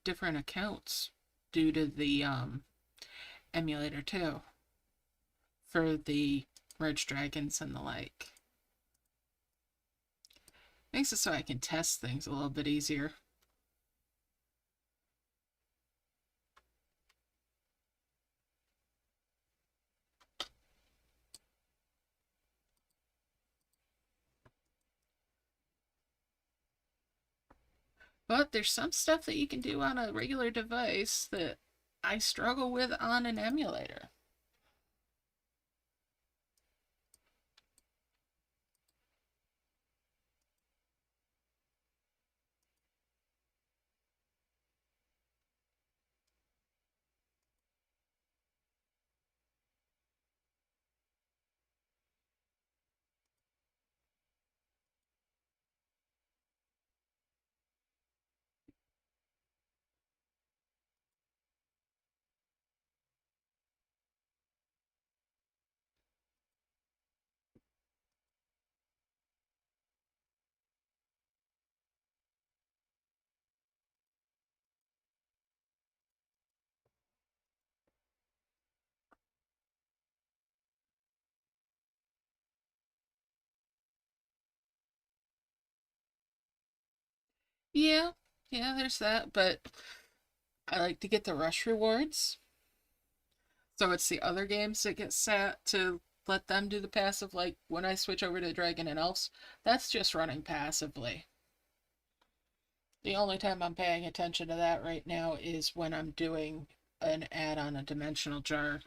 different accounts due to the emulator too for the Merge Dragons and the like. Makes it so I can test things a little bit easier. But there's some stuff that you can do on a regular device that I struggle with on an emulator. Yeah, yeah, there's that, but I like to get the rush rewards. So it's the other games that get set to let them do the passive, like when I switch over to Dragon and Elves, that's just running passively. The only time I'm paying attention to that right now is when I'm doing an ad on a dimensional jar.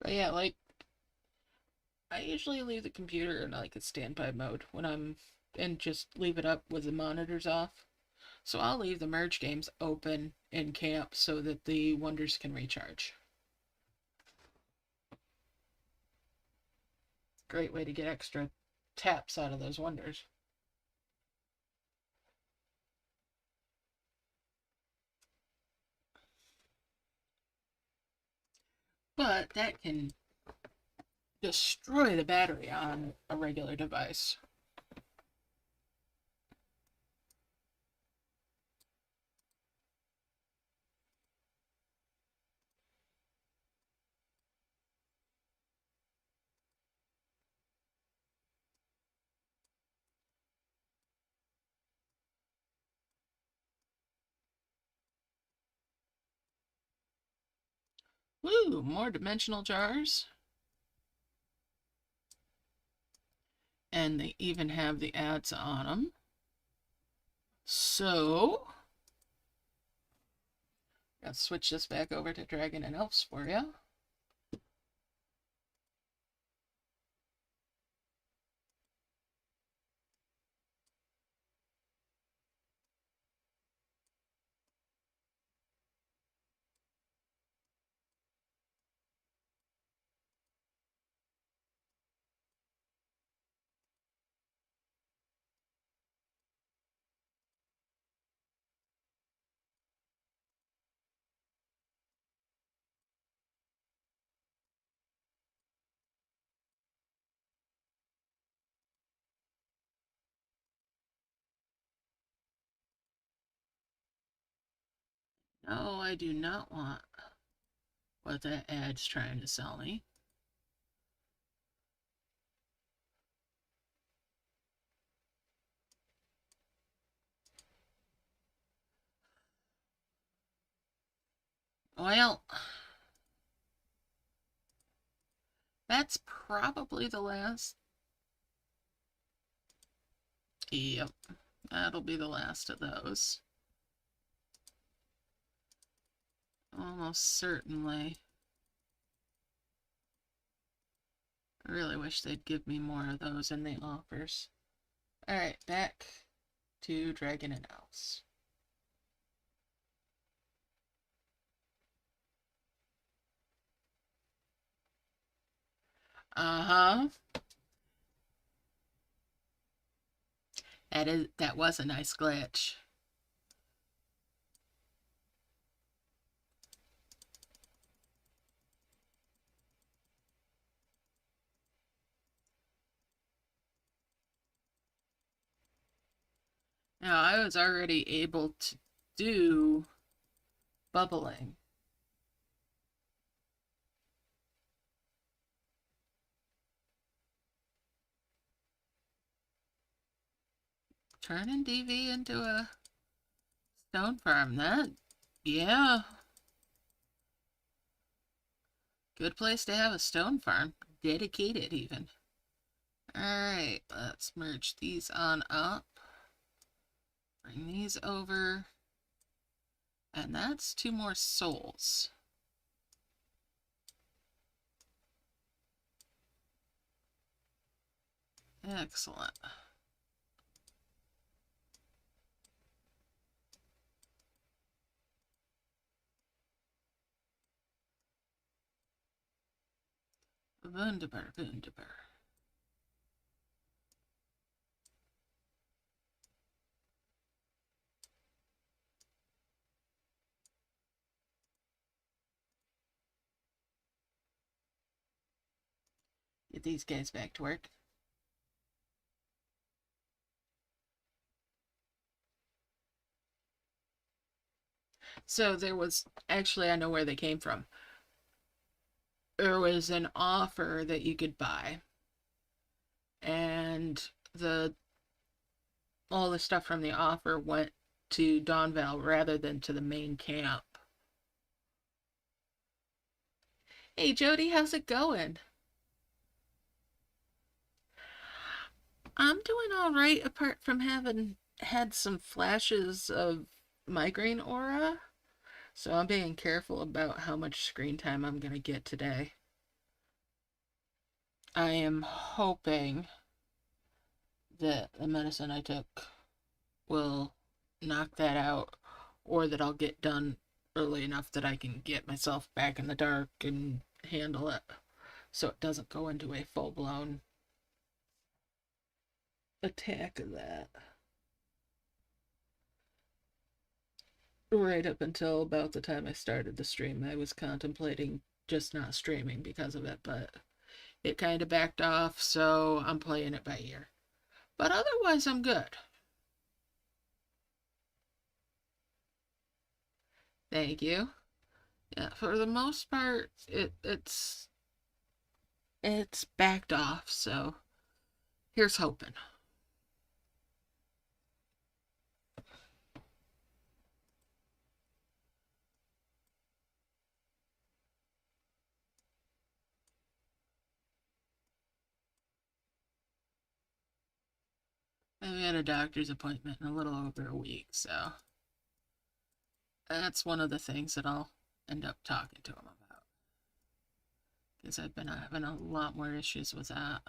But yeah, like I usually leave the computer in like a standby mode when I'm and just leave it up with the monitors off. So I'll leave the merge games open in camp so that the wonders can recharge. Great way to get extra taps out of those wonders. But that can destroy the battery on a regular device. Woo, more dimensional jars. And they even have the ads on them. So, let's switch this back over to Dragon and Elves for you. No, I do not want what that ad's trying to sell me. Well, that's probably the last. Yep, that'll be the last of those. Almost certainly. I really wish they'd give me more of those in the offers. Alright, back to Dragon and Elves. Uh-huh. That was a nice glitch. Now, I was already able to do bubbling. Turning DV into a stone farm. Yeah. Good place to have a stone farm. Dedicated, even. Alright, let's merge these on up. Bring these over. And that's 2 more souls. Excellent. Wunderbar, wunderbar. Get these guys back to work. So there was, actually, I know where they came from. There was an offer that you could buy, and all the stuff from the offer went to Donval rather than to the main camp. Hey Jody, how's it going? I'm doing all right, apart from having had some flashes of migraine aura. So I'm being careful about how much screen time I'm gonna get today. I am hoping that the medicine I took will knock that out, or that I'll get done early enough that I can get myself back in the dark and handle it so it doesn't go into a full blown attack of that. Right up until about the time I started the stream, I was contemplating just not streaming because of it, but it kind of backed off, so I'm playing it by ear. But otherwise, I'm good. Thank you. Yeah, for the most part, it's backed off, so here's hoping. I had a doctor's appointment in a little over a week, so that's one of the things that I'll end up talking to him about. Because I've been having a lot more issues with that.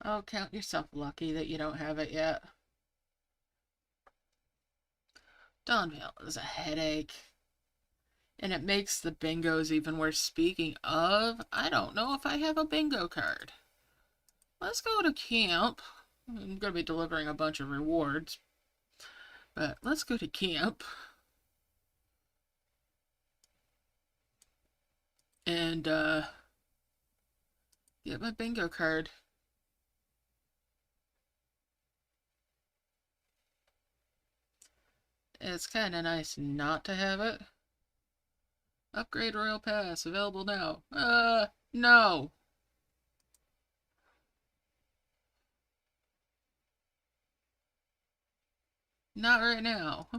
Oh, count yourself lucky that you don't have it yet. Dawnvale is a headache. And it makes the bingos even worse. Speaking of, I don't know if I have a bingo card. Let's go to camp. I'm going to be delivering a bunch of rewards. But let's go to camp. And get my bingo card. It's kind of nice not to have it. Upgrade Royal Pass, available now. No. Not right now.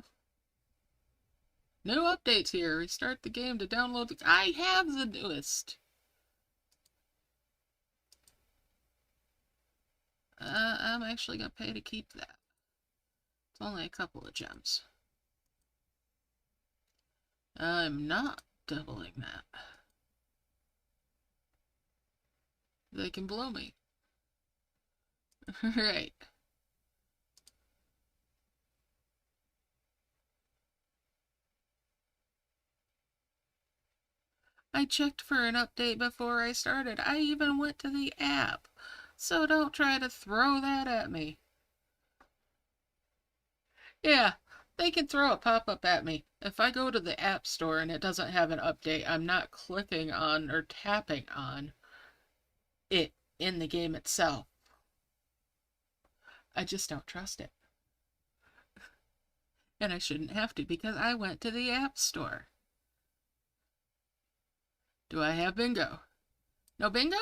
New updates here. Restart the game to download the... I have the newest. I'm actually gonna pay to keep that. It's only a couple of gems. I'm not doubling that. They can blow me. Right. I checked for an update before I started. I even went to the app. So don't try to throw that at me. Yeah, they can throw a pop-up at me. If I go to the App Store and it doesn't have an update, I'm not clicking on or tapping on it in the game itself. I just don't trust it. And I shouldn't have to because I went to the App Store. Do I have bingo? No bingo?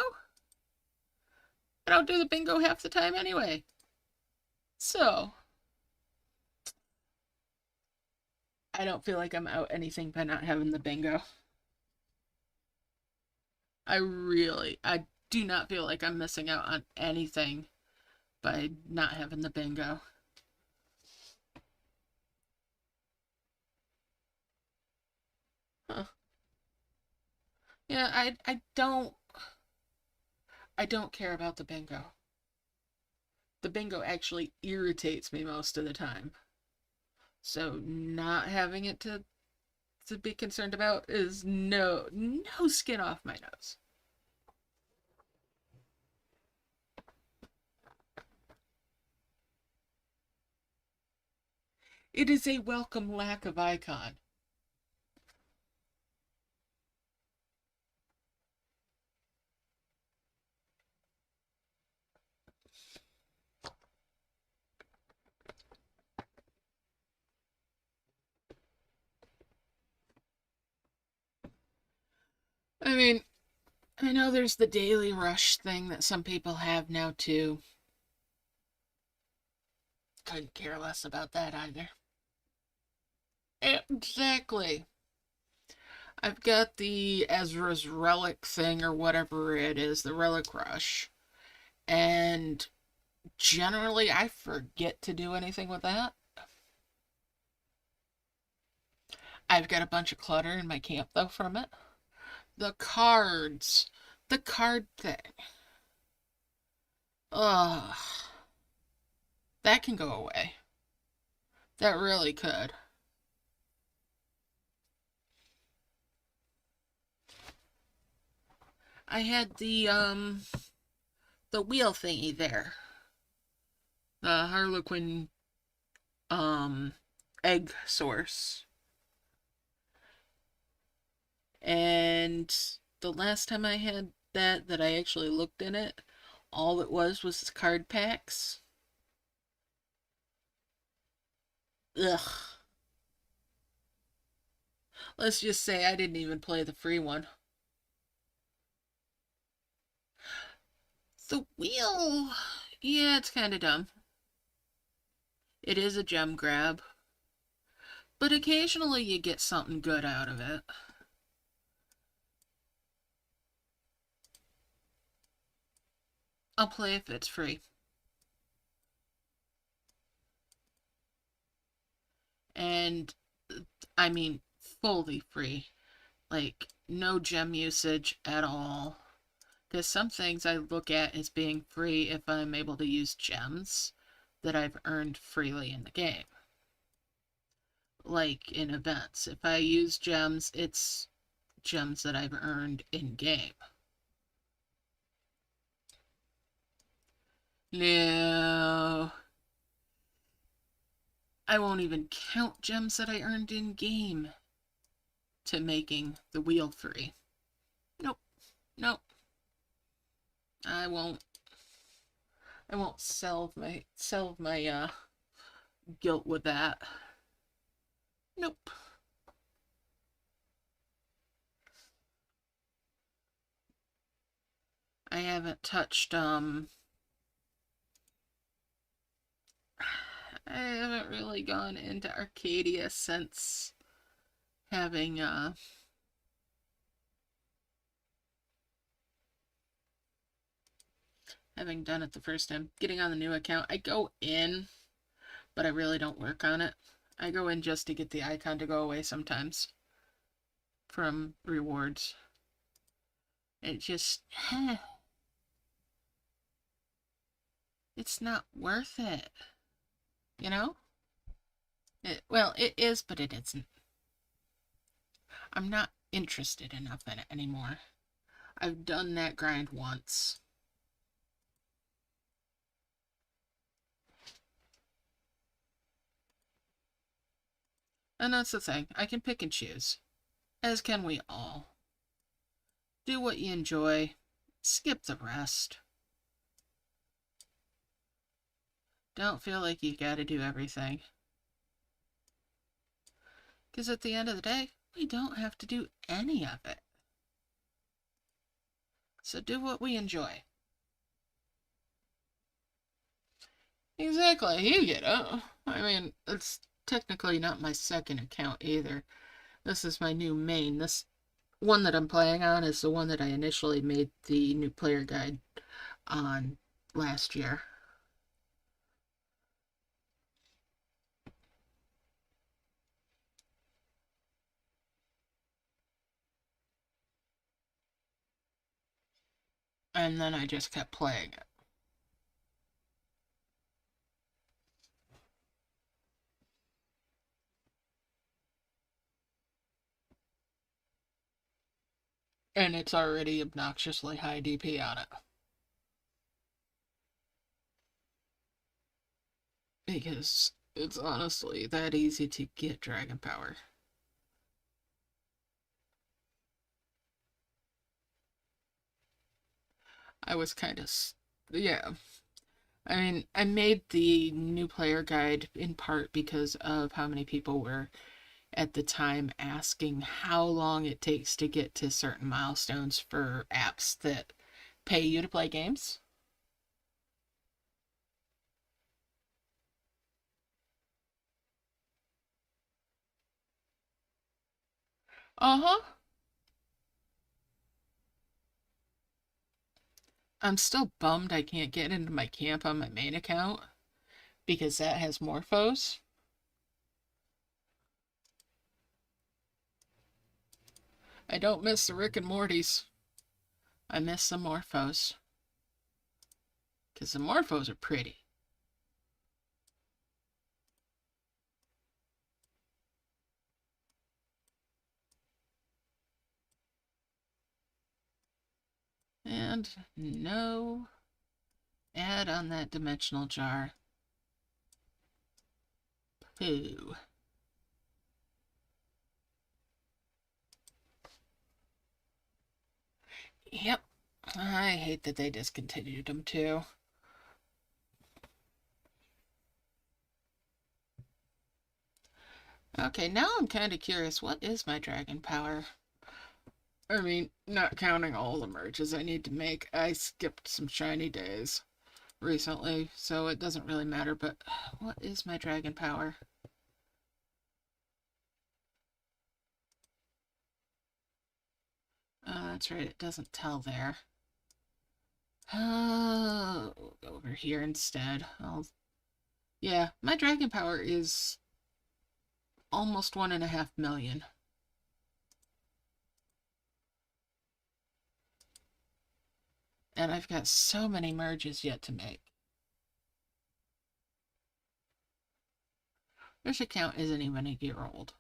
I don't do the bingo half the time anyway. So, I don't feel like I'm out anything by not having the bingo. I do not feel like I'm missing out on anything by not having the bingo. Huh. Yeah, I don't care about the bingo. The bingo actually irritates me most of the time. So not having it to be concerned about is no skin off my nose. It is a welcome lack of icon. I mean, I know there's the daily rush thing that some people have now too. Couldn't care less about that either. Exactly. I've got the Ezra's Relic thing or whatever it is, the Relic Rush. And generally, I forget to do anything with that. I've got a bunch of clutter in my camp, though, from it. The cards. The card thing. Ugh. That can go away. That really could. I had the wheel thingy there. The Harlequin um egg source. And the last time I had that I actually looked in it, all it was card packs. Ugh. Let's just say I didn't even play the free one. The wheel, yeah, it's kind of dumb. It is a gem grab, but occasionally you get something good out of it. I'll play if it's free. And I mean, fully free. Like, no gem usage at all. Because some things I look at as being free if I'm able to use gems that I've earned freely in the game. Like in events. If I use gems, it's gems that I've earned in game. No, I won't even count gems that I earned in game to making the wheel free. Nope, nope. I won't. I won't salve my guilt with that. Nope. I haven't touched I haven't really gone into Arcadia since having having done it the first time. Getting on the new account, I go in, but I really don't work on it. I go in just to get the icon to go away sometimes from rewards. It just it's not worth it. You know? Well, it is, but it isn't. I'm not interested enough in it anymore. I've done that grind once. And that's the thing. I can pick and choose. As can we all. Do what you enjoy. Skip the rest. Don't feel like you gotta do everything. Because at the end of the day, we don't have to do any of it. So do what we enjoy. Exactly, you get it. I mean, it's technically not my second account either. This is my new main. This one that I'm playing on is the one that I initially made the new player guide on last year. And then I just kept playing it. And it's already obnoxiously high DP on it. Because it's honestly that easy to get Dragon Power. I was kind of. Yeah. I mean, I made the new player guide in part because of how many people were at the time asking how long it takes to get to certain milestones for apps that pay you to play games. Uh huh. I'm still bummed I can't get into my camp on my main account because that has morphos. I don't miss the Rick and Mortys. I miss the morphos. Because the morphos are pretty. And no add on that dimensional jar. Pooh. Yep. I hate that they discontinued them too. Okay, now I'm kind of curious. What is my dragon power? I mean, not counting all the merges I need to make. I skipped some shiny days recently, so it doesn't really matter, but what is my dragon power? Oh, that's right, it doesn't tell there. Oh, we'll go over here instead. Yeah, my dragon power is almost 1.5 million. And I've got so many merges yet to make. This account isn't even a year old.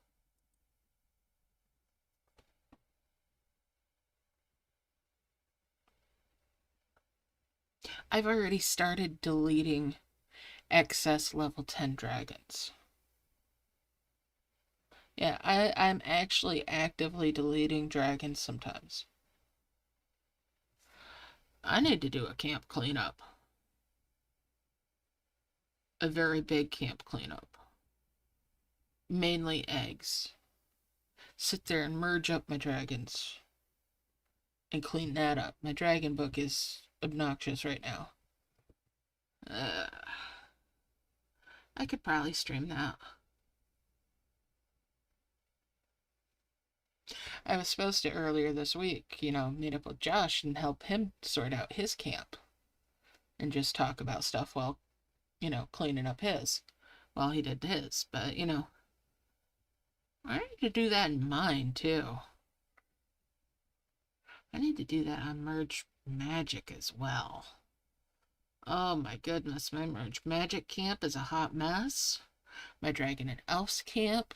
I've already started deleting excess level 10 dragons. Yeah, I'm actually actively deleting dragons sometimes. I need to do a camp cleanup. A very big camp cleanup. Mainly eggs. Sit there and merge up my dragons. And clean that up. My dragon book is obnoxious right now. I could probably stream that. I was supposed to earlier this week, meet up with Josh and help him sort out his camp. And just talk about stuff while, cleaning up his. While he did his. But, I need to do that in mine, too. I need to do that on Merge Magic as well. Oh my goodness, my Merge Magic camp is a hot mess. My Dragon and Elves camp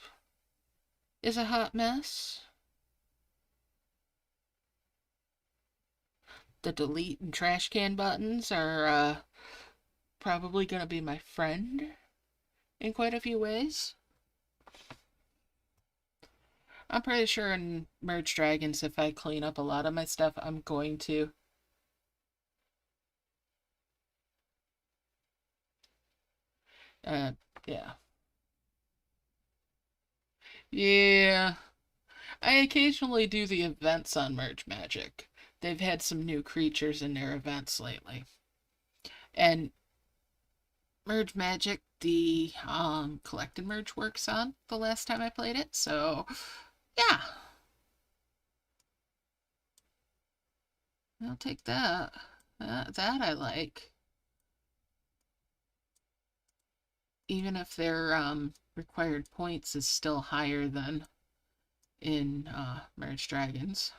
is a hot mess. The delete and trash can buttons are probably going to be my friend in quite a few ways. I'm pretty sure in Merge Dragons, if I clean up a lot of my stuff, I'm going to. Yeah. Yeah. I occasionally do the events on Merge Magic. They've had some new creatures in their events lately. And Merge Magic, the collected merge works on the last time I played it, so yeah. I'll take that. That I like. Even if their required points is still higher than in Merge Dragons.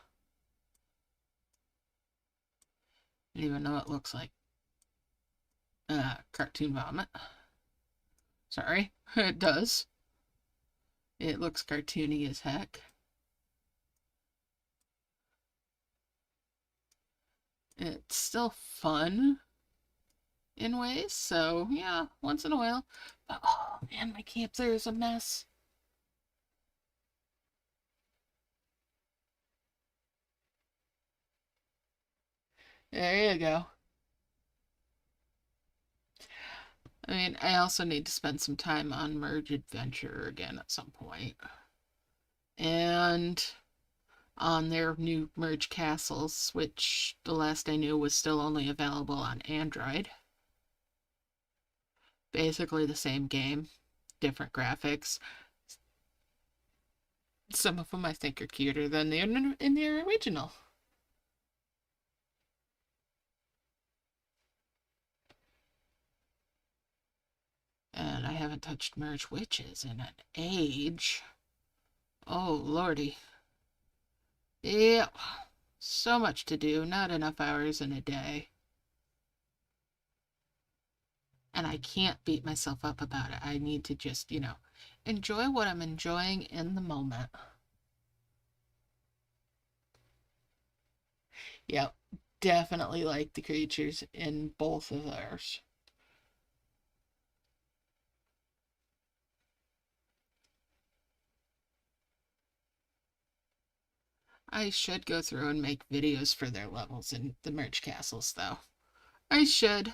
Even though it looks like cartoon vomit. Sorry, it does. It looks cartoony as heck. It's still fun in ways, so yeah, once in a while. But oh man, my camp there is a mess. There you go. I mean, I also need to spend some time on Merge Adventure again at some point. And on their new Merge Castles, which the last I knew was still only available on Android. Basically the same game, different graphics. Some of them I think are cuter than in the original. I haven't touched Merge Witches in an age. Oh, lordy. Yep. So much to do, not enough hours in a day. And I can't beat myself up about it. I need to just, enjoy what I'm enjoying in the moment. Yep. Definitely like the creatures in both of theirs. I should go through and make videos for their levels in the merge castles, though. I should.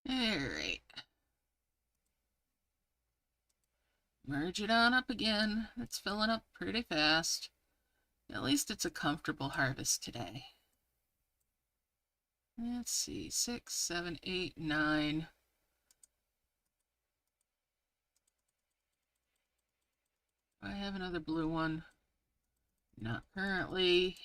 Alright. Merge it on up again. It's filling up pretty fast. At least it's a comfortable harvest today. Let's see, 6, 7, 8, 9. I have another blue one. Not currently.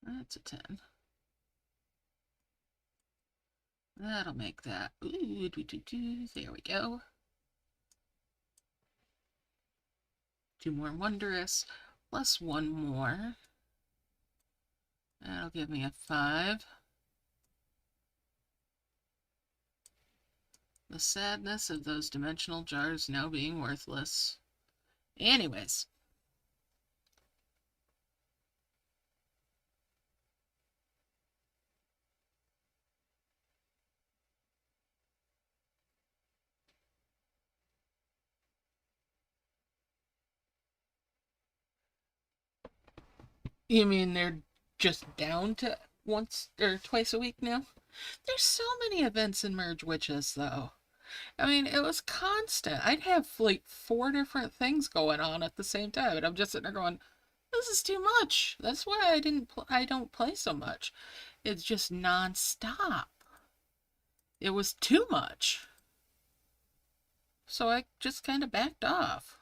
That's a 10. That'll make that. Ooh, there we go. 2 more wondrous, plus 1 more. That'll give me a 5. The sadness of those dimensional jars now being worthless. Anyways. You mean they're just down to once or twice a week now? There's so many events in Merge Witches, though. I mean, it was constant. I'd have like 4 different things going on at the same time, and I'm just sitting there going, "This is too much." That's why I don't play so much. It's just nonstop. It was too much, so I just kind of backed off.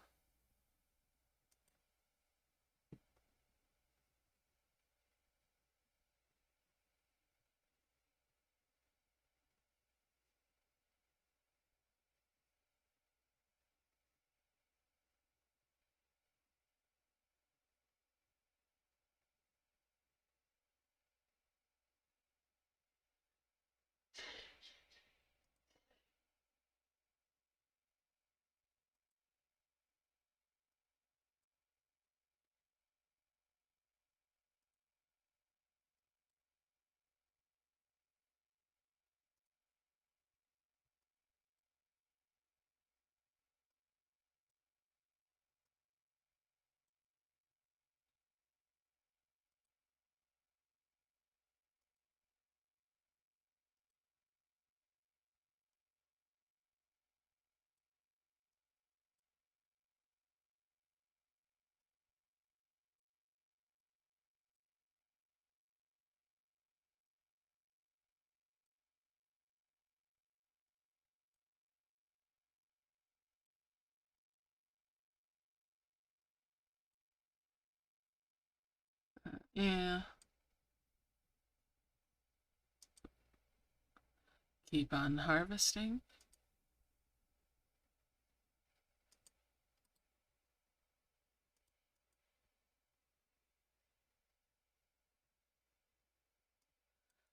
Yeah. Keep on harvesting.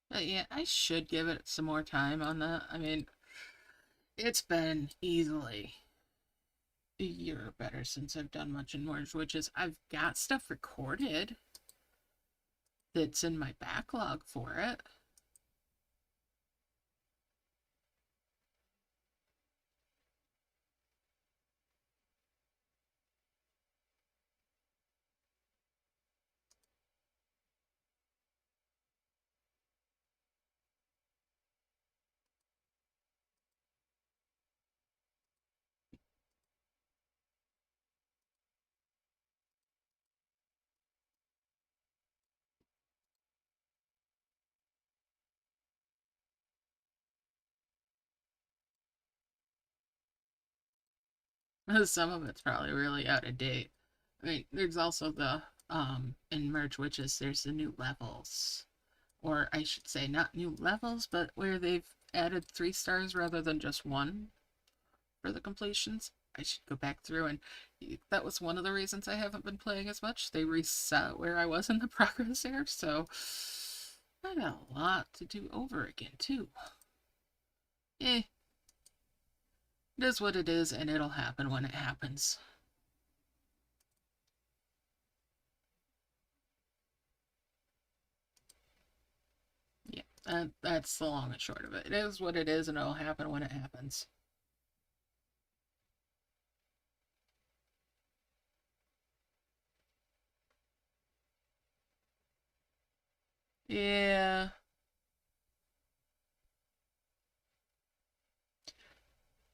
But yeah, I should give it some more time on that. I mean, it's been easily a year or better since I've done much in Mortgage Witches. I've got stuff recorded that's in my backlog for it. Some of it's probably really out of date. I mean, there's also the in Merge Witches, there's the new levels. Or I should say not new levels, but where they've added 3 stars rather than just one for the completions. I should go back through and that was one of the reasons I haven't been playing as much. They reset where I was in the progress there, so I got a lot to do over again too. Eh, it is what it is, and it'll happen when it happens. Yeah, that's the long and short of it. It is what it is, and it'll happen when it happens. Yeah.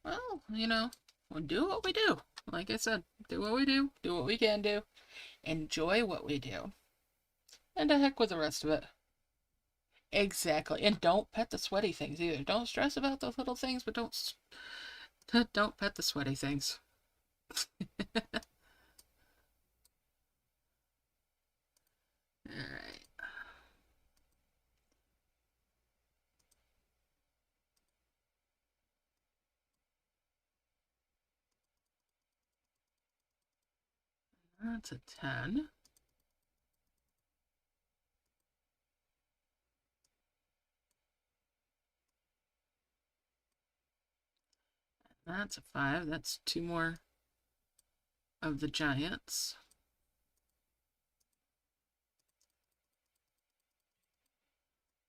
Well, we'll do what we do. Like I said, do what we do what we can do, enjoy what we do, and to heck with the rest of it. Exactly. And don't pet the sweaty things either. Don't stress about those little things, but don't pet the sweaty things. All right. That's a 10. That's a 5. That's 2 more of the giants.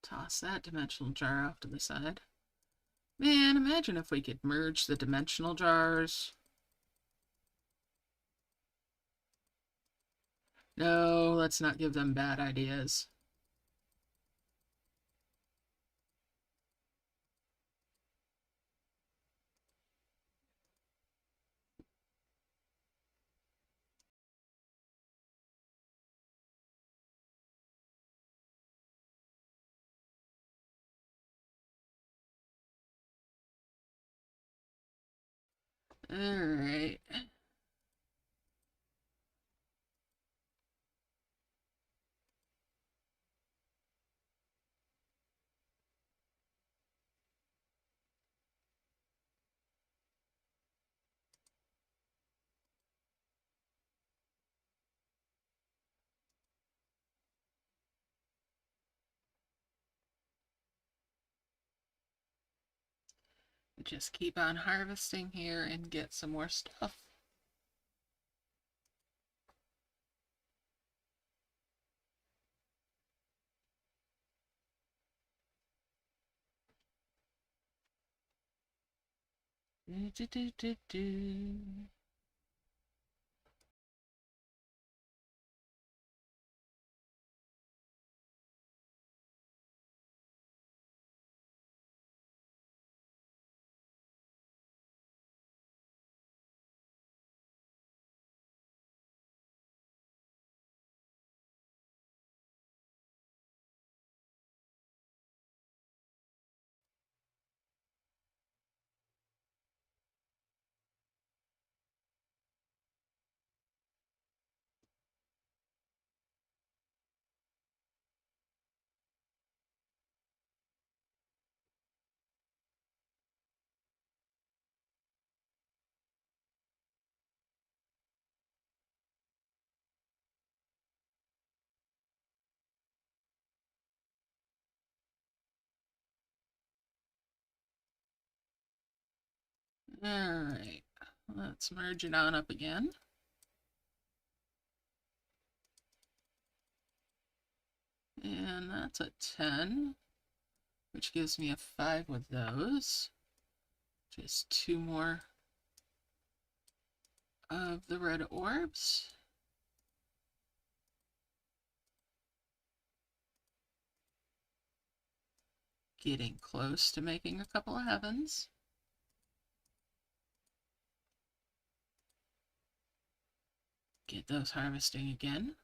Toss that dimensional jar off to the side. Man, imagine if we could merge the dimensional jars. No, let's not give them bad ideas. Alright. Just keep on harvesting here and get some more stuff. Do, do, do, do. Alright, let's merge it on up again. And that's a 10, which gives me a 5 with those. Just 2 more of the red orbs. Getting close to making a couple of heavens. Get those harvesting again.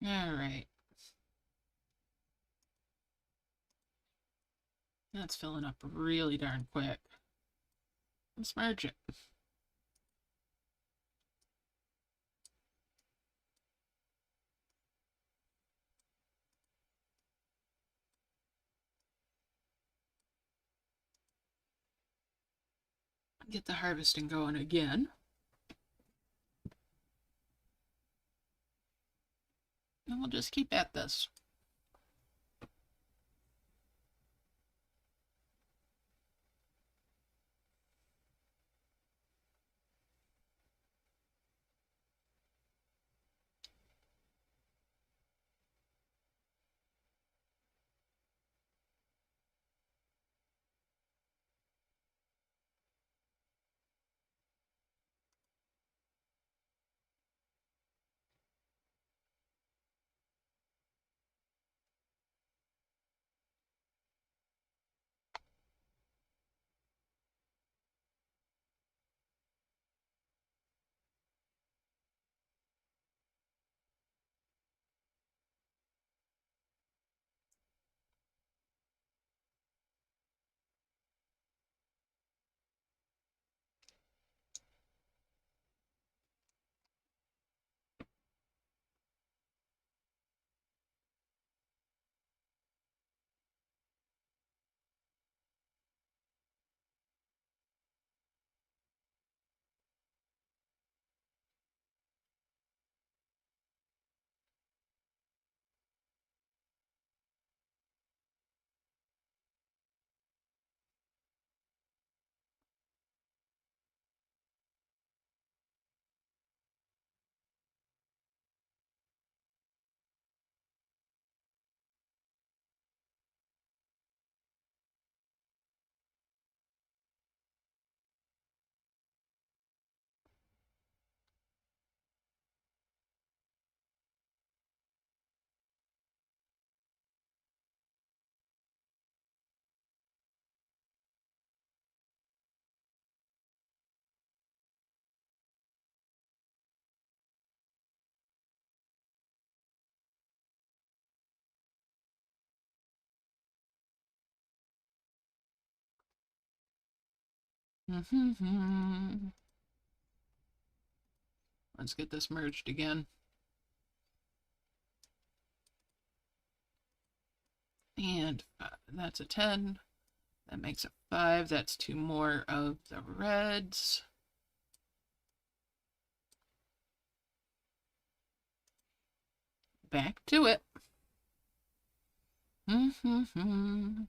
Alright. That's filling up really darn quick. Let's merge it. Get the harvesting going again. And we'll just keep at this. Let's get this merged again. And that's a 10. That makes a 5. That's 2 more of the reds. Back to it. Mm-hmm.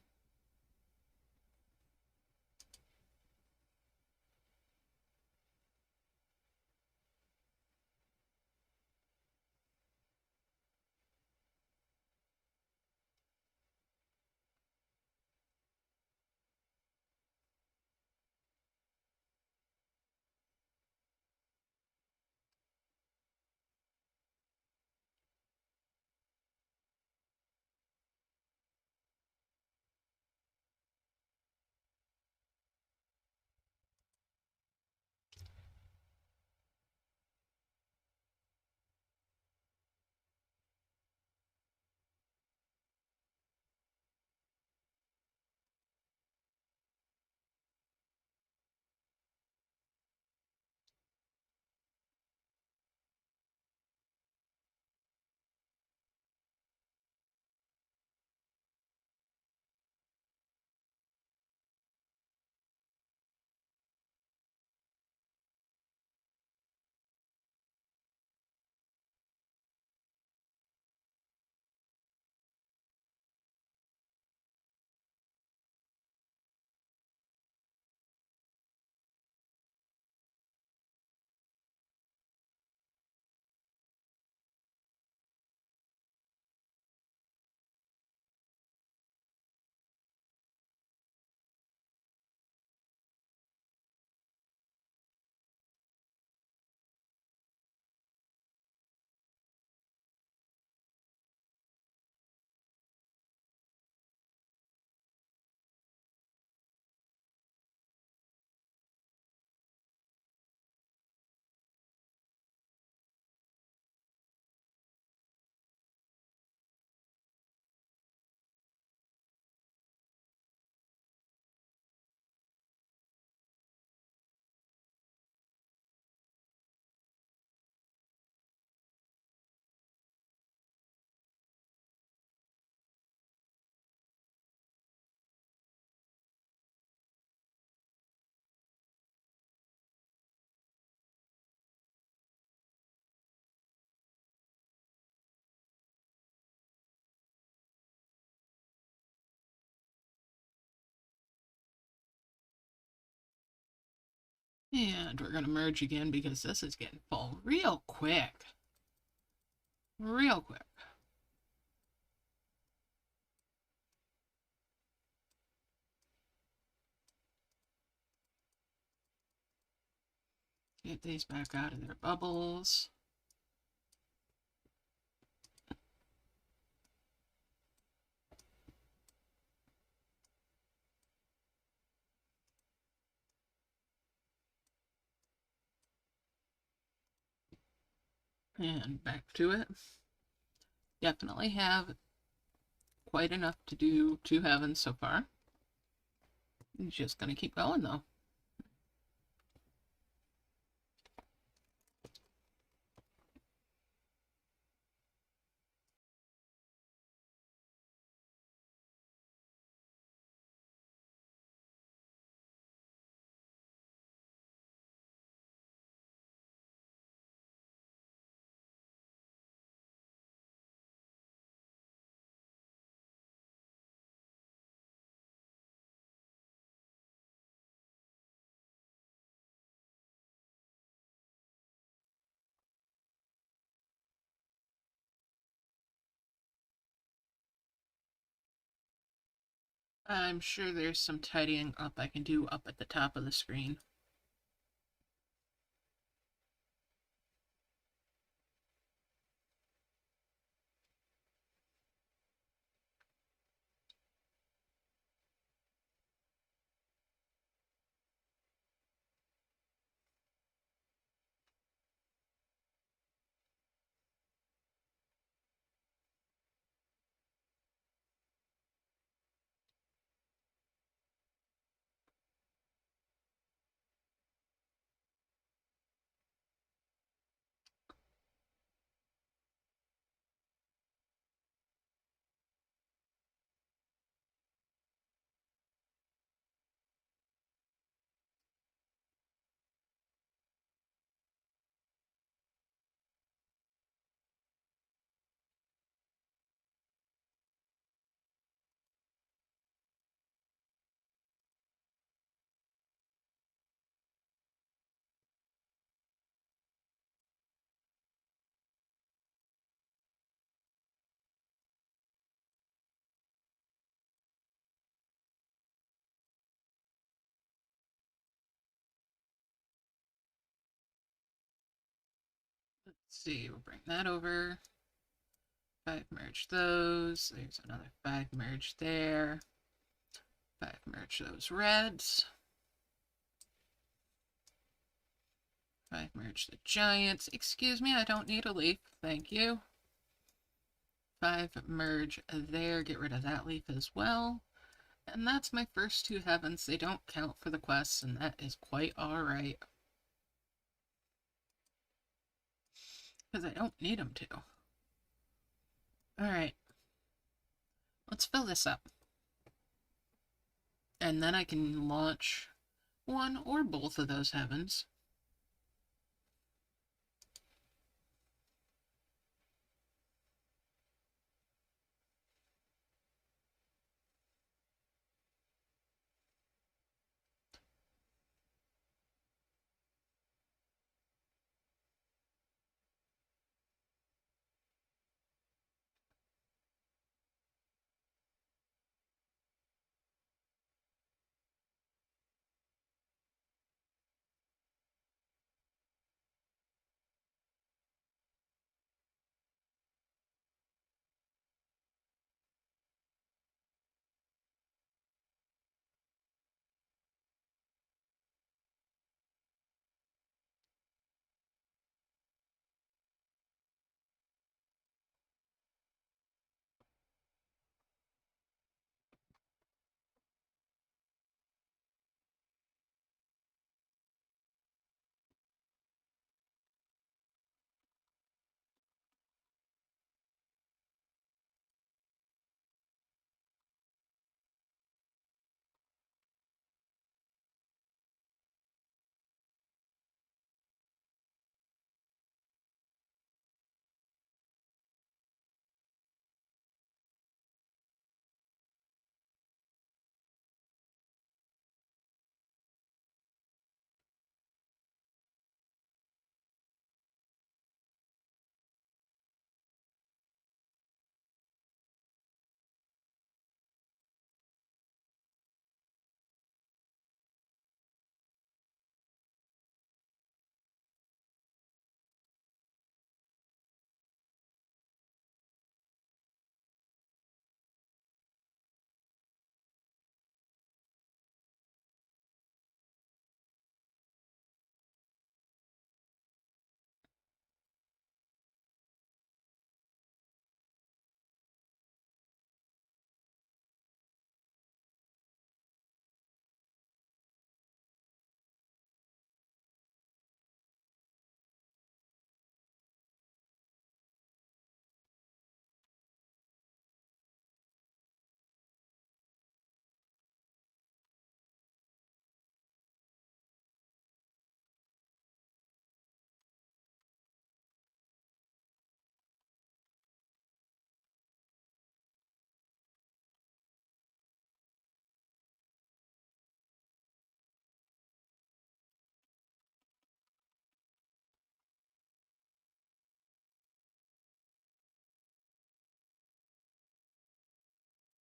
And we're going to merge again because this is getting full real quick. Real quick. Get these back out of their bubbles. And back to it. Definitely have quite enough to do two heavens so far. Just going to keep going though. I'm sure there's some tidying up I can do up at the top of the screen. See, we'll bring that over. 5 merge those. There's another 5 merge there. 5 merge those reds. 5 merge the giants. Excuse me, I don't need a leaf. Thank you. 5 merge there. Get rid of that leaf as well. And that's my first 2 heavens. They don't count for the quests, and that is quite alright. Because I don't need them to. Alright. Let's fill this up. And then I can launch one or both of those heavens.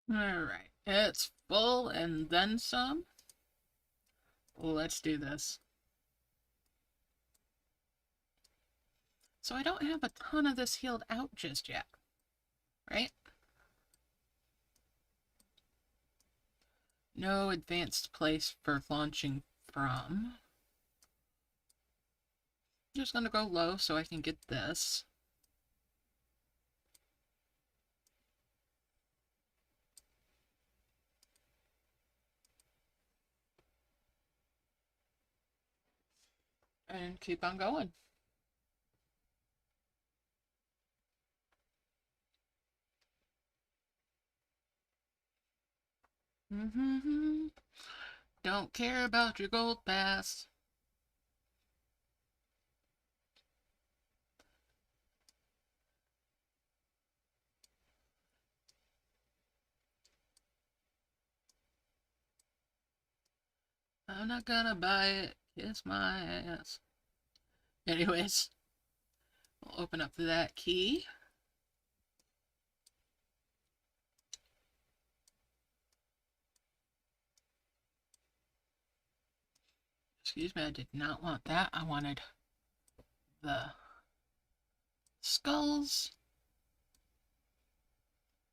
Alright, it's full and then some. Let's do this. So I don't have a ton of this healed out just yet, right? No advanced place for launching from. Just gonna go low so I can get this. And keep on going. Don't care about your gold pass. I'm not gonna buy it. Kiss my ass. Anyways, we'll open up that key. Excuse me, I did not want that. I wanted the skulls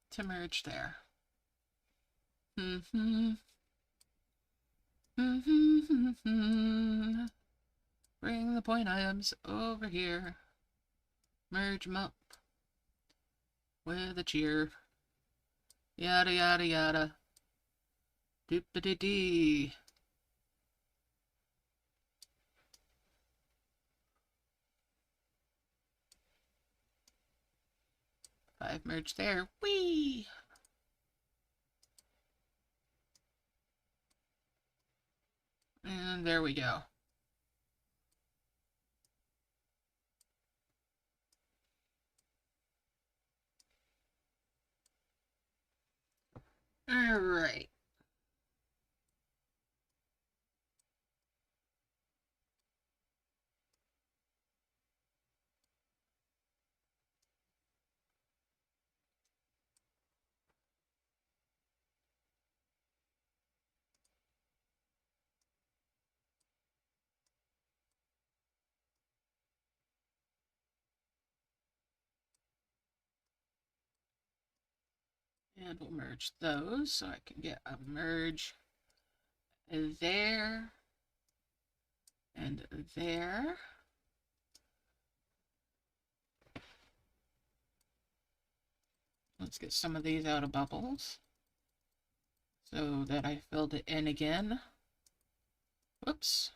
to merge there. Bring the point items over here. Merge them up with a cheer. Yada yada yada. Doop-a-dee-dee. Five merge there. Whee! And there we go. All right. And we'll merge those so I can get a merge there and there. Let's get some of these out of bubbles so that I filled it in again. Whoops.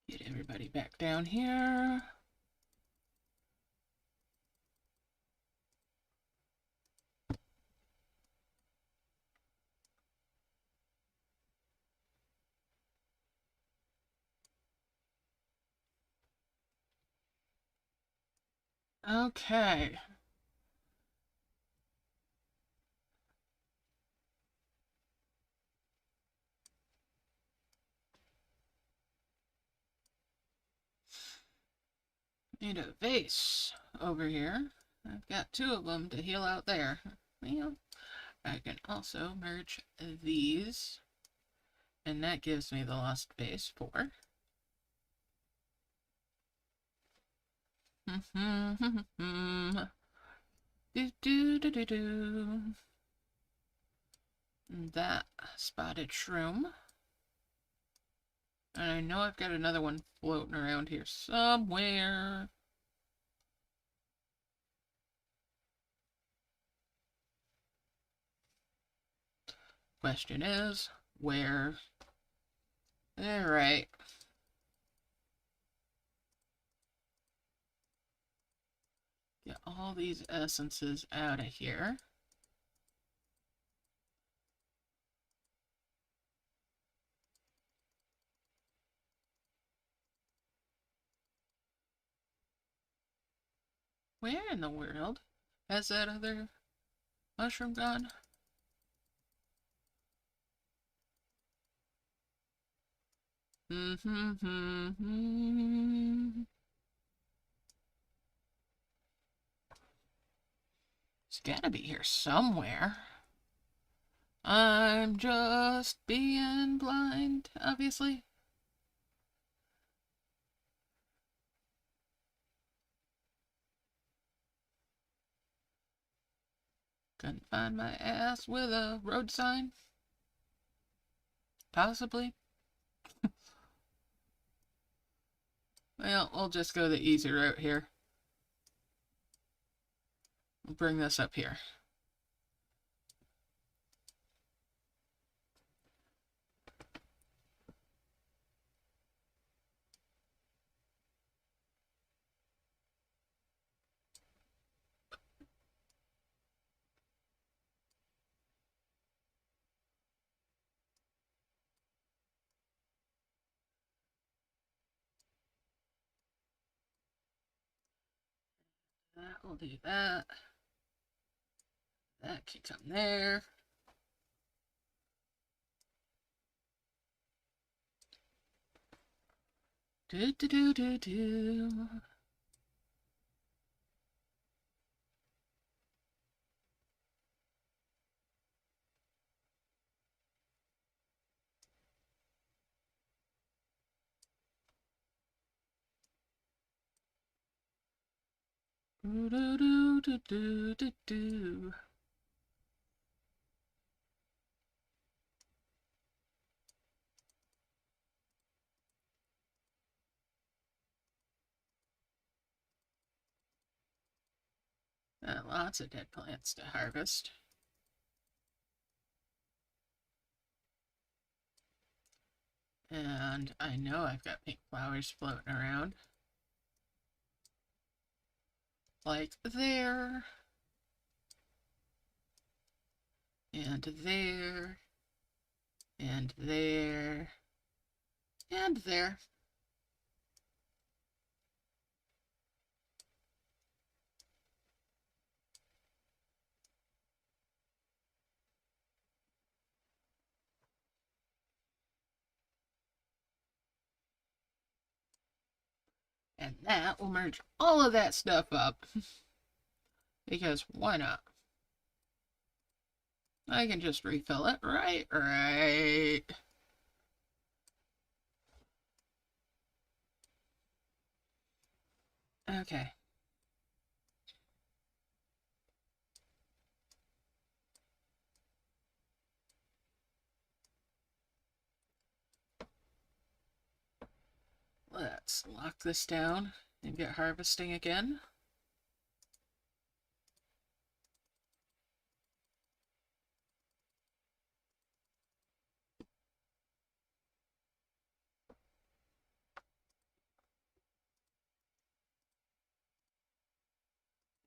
Get everybody back down here. Okay. Need a vase over here. I've got two of them to heal out there. Well, I can also merge these, and that gives me the lost vase 4. Do do do do do. That spotted shroom. And I know I've got another one floating around here somewhere. Question is, where? Alright. Get all these essences out of here. Where in the world has that other mushroom gone? It's gotta be here somewhere. I'm just being blind, obviously. Couldn't find my ass with a road sign. Possibly. Well, we'll just go the easy route here. We'll bring this up here. That will do that. That can come there. Do do do do do. Do, do, do, do, do, do, do. Lots of dead plants to harvest. And I know I've got pink flowers floating around. Like there. And there. And there. And there. And that will merge all of that stuff up. Because why not? I can just refill it. Right. Okay. Let's lock this down and get harvesting again.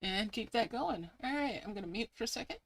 And keep that going. All right, I'm going to mute for a second.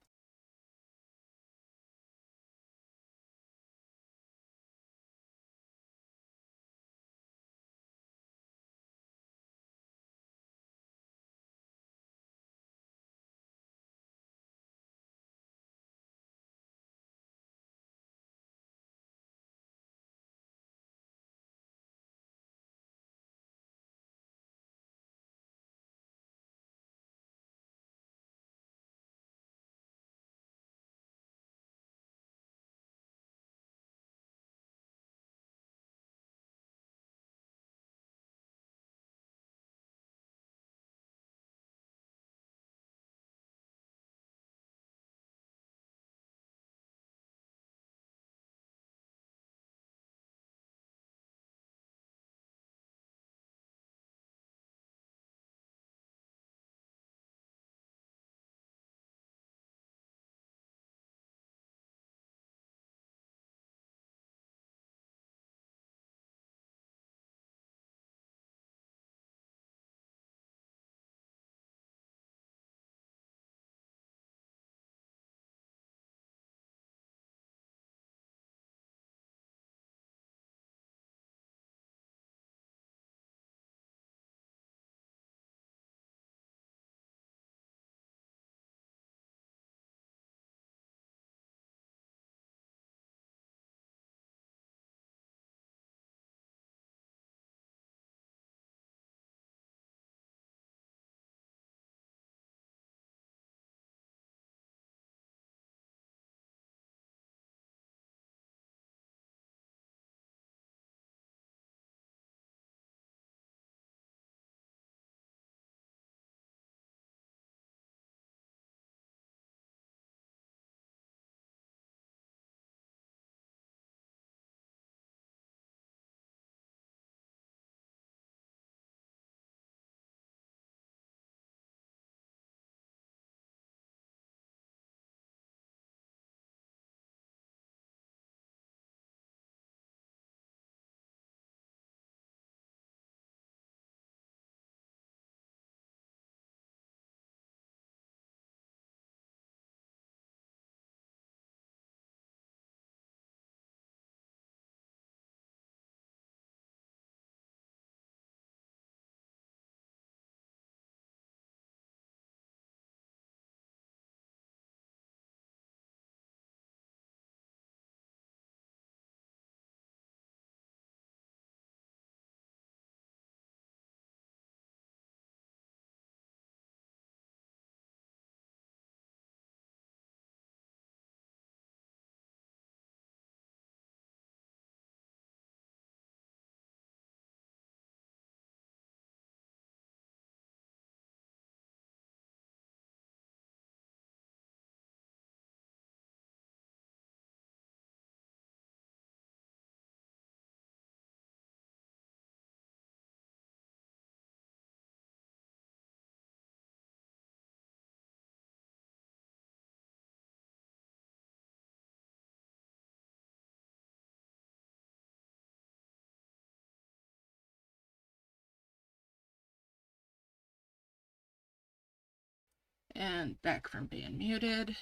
And back from being muted.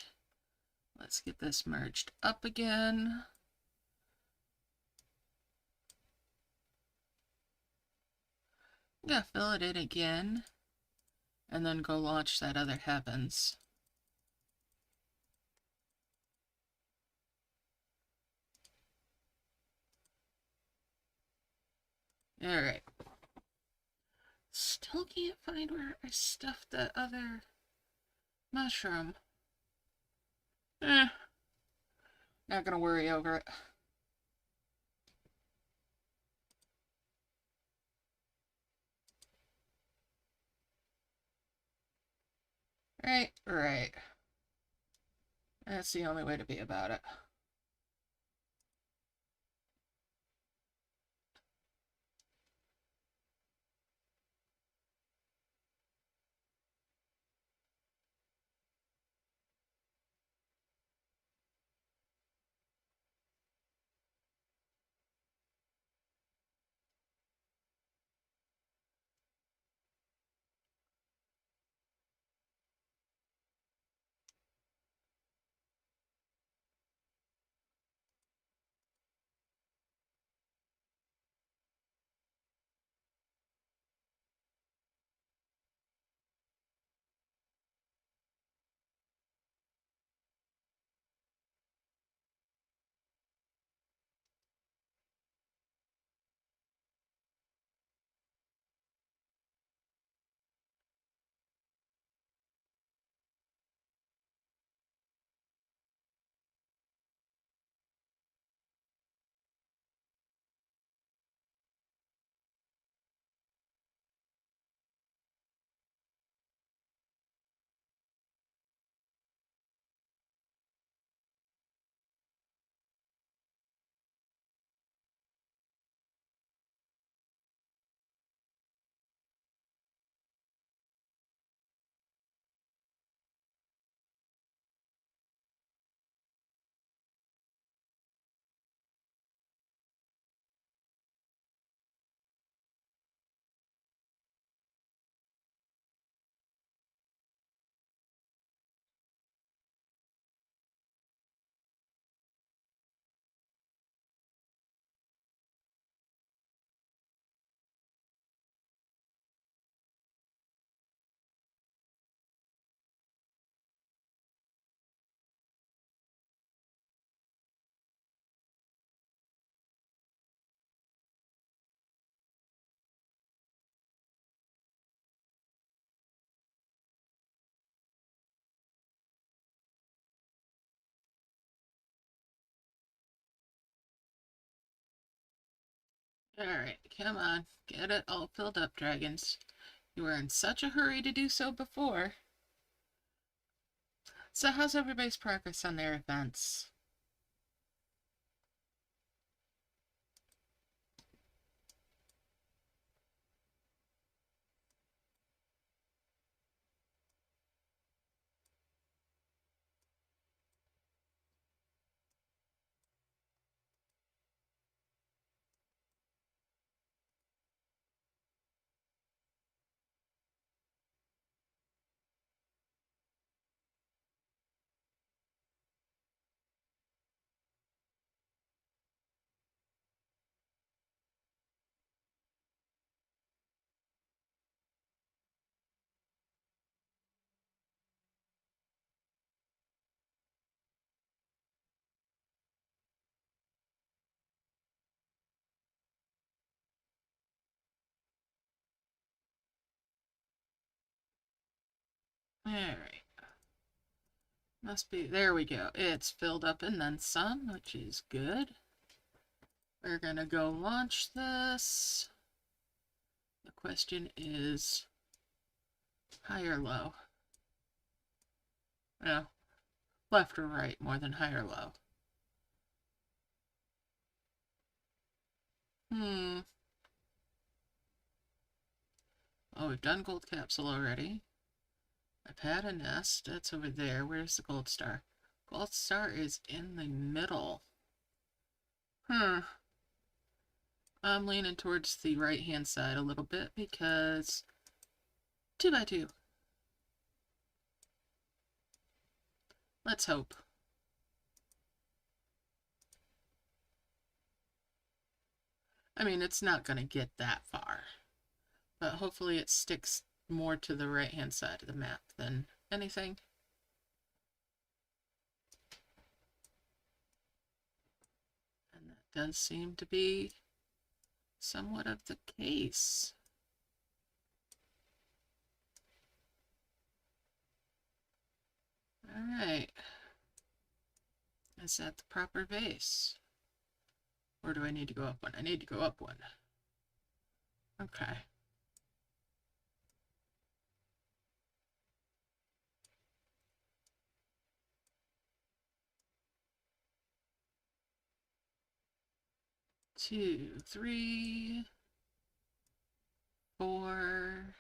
Let's get this merged up again. I'm gonna fill it in again and then go launch that other heavens. Alright. Still can't find where I stuffed that other mushroom. Not gonna worry over it. Right. That's the only way to be about it. Alright, come on. Get it all filled up, dragons. You were in such a hurry to do so before. So how's everybody's progress on their events? Alright. Must be, there we go. It's filled up and then some, which is good. We're gonna go launch this. The question is high or low? No, left or right more than high or low. Oh, we've done gold capsule already. I've had a nest. That's over there. Where's the gold star? Gold star is in the middle. I'm leaning towards the right-hand side a little bit because 2x2. Let's hope. I mean, it's not going to get that far, but hopefully it sticks more to the right-hand side of the map than anything. And that does seem to be somewhat of the case. All right. Is that the proper base? Or do I need to go up one? I need to go up one. Okay. Two, three, four.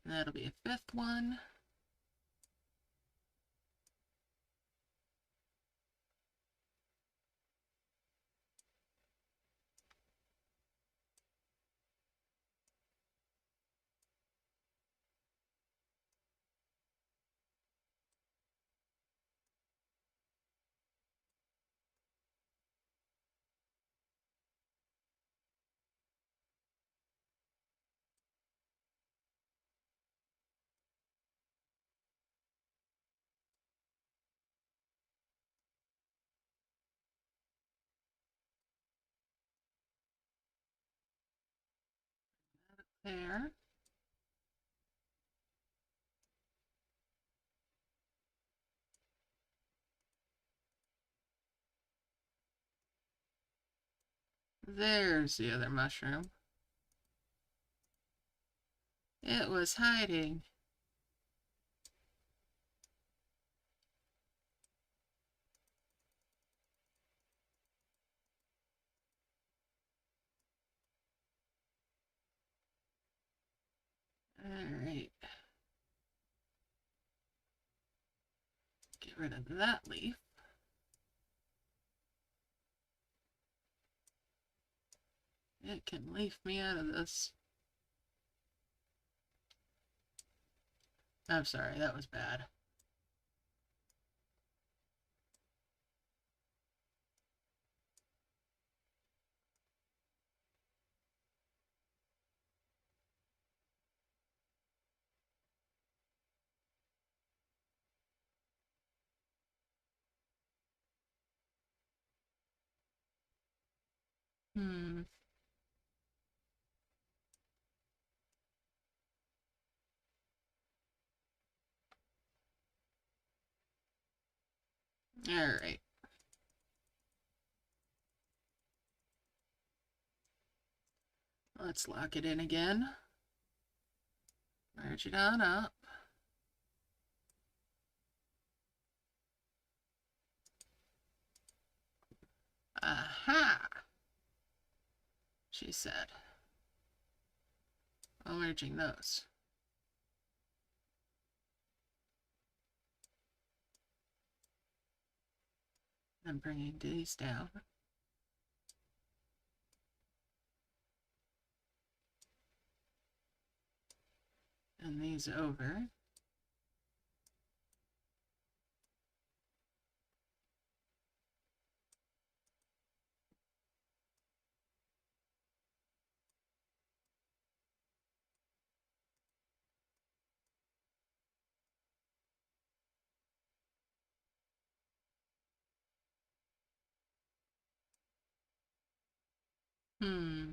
That'll be a fifth one. There. There's the other mushroom. It was hiding. Alright. Get rid of that leaf. It can leaf me out of this. I'm sorry, that was bad. Hmm. Alright. Let's lock it in again. Merge it on up. Aha! She said. While merging those. I'm bringing these down. And these over. Hmm.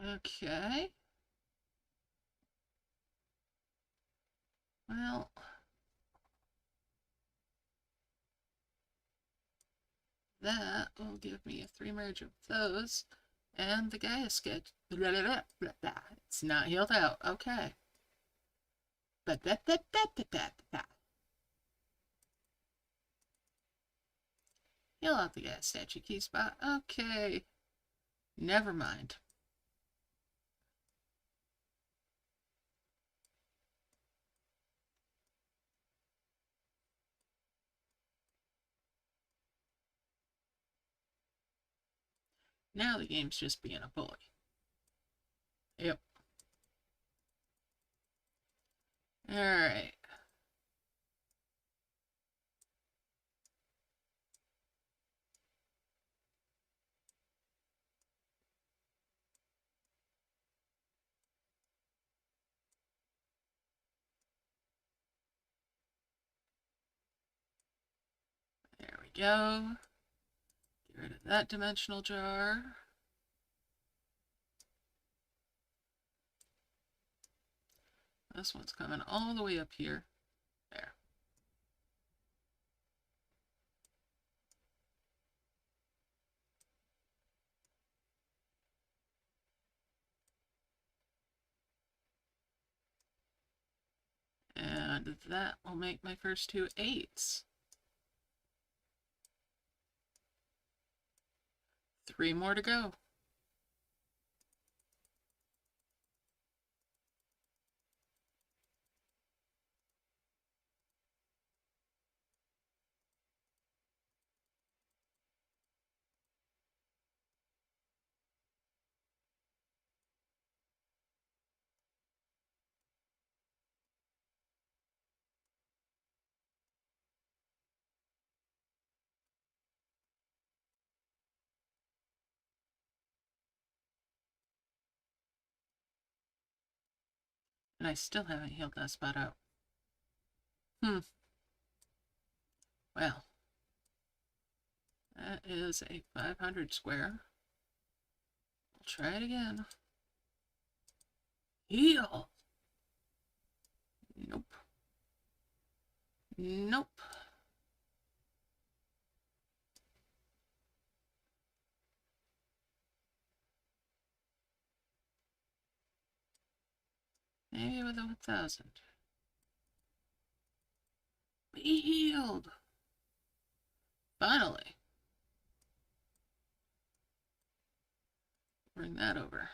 Okay. Well, that will give me a 3 merge of those. And the Gaia sketch. Blah, blah, blah, blah, blah. It's not healed out. Okay. But heal out the Gaia statue key spot. Okay. Never mind. Now the game's just being a bully. Yep. Alright. There we go. Get rid of that dimensional jar. This one's coming all the way up here. There. And that will make my first 2 8s. 3 more to go. And I still haven't healed that spot out. Well, that is a 500 square. We'll try it again. Heal! Nope. Nope. Maybe with a 1,000. Be healed! Finally. Bring that over.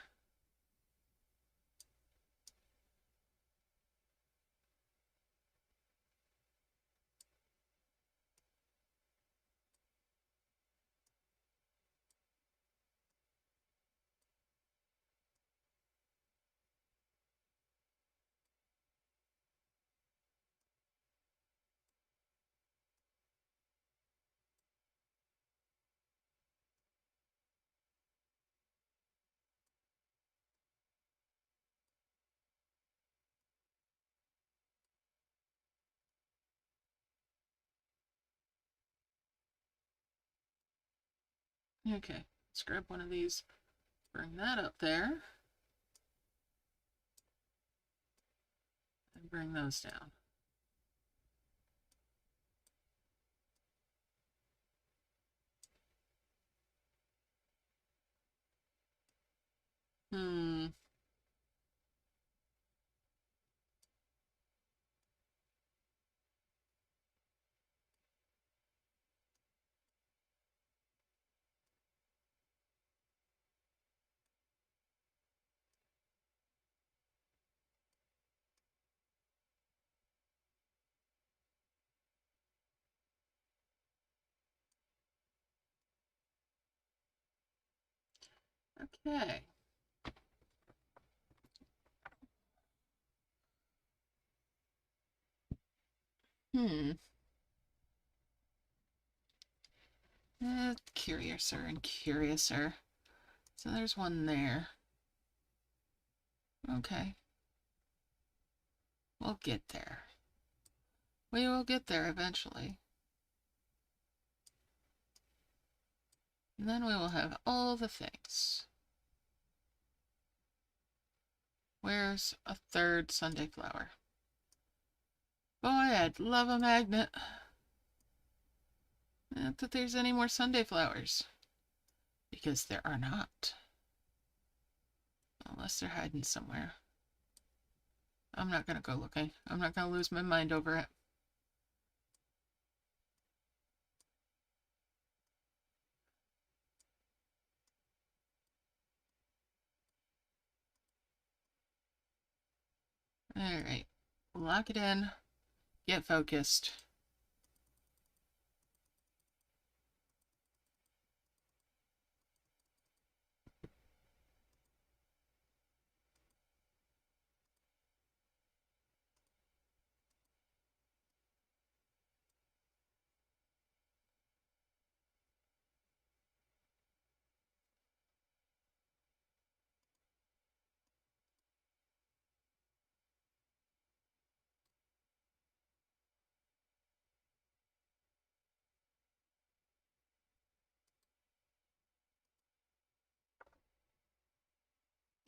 Okay, let's grab one of these, bring that up there, and bring those down. Okay. Curiouser and curiouser. So there's one there. Okay. We'll get there. We will get there eventually. And then we will have all the things. Where's a 3rd Sunday flower? Boy, I'd love a magnet. Not that there's any more Sunday flowers. Because there are not. Unless they're hiding somewhere. I'm not going to go looking. I'm not going to lose my mind over it. Alright. Lock it in. Get focused.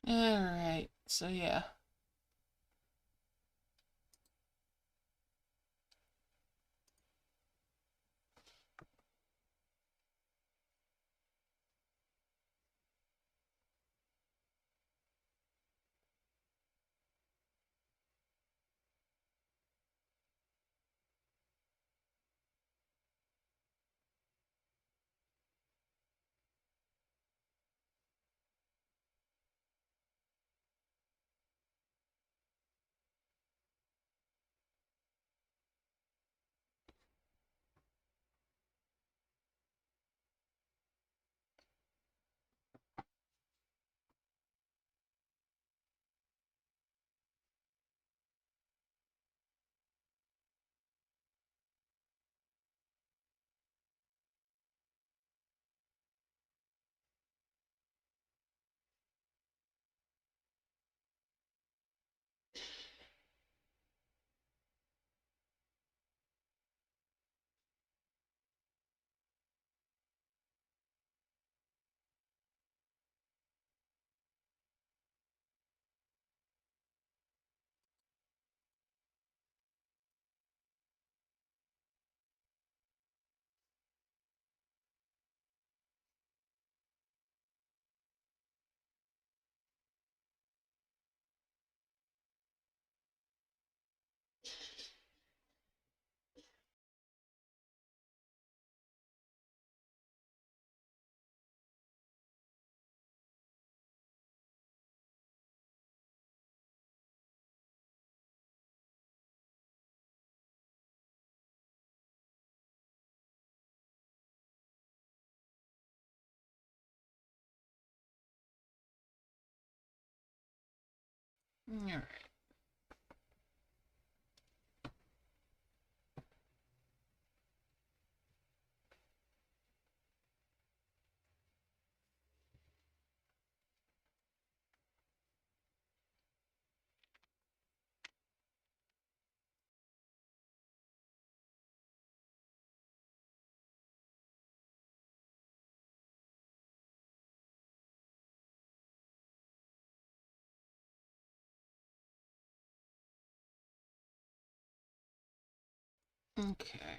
Alright, so yeah. Alright. Okay.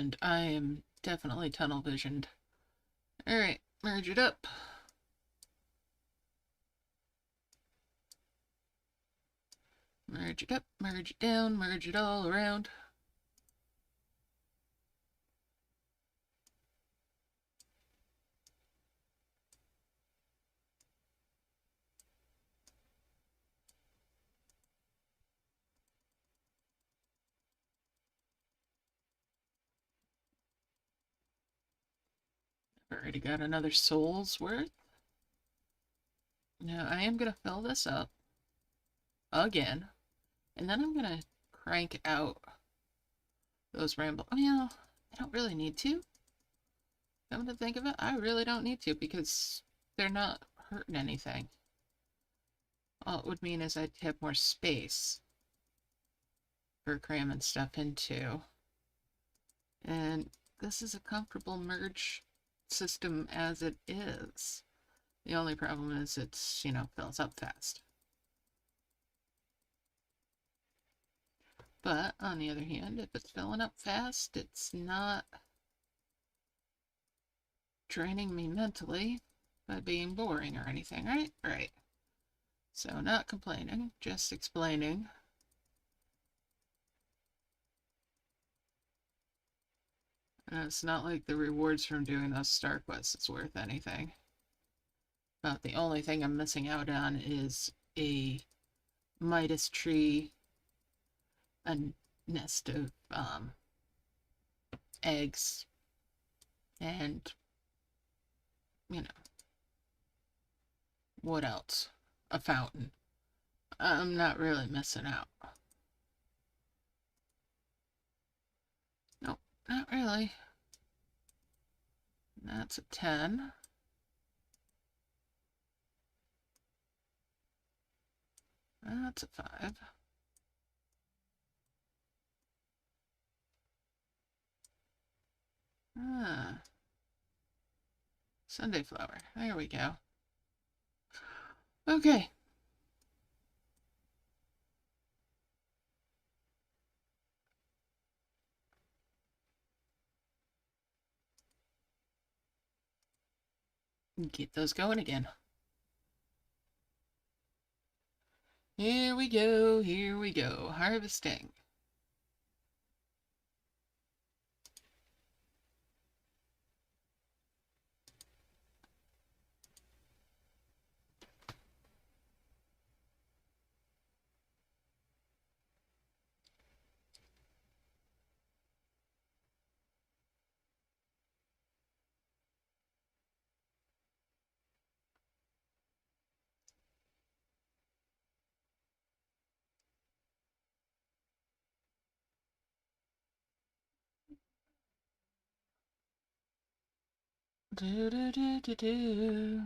and I am definitely tunnel visioned. Alright, merge it up. Merge it up, merge it down, merge it all around. I've already got another soul's worth. Now I am going to fill this up again, and then I'm going to crank out those rainbow. Well, I don't really need to. Come to think of it, I really don't need to because they're not hurting anything. All it would mean is I'd have more space for cramming stuff into. And this is a comfortable merge system as it is. The only problem is it's, fills up fast. But on the other hand, if it's filling up fast, it's not draining me mentally by being boring or anything, right? Right. So not complaining, just explaining. And it's not like the rewards from doing those star quests is worth anything. About the only thing I'm missing out on is a Midas tree, a nest of eggs, and, what else? A fountain. I'm not really missing out. Nope, not really. That's a 10. That's a 5. Ah, Sunday flower. There we go. Okay. Get those going again. Here we go, here we go. Harvesting. Do do do do do.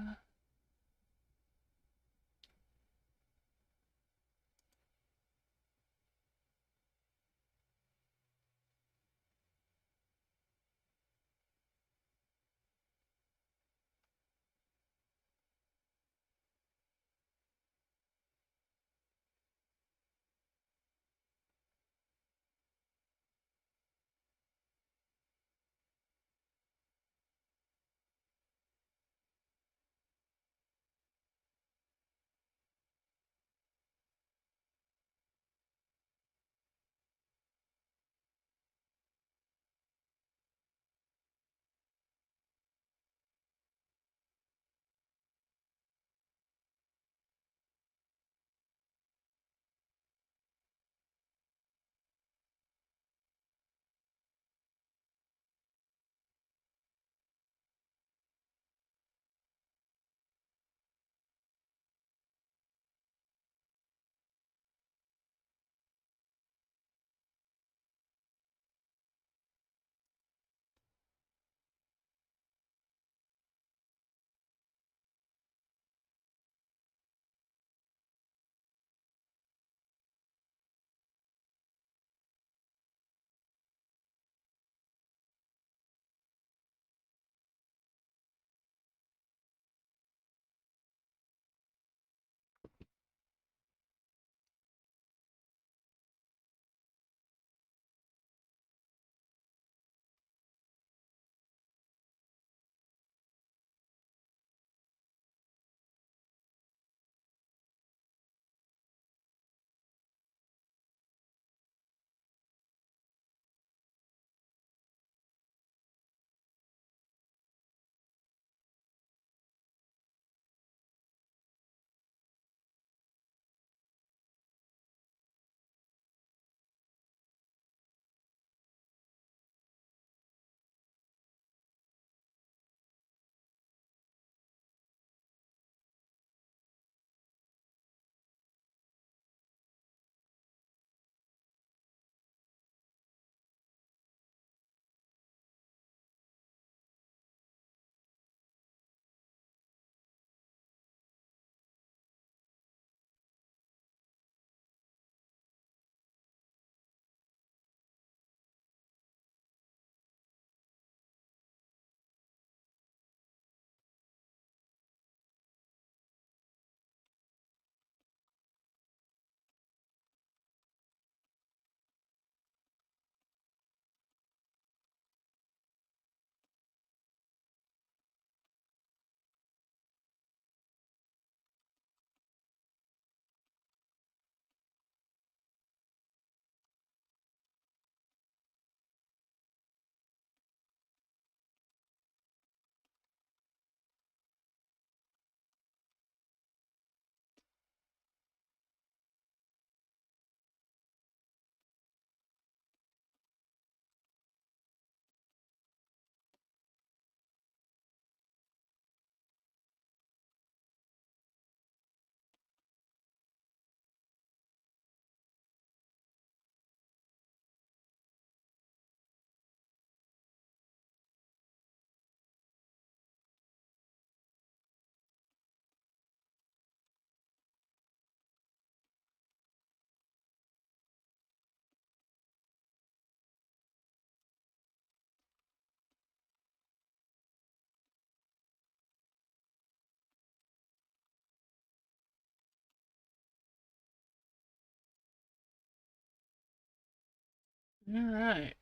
All right.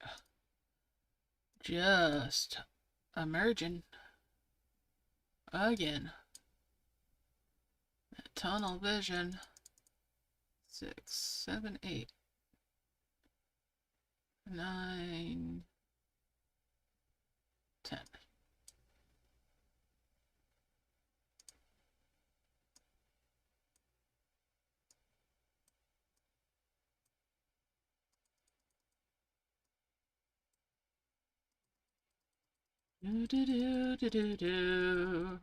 Just emerging again. Tunnel vision. 6, 7, 8, 9, 10. Do do do do do do.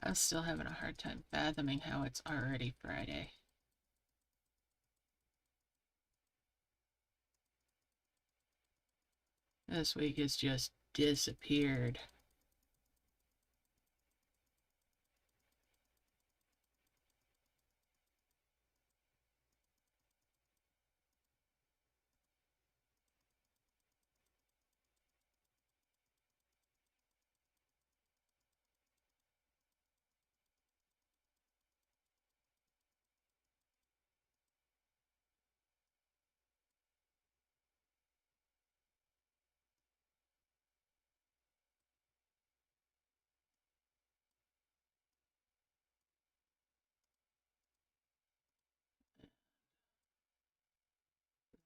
I'm still having a hard time fathoming how it's already Friday. This week has just disappeared.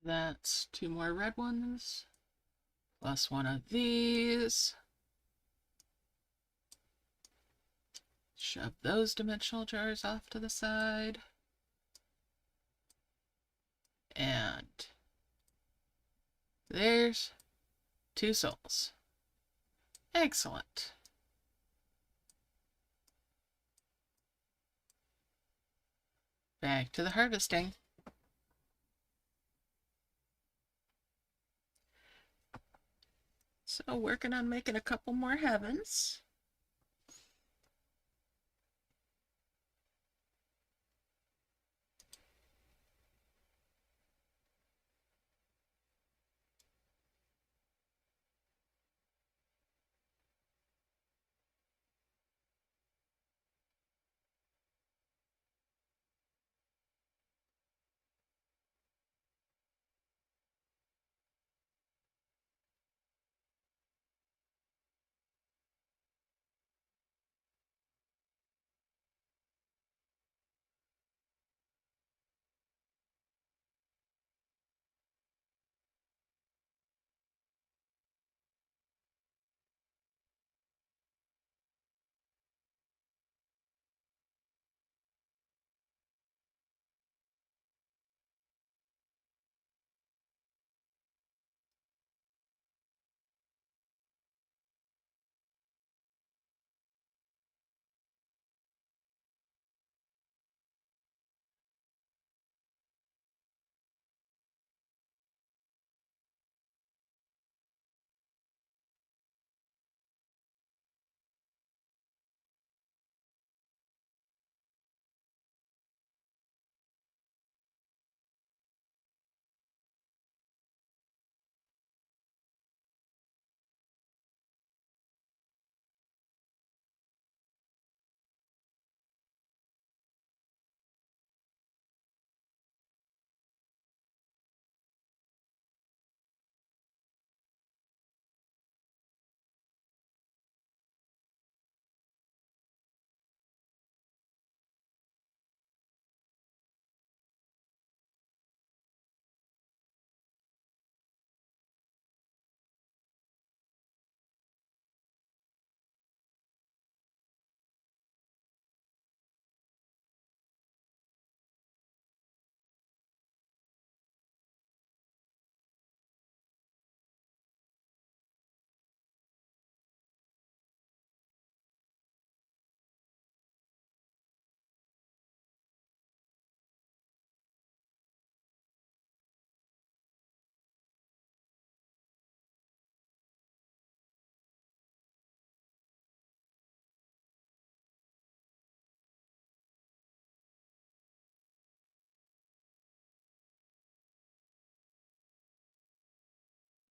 That's 2 more red ones, plus 1 of these. Shove those dimensional jars off to the side. And there's 2 souls. Excellent. Back to the harvesting. So working on making a couple more heavens.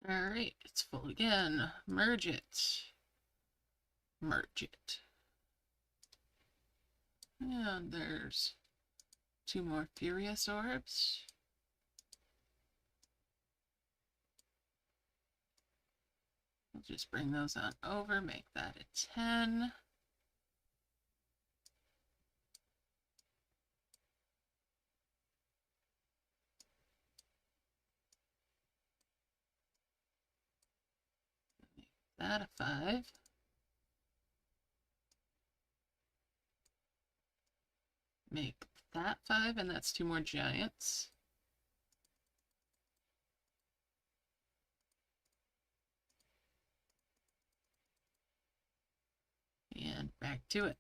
Alright, it's full again. Merge it. Merge it. And there's 2 more Furious Orbs. We'll just bring those on over, make that a 10. Make that a 5. Make that 5, and that's 2 more giants. And back to it.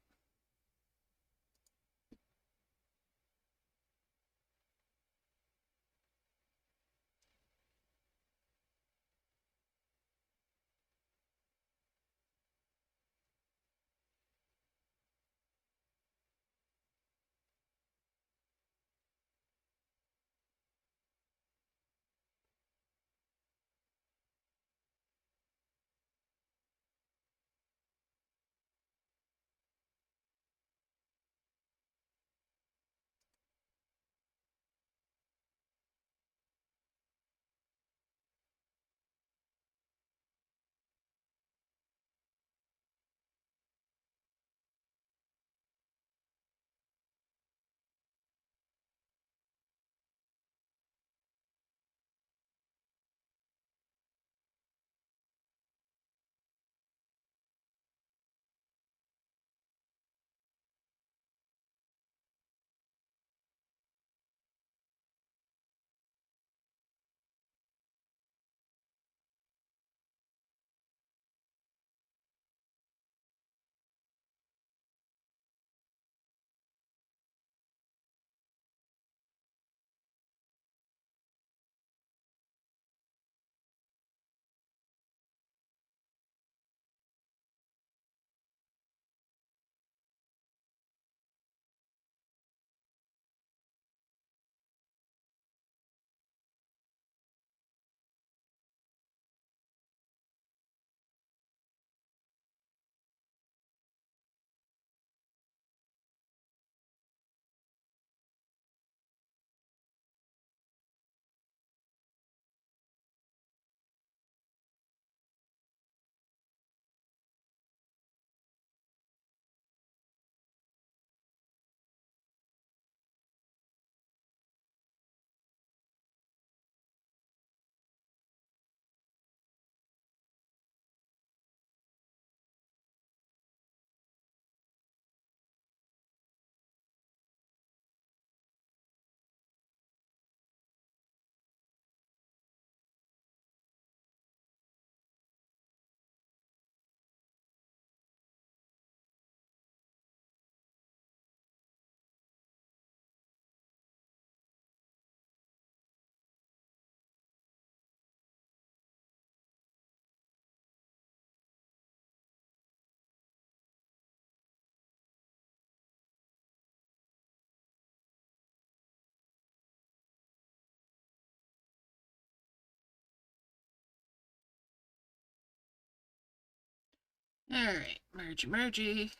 Alright, mergey, mergey.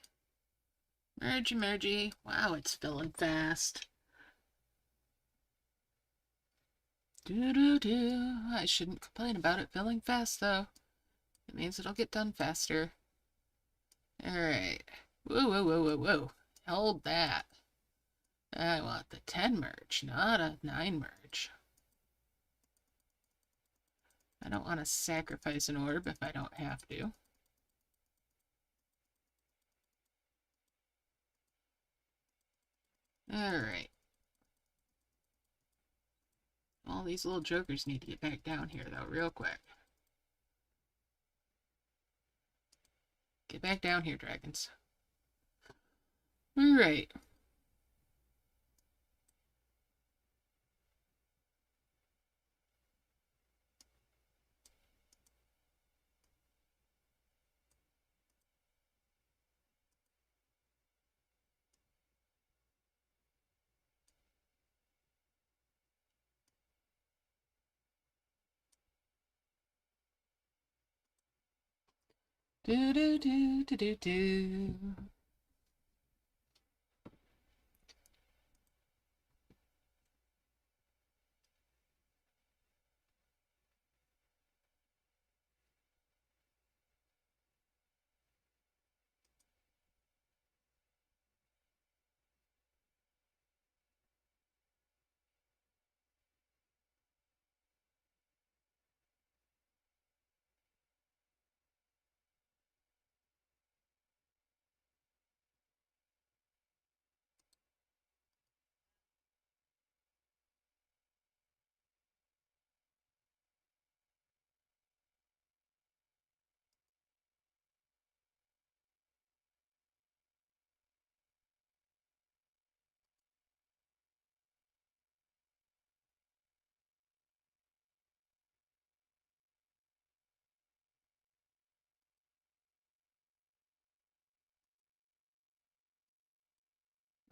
Mergey, mergey. Wow, it's filling fast. Doo-doo-doo. I shouldn't complain about it filling fast, though. It means it'll get done faster. Alright. Whoa, whoa, whoa, whoa, whoa. Hold that. I want the 10 merge, not a 9 merge. I don't want to sacrifice an orb if I don't have to. Alright. All these little jokers need to get back down here, though, real quick. Get back down here, dragons. Alright. Do do do do do do.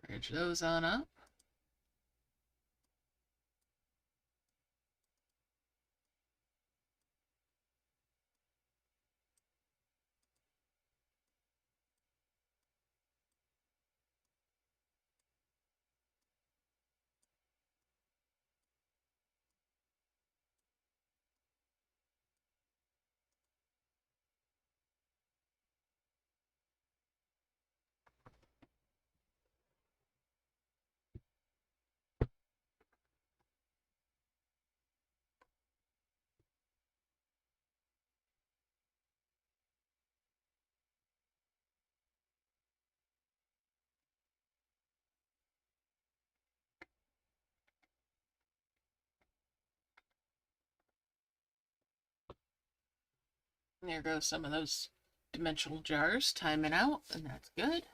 Bridge those on up. There goes some of those dimensional jars timing out, and that's good.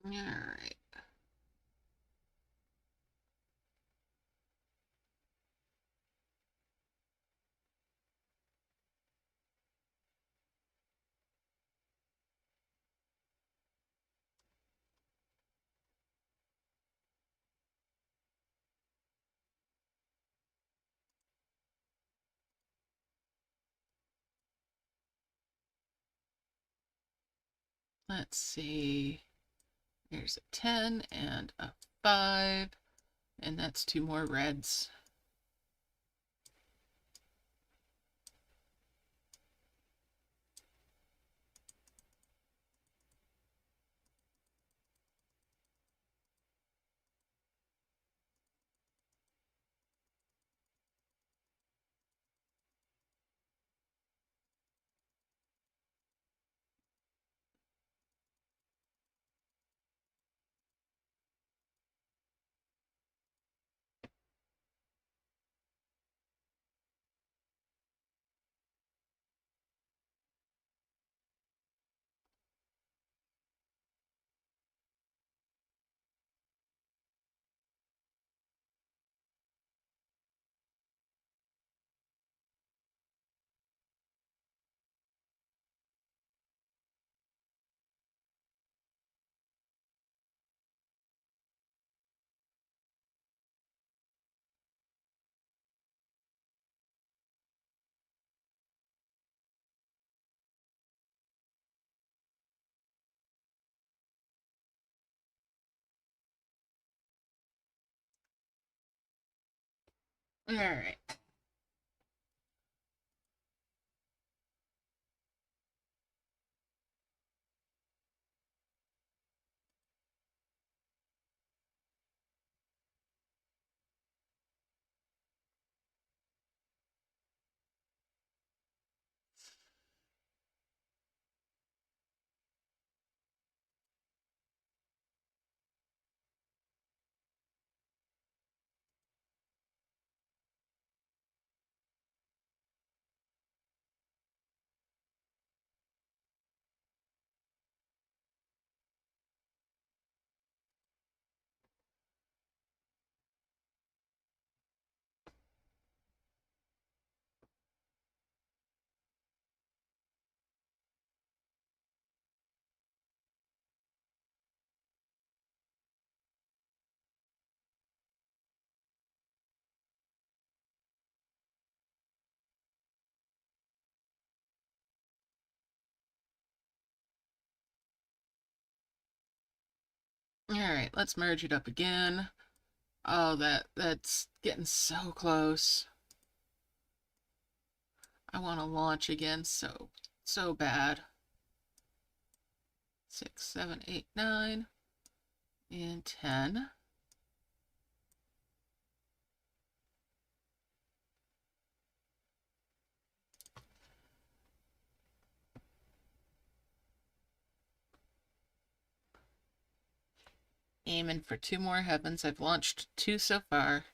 All right. Let's see. There's a 10 and a 5, and that's two more reds. All right. All right, let's merge it up again. Oh, that's getting so close. I want to launch again so bad. 6, 7, 8, 9, and 10. Aiming for 2 more heavens. I've launched 2 so far.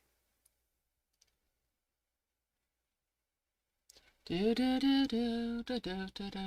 Do do do do do do do do.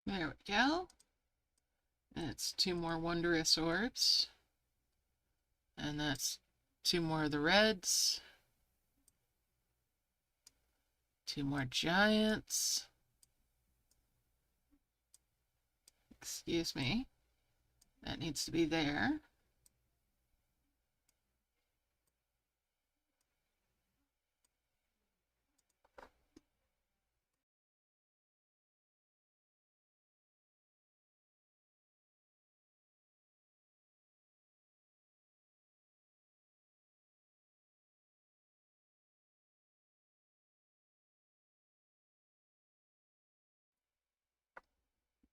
There we go. That's 2 more wondrous orbs. And that's 2 more of the reds. 2 more giants. Excuse me. That needs to be there.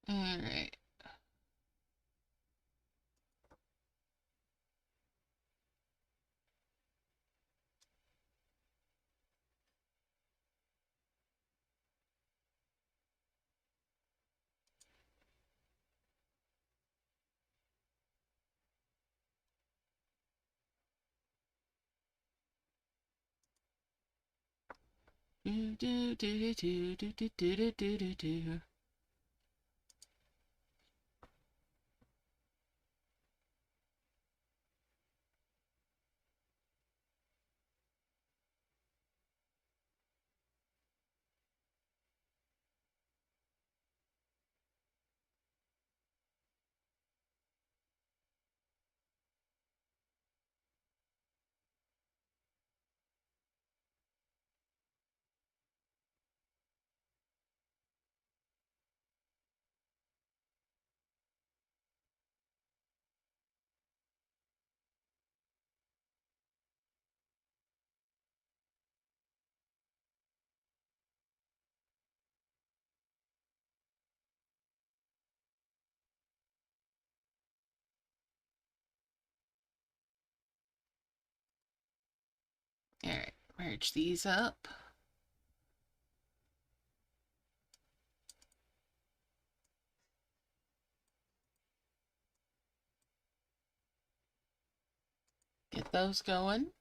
All right. Do do do do do do do do do do. Merge these up. Get those going.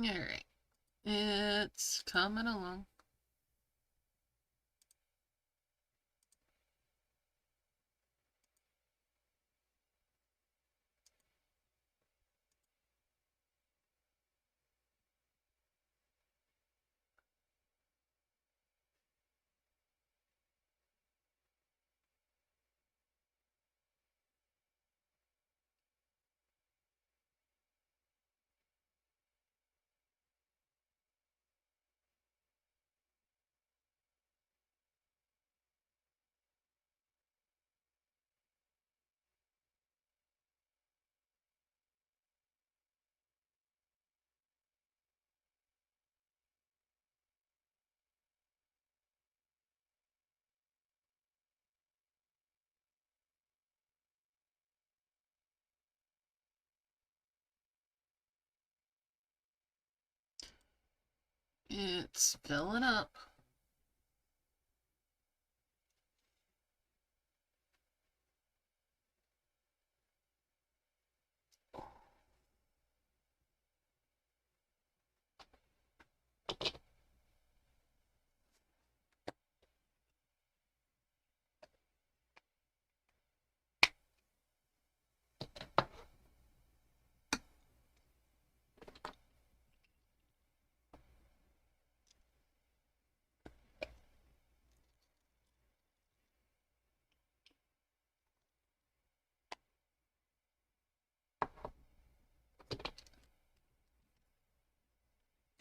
All right. It's coming along. It's filling up.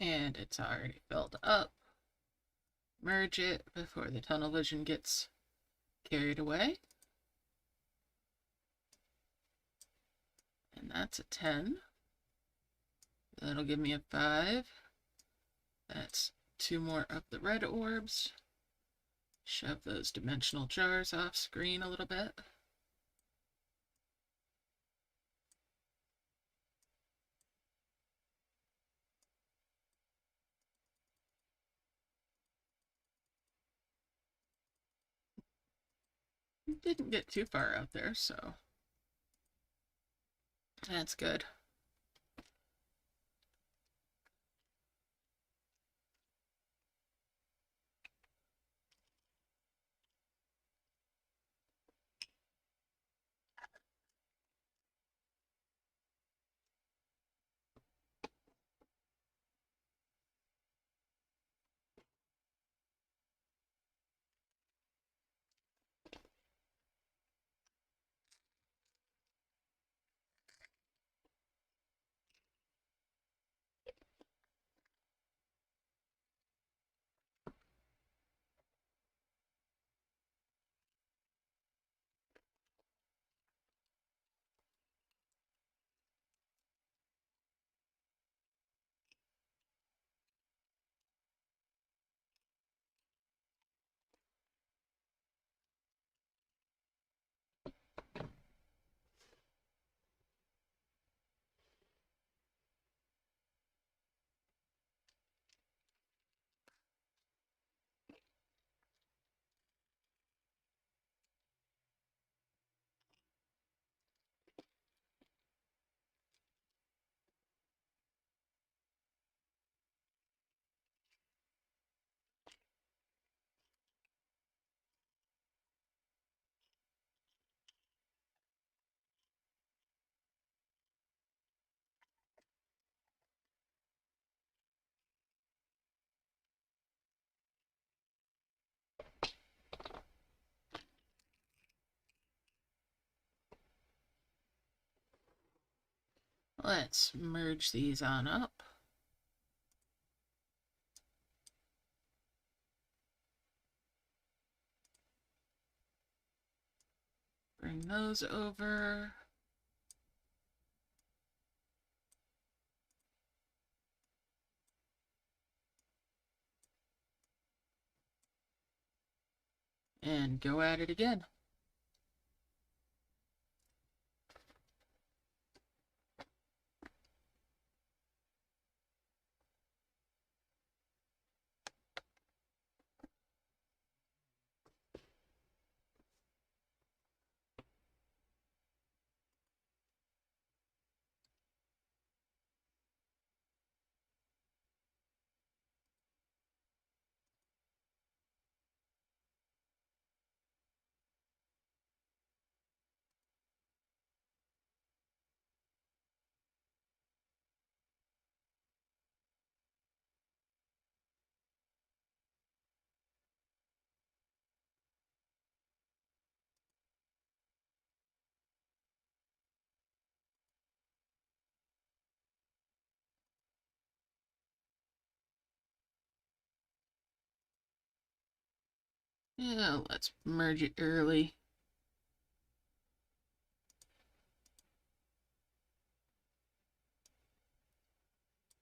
And it's already filled up. Merge it before the tunnel vision gets carried away. And that's a 10. That'll give me a 5. That's 2 more of the red orbs. Shove those dimensional jars off screen a little bit. Didn't get too far out there, so that's good. Let's merge these on up. Bring those over. And go at it again. Yeah, let's merge it early.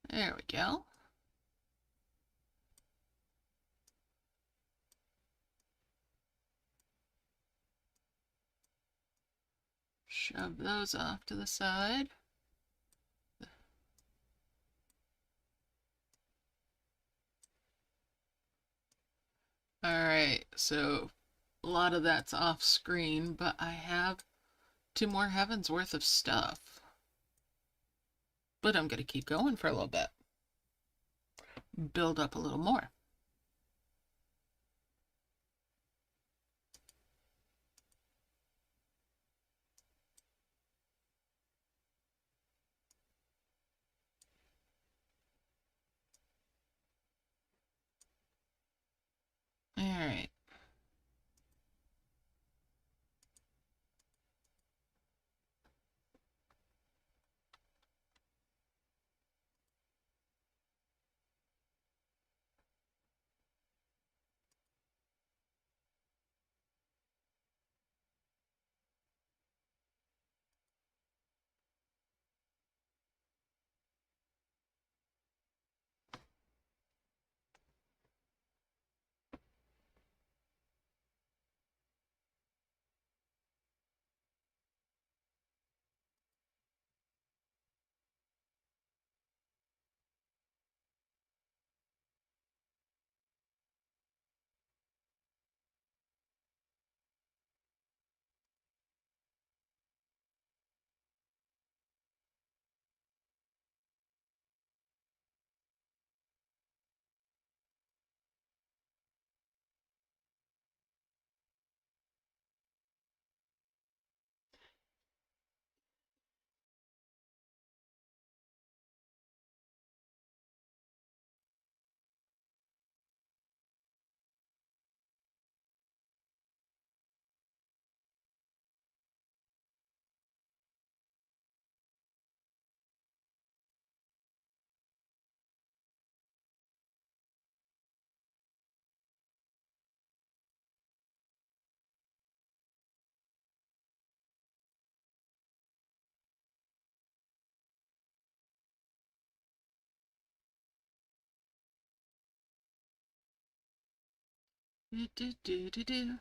There we go. Shove those off to the side. Alright, so a lot of that's off screen, but I have 2 more heavens worth of stuff. But I'm going to keep going for a little bit. Build up a little more. Alright. Do, do, do, do, do.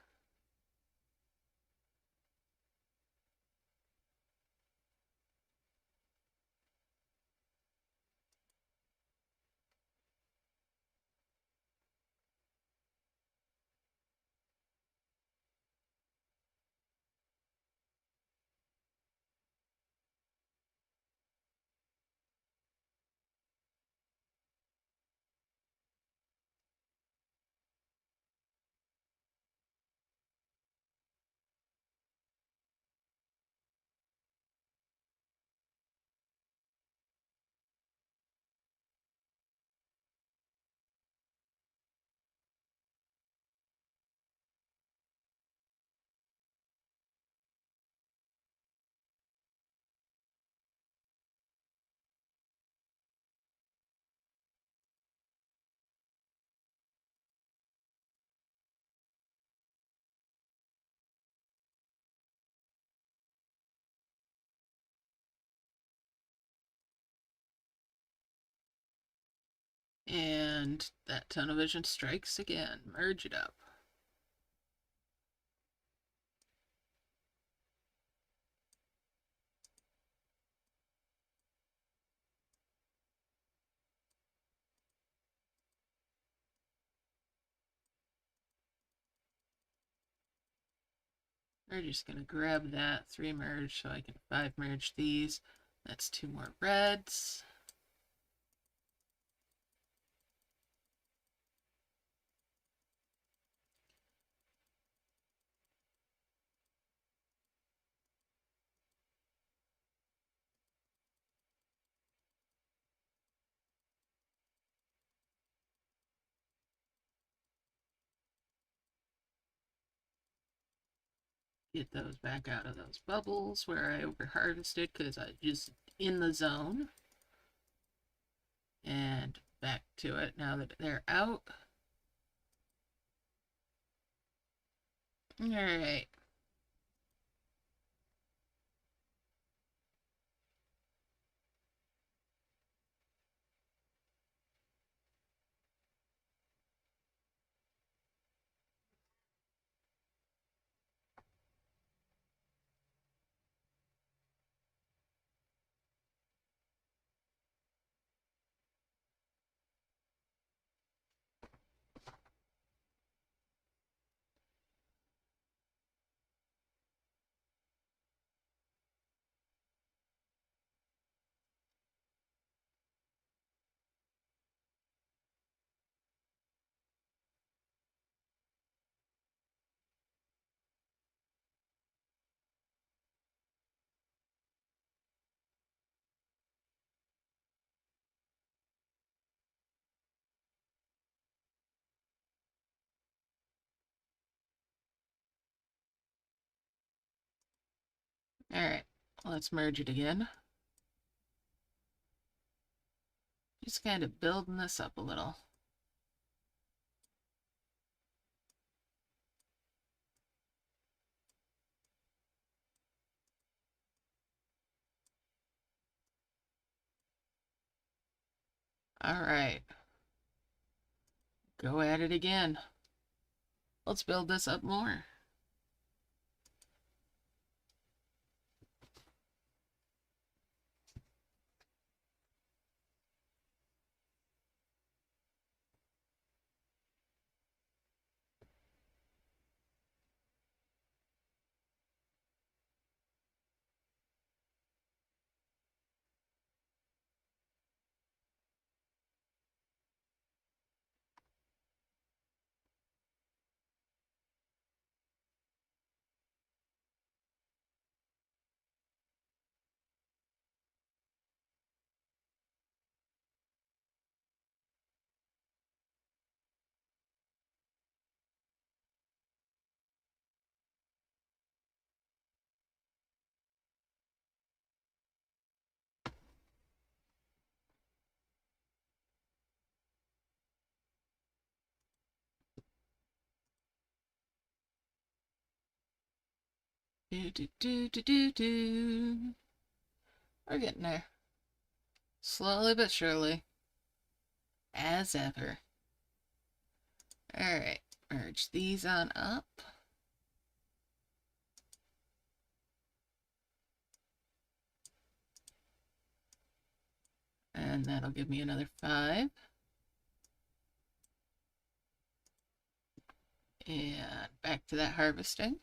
And that tunnel vision strikes again. Merge it up. We're just going to grab that 3 merge so I can 5 merge these. That's 2 more reds. Get those back out of those bubbles where I over harvested because I just in the zone. And back to it now that they're out. All right. All right. Let's merge it again. Just kind of building this up a little. All right. Go at it again. Let's build this up more. Do, do, do, do, do, do. We're getting there. Slowly but surely. As ever. All right. Merge these on up. And that'll give me another 5. And back to that harvesting.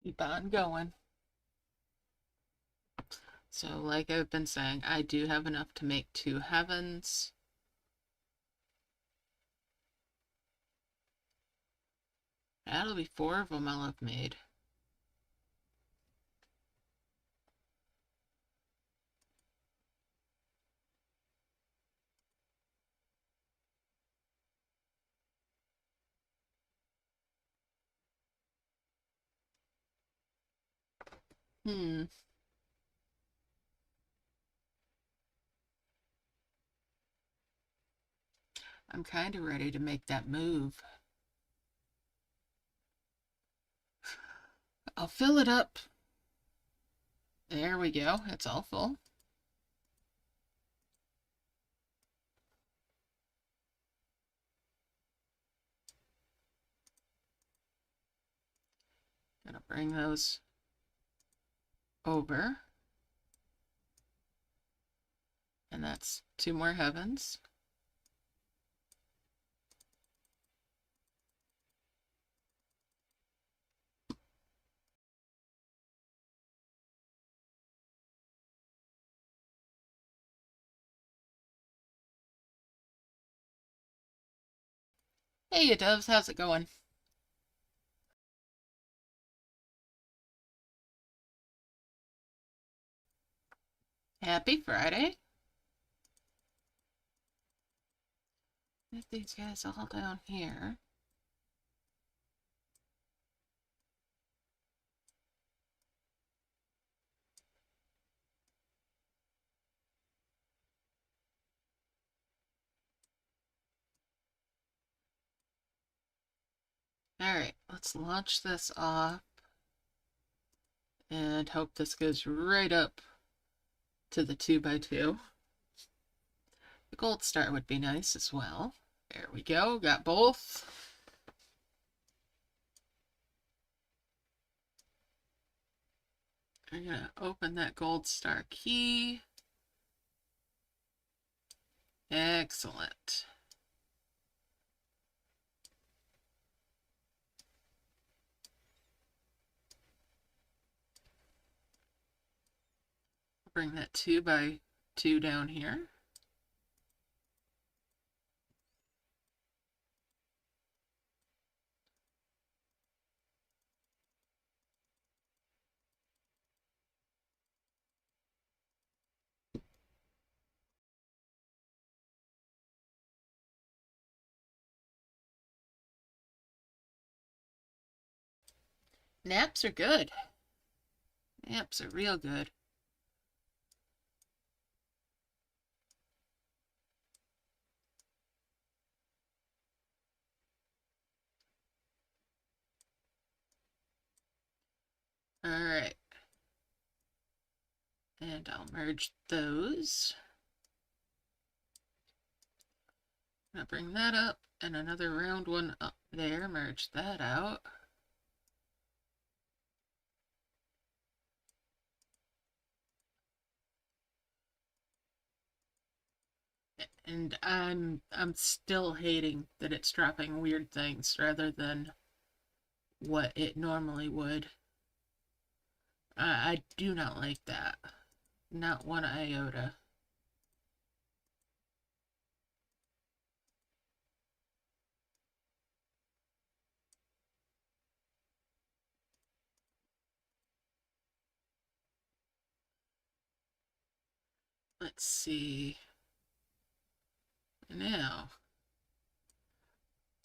Keep on going. So like I've been saying, I do have enough to make 2 heavens. That'll be 4 of them I'll have made. Hmm. I'm kind of ready to make that move. I'll fill it up. There we go. It's all full. Gonna bring those over. And that's 2 more heavens. Hey, you doves, how's it going? Happy Friday. Get these guys all down here. Alright, let's launch this off and hope this goes right up to the 2x2. The gold star would be nice as well. There we go, got both. I'm gonna open that gold star key. Excellent. Bring that 2x2 down here. Naps are good. Naps are real good. Alright. And I'll merge those. I'll bring that up and another round one up there. Merge that out. And I'm still hating that it's dropping weird things rather than what it normally would. I do not like that. Not one iota. Let's see. Now,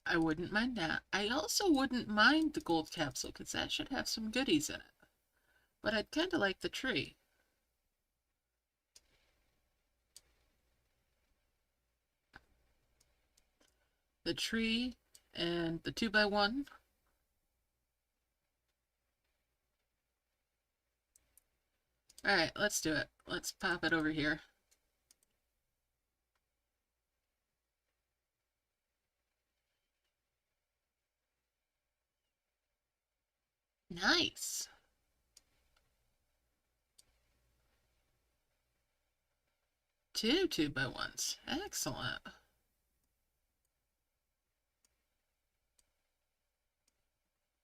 I wouldn't mind that. I also wouldn't mind the gold capsule because that should have some goodies in it. But I'd kind of like the tree. The tree and the 2x1. Alright, let's do it. Let's pop it over here. Nice. Two 2x1s. Excellent.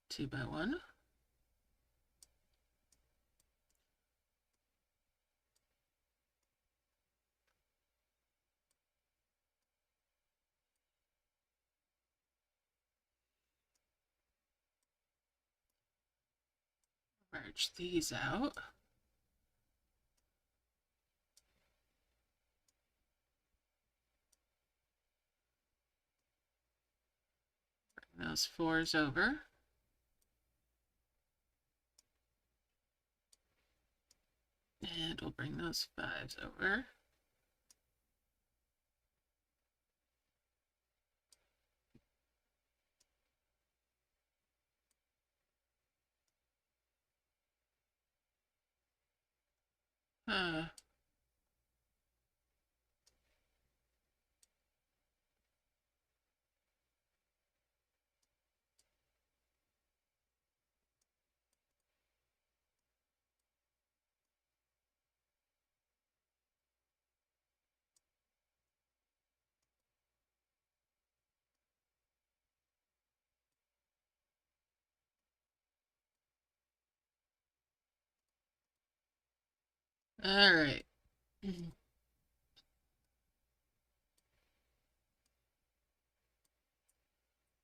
Two by one. merge these out. Bring those 4s over. And we'll bring those 5s over. Uh, all right.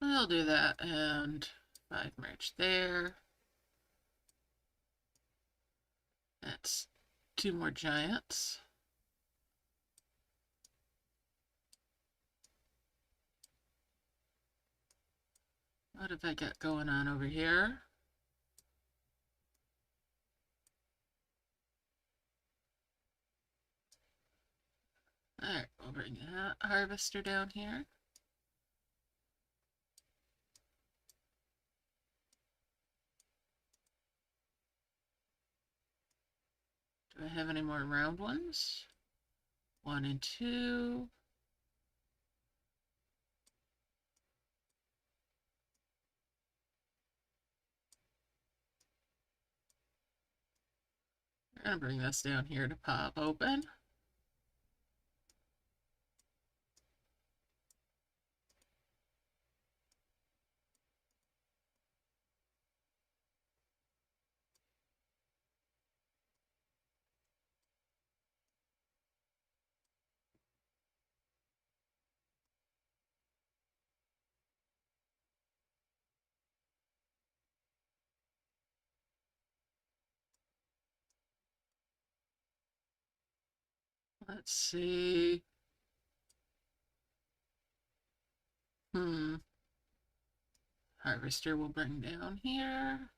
We'll do that, and 5 merge there. That's 2 more giants. What have I got going on over here? Alright, we'll bring that harvester down here. Do I have any more round ones? 1 and 2. I'm gonna bring this down here to pop open. Let's see. Harvester will bring down here.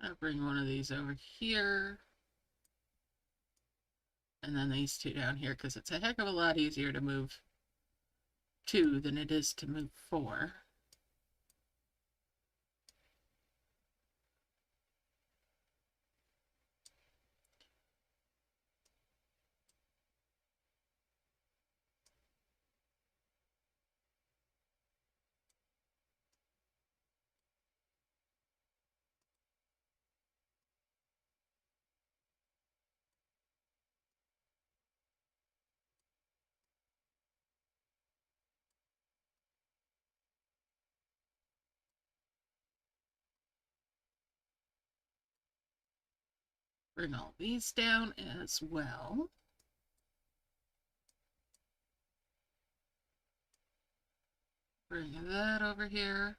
I'll bring one of these over here. And then these 2 down here, because it's a heck of a lot easier to move 2 than it is to move 4. Bring all these down as well. Bring that over here.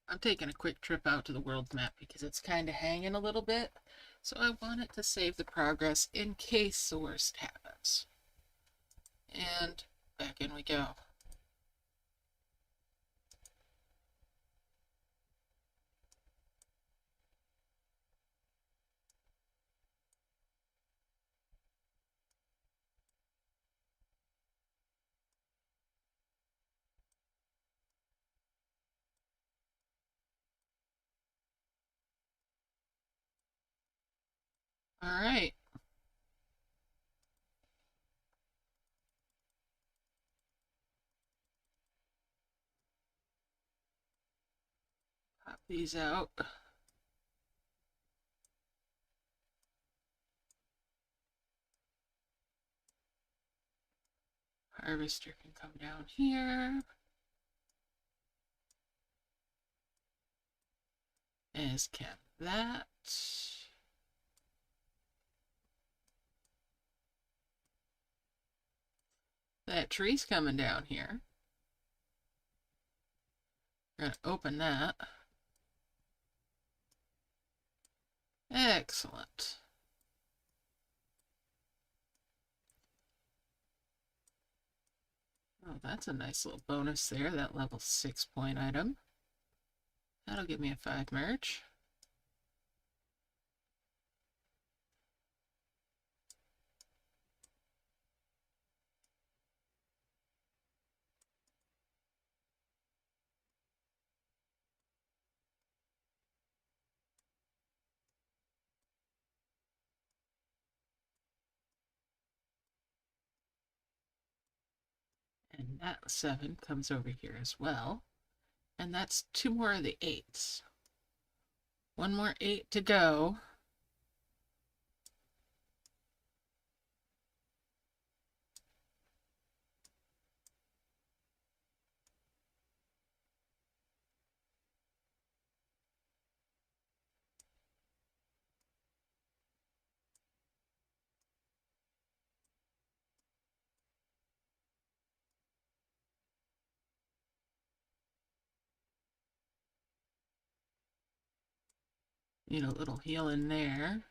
I'm taking a quick trip out to the world map because it's kind of hanging a little bit. So I want it to save the progress in case the worst happens. And back in we go. All right. Pop these out. Harvester can come down here. As can that. That tree's coming down here. We're going to open that. Excellent. Oh, that's a nice little bonus there, that level 6 point item. That'll give me a 5 merge. And that 7 comes over here as well. And that's 2 more of the 8s. 1 more 8 to go. Need a little healing there.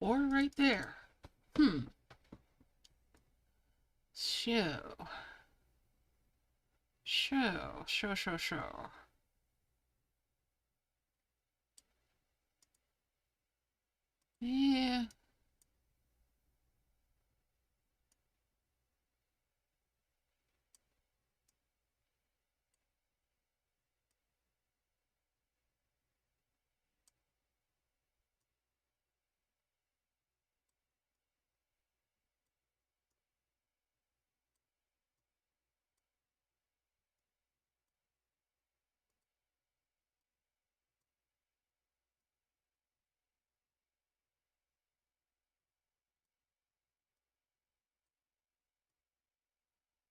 Or right there. Show. Yeah.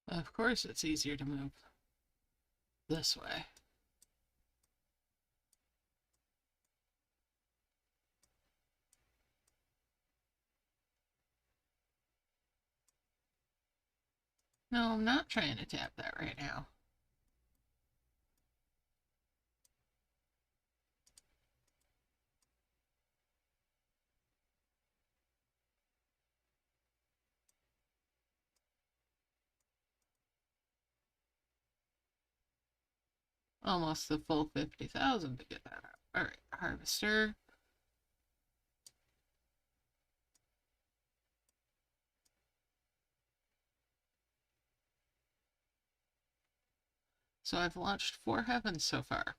Of course it's easier to move this way. No, I'm not trying to tap that right now. Almost the full 50,000 to get that out. All right, harvester. So I've launched 4 heavens so far.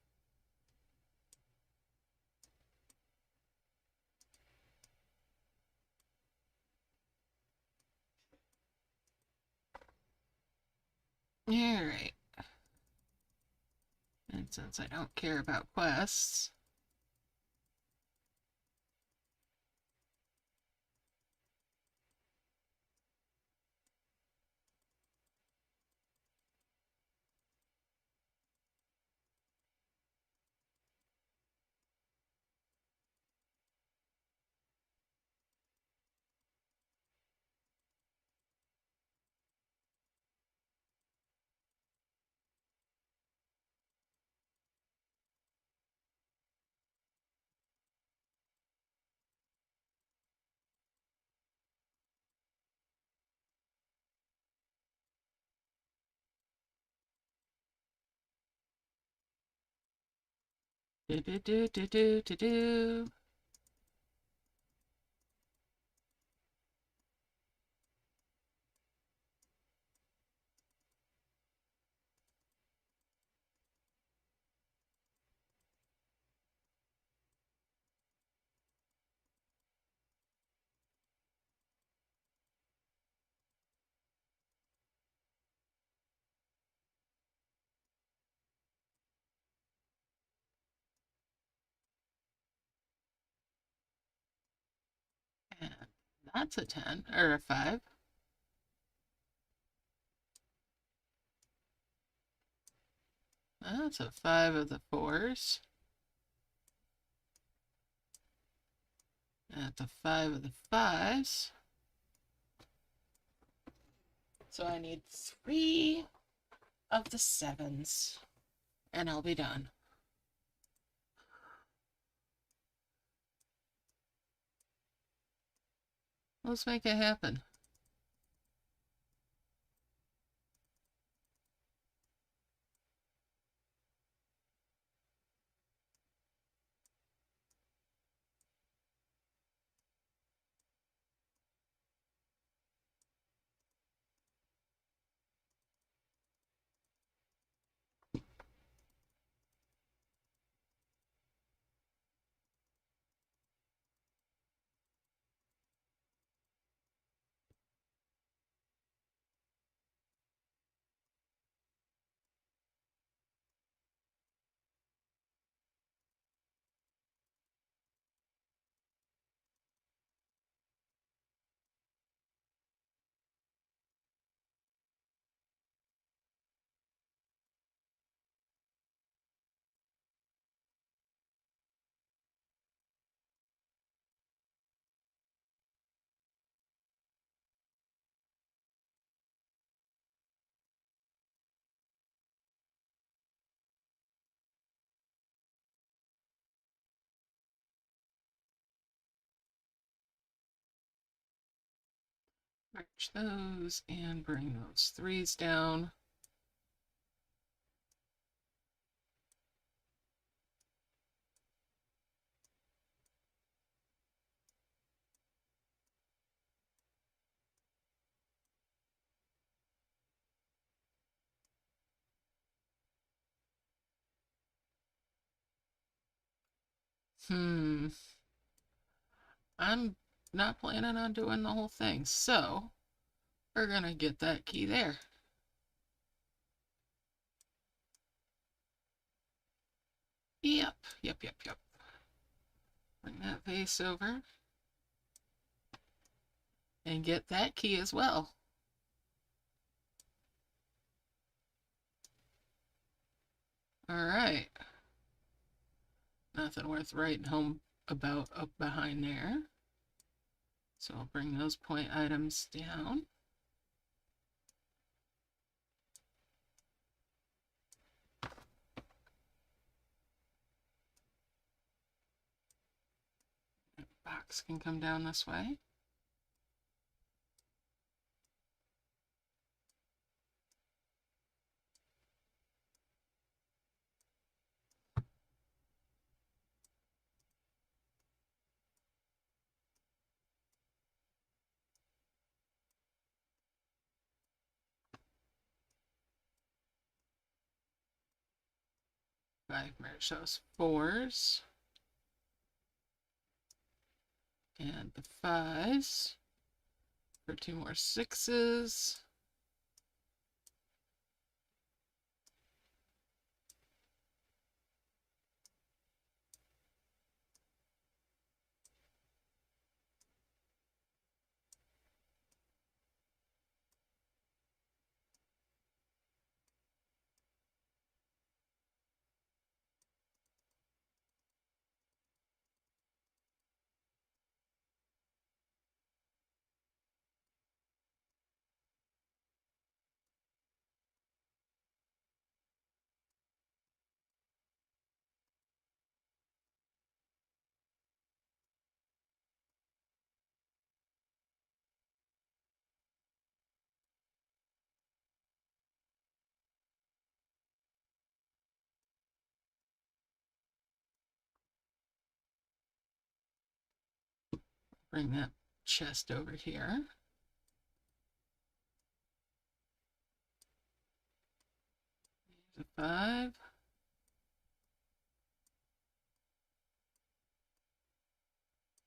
All right. And since I don't care about quests, do. That's a 10, or a 5. That's a 5 of the 4s. That's a 5 of the 5s. So I need 3 of the 7s, and I'll be done. Let's make it happen. Merge those and bring those 3s down. I'm not planning on doing the whole thing, so we're gonna get that key there. Yep. Bring that vase over and get that key as well. All right. Nothing worth writing home about up behind there. So I'll bring those point items down. The box can come down this way. I merge those 4s and the 5s for 2 more 6s. Bring that chest over here. Here's a 5.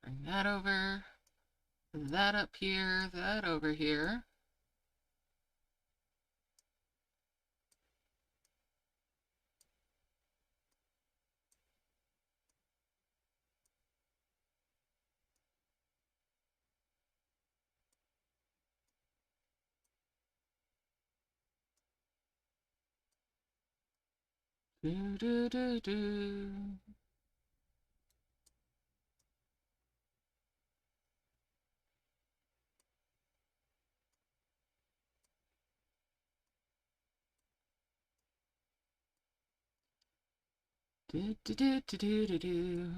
Bring that over. That up here. That over here. Do, do, do, do. Do, do, do, do, do, do, do.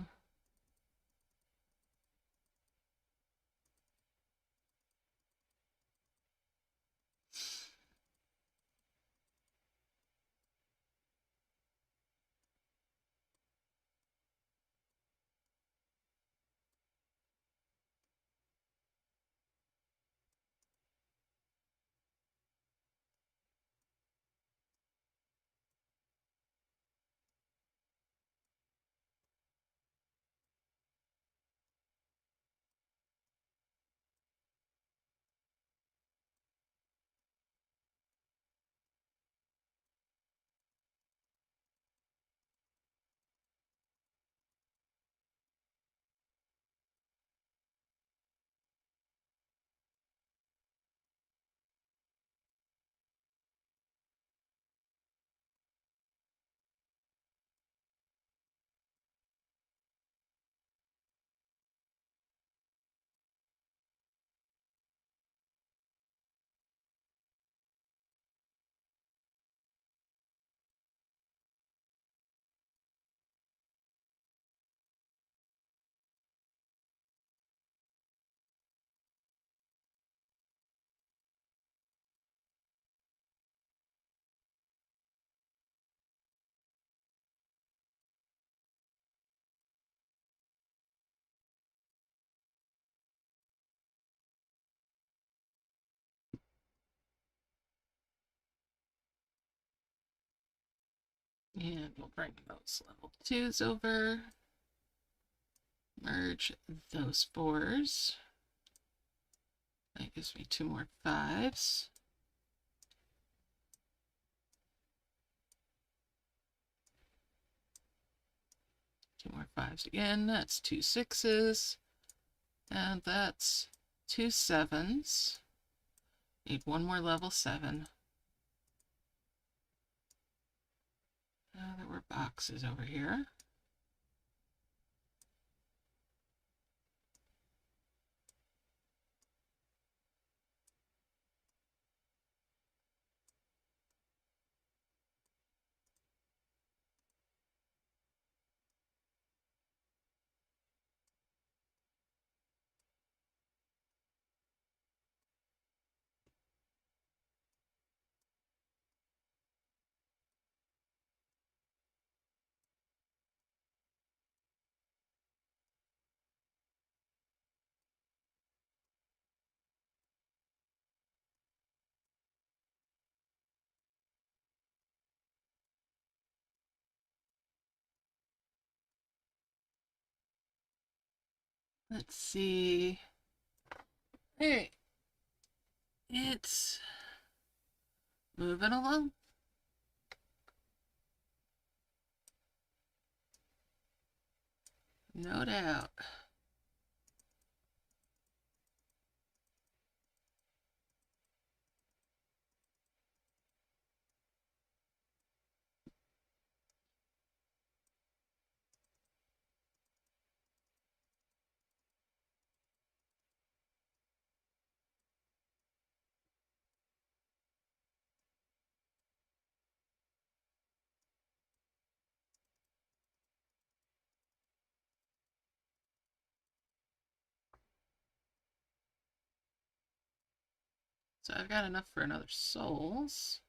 And we'll bring those level 2s over. Merge those 4s. That gives me 2 more 5s. Two more 5s again. That's 2 6s. And that's 2 7s. Need 1 more level 7. Now there were boxes over here. Let's see. Hey, it's moving along. No doubt. So I've got enough for another souls.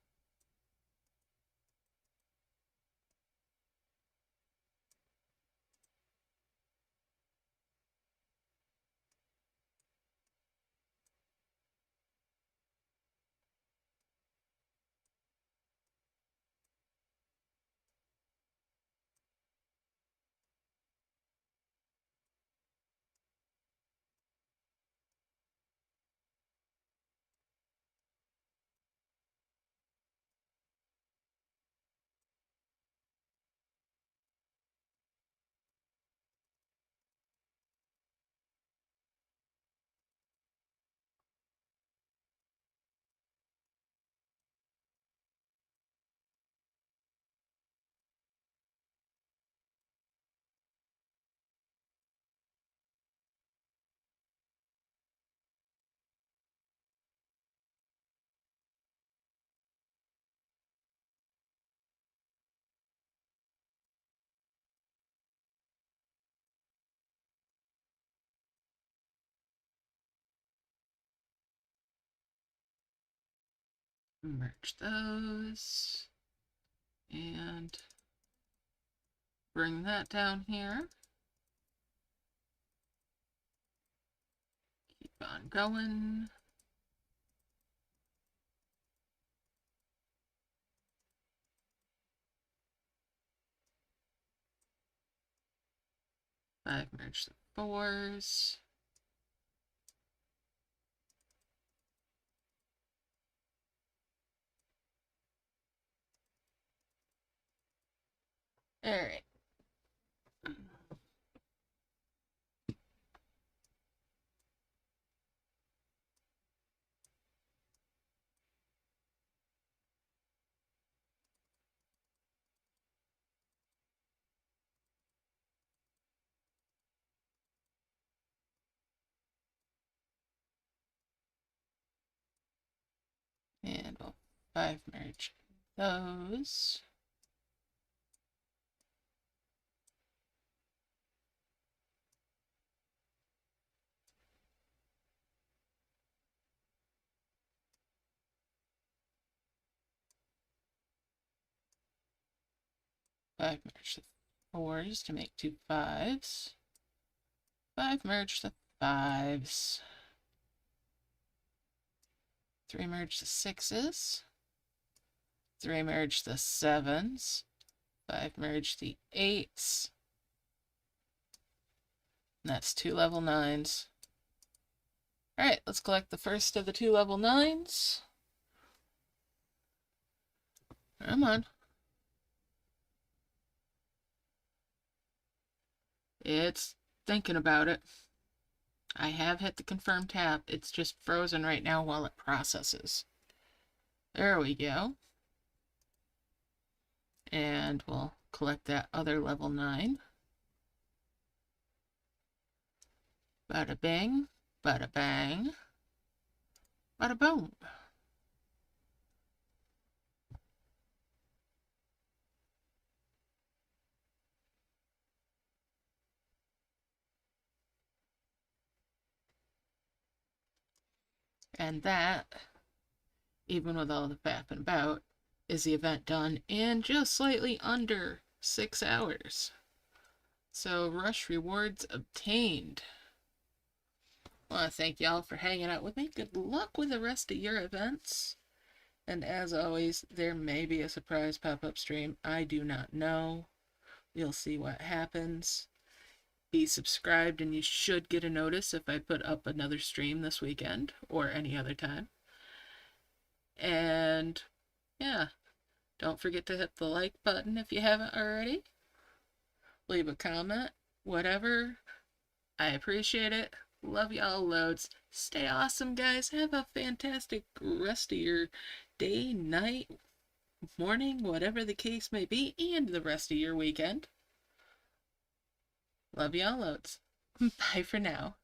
Merge those. And bring that down here. Keep on going. Five, merge the fours. All right. And we'll five merge those. Five merge the fours to make two fives. Five merge the fives. Three merge the sixes. Three merge the sevens. Five merge the eights. And that's two level nines. All right, let's collect the first of the two level nines. Come on. It's thinking about it. I have hit the confirm tab. It's just frozen right now while it processes. There we go. And we'll collect that other level 9. Bada bing, bada bang, bada boom. And that, even with all the fapping about, is the event done in just slightly under 6 hours. So rush rewards obtained. I want to thank y'all for hanging out with me. Good luck with the rest of your events. And as always, there may be a surprise pop-up stream. I do not know. We'll see what happens. Be subscribed and you should get a notice if I put up another stream this weekend or any other time. And yeah, don't forget to hit the like button if you haven't already. Leave a comment, whatever. I appreciate it. Love y'all loads. Stay awesome, guys. Have a fantastic rest of your day, night, morning, whatever the case may be, and the rest of your weekend. Love y'all loads. Bye for now.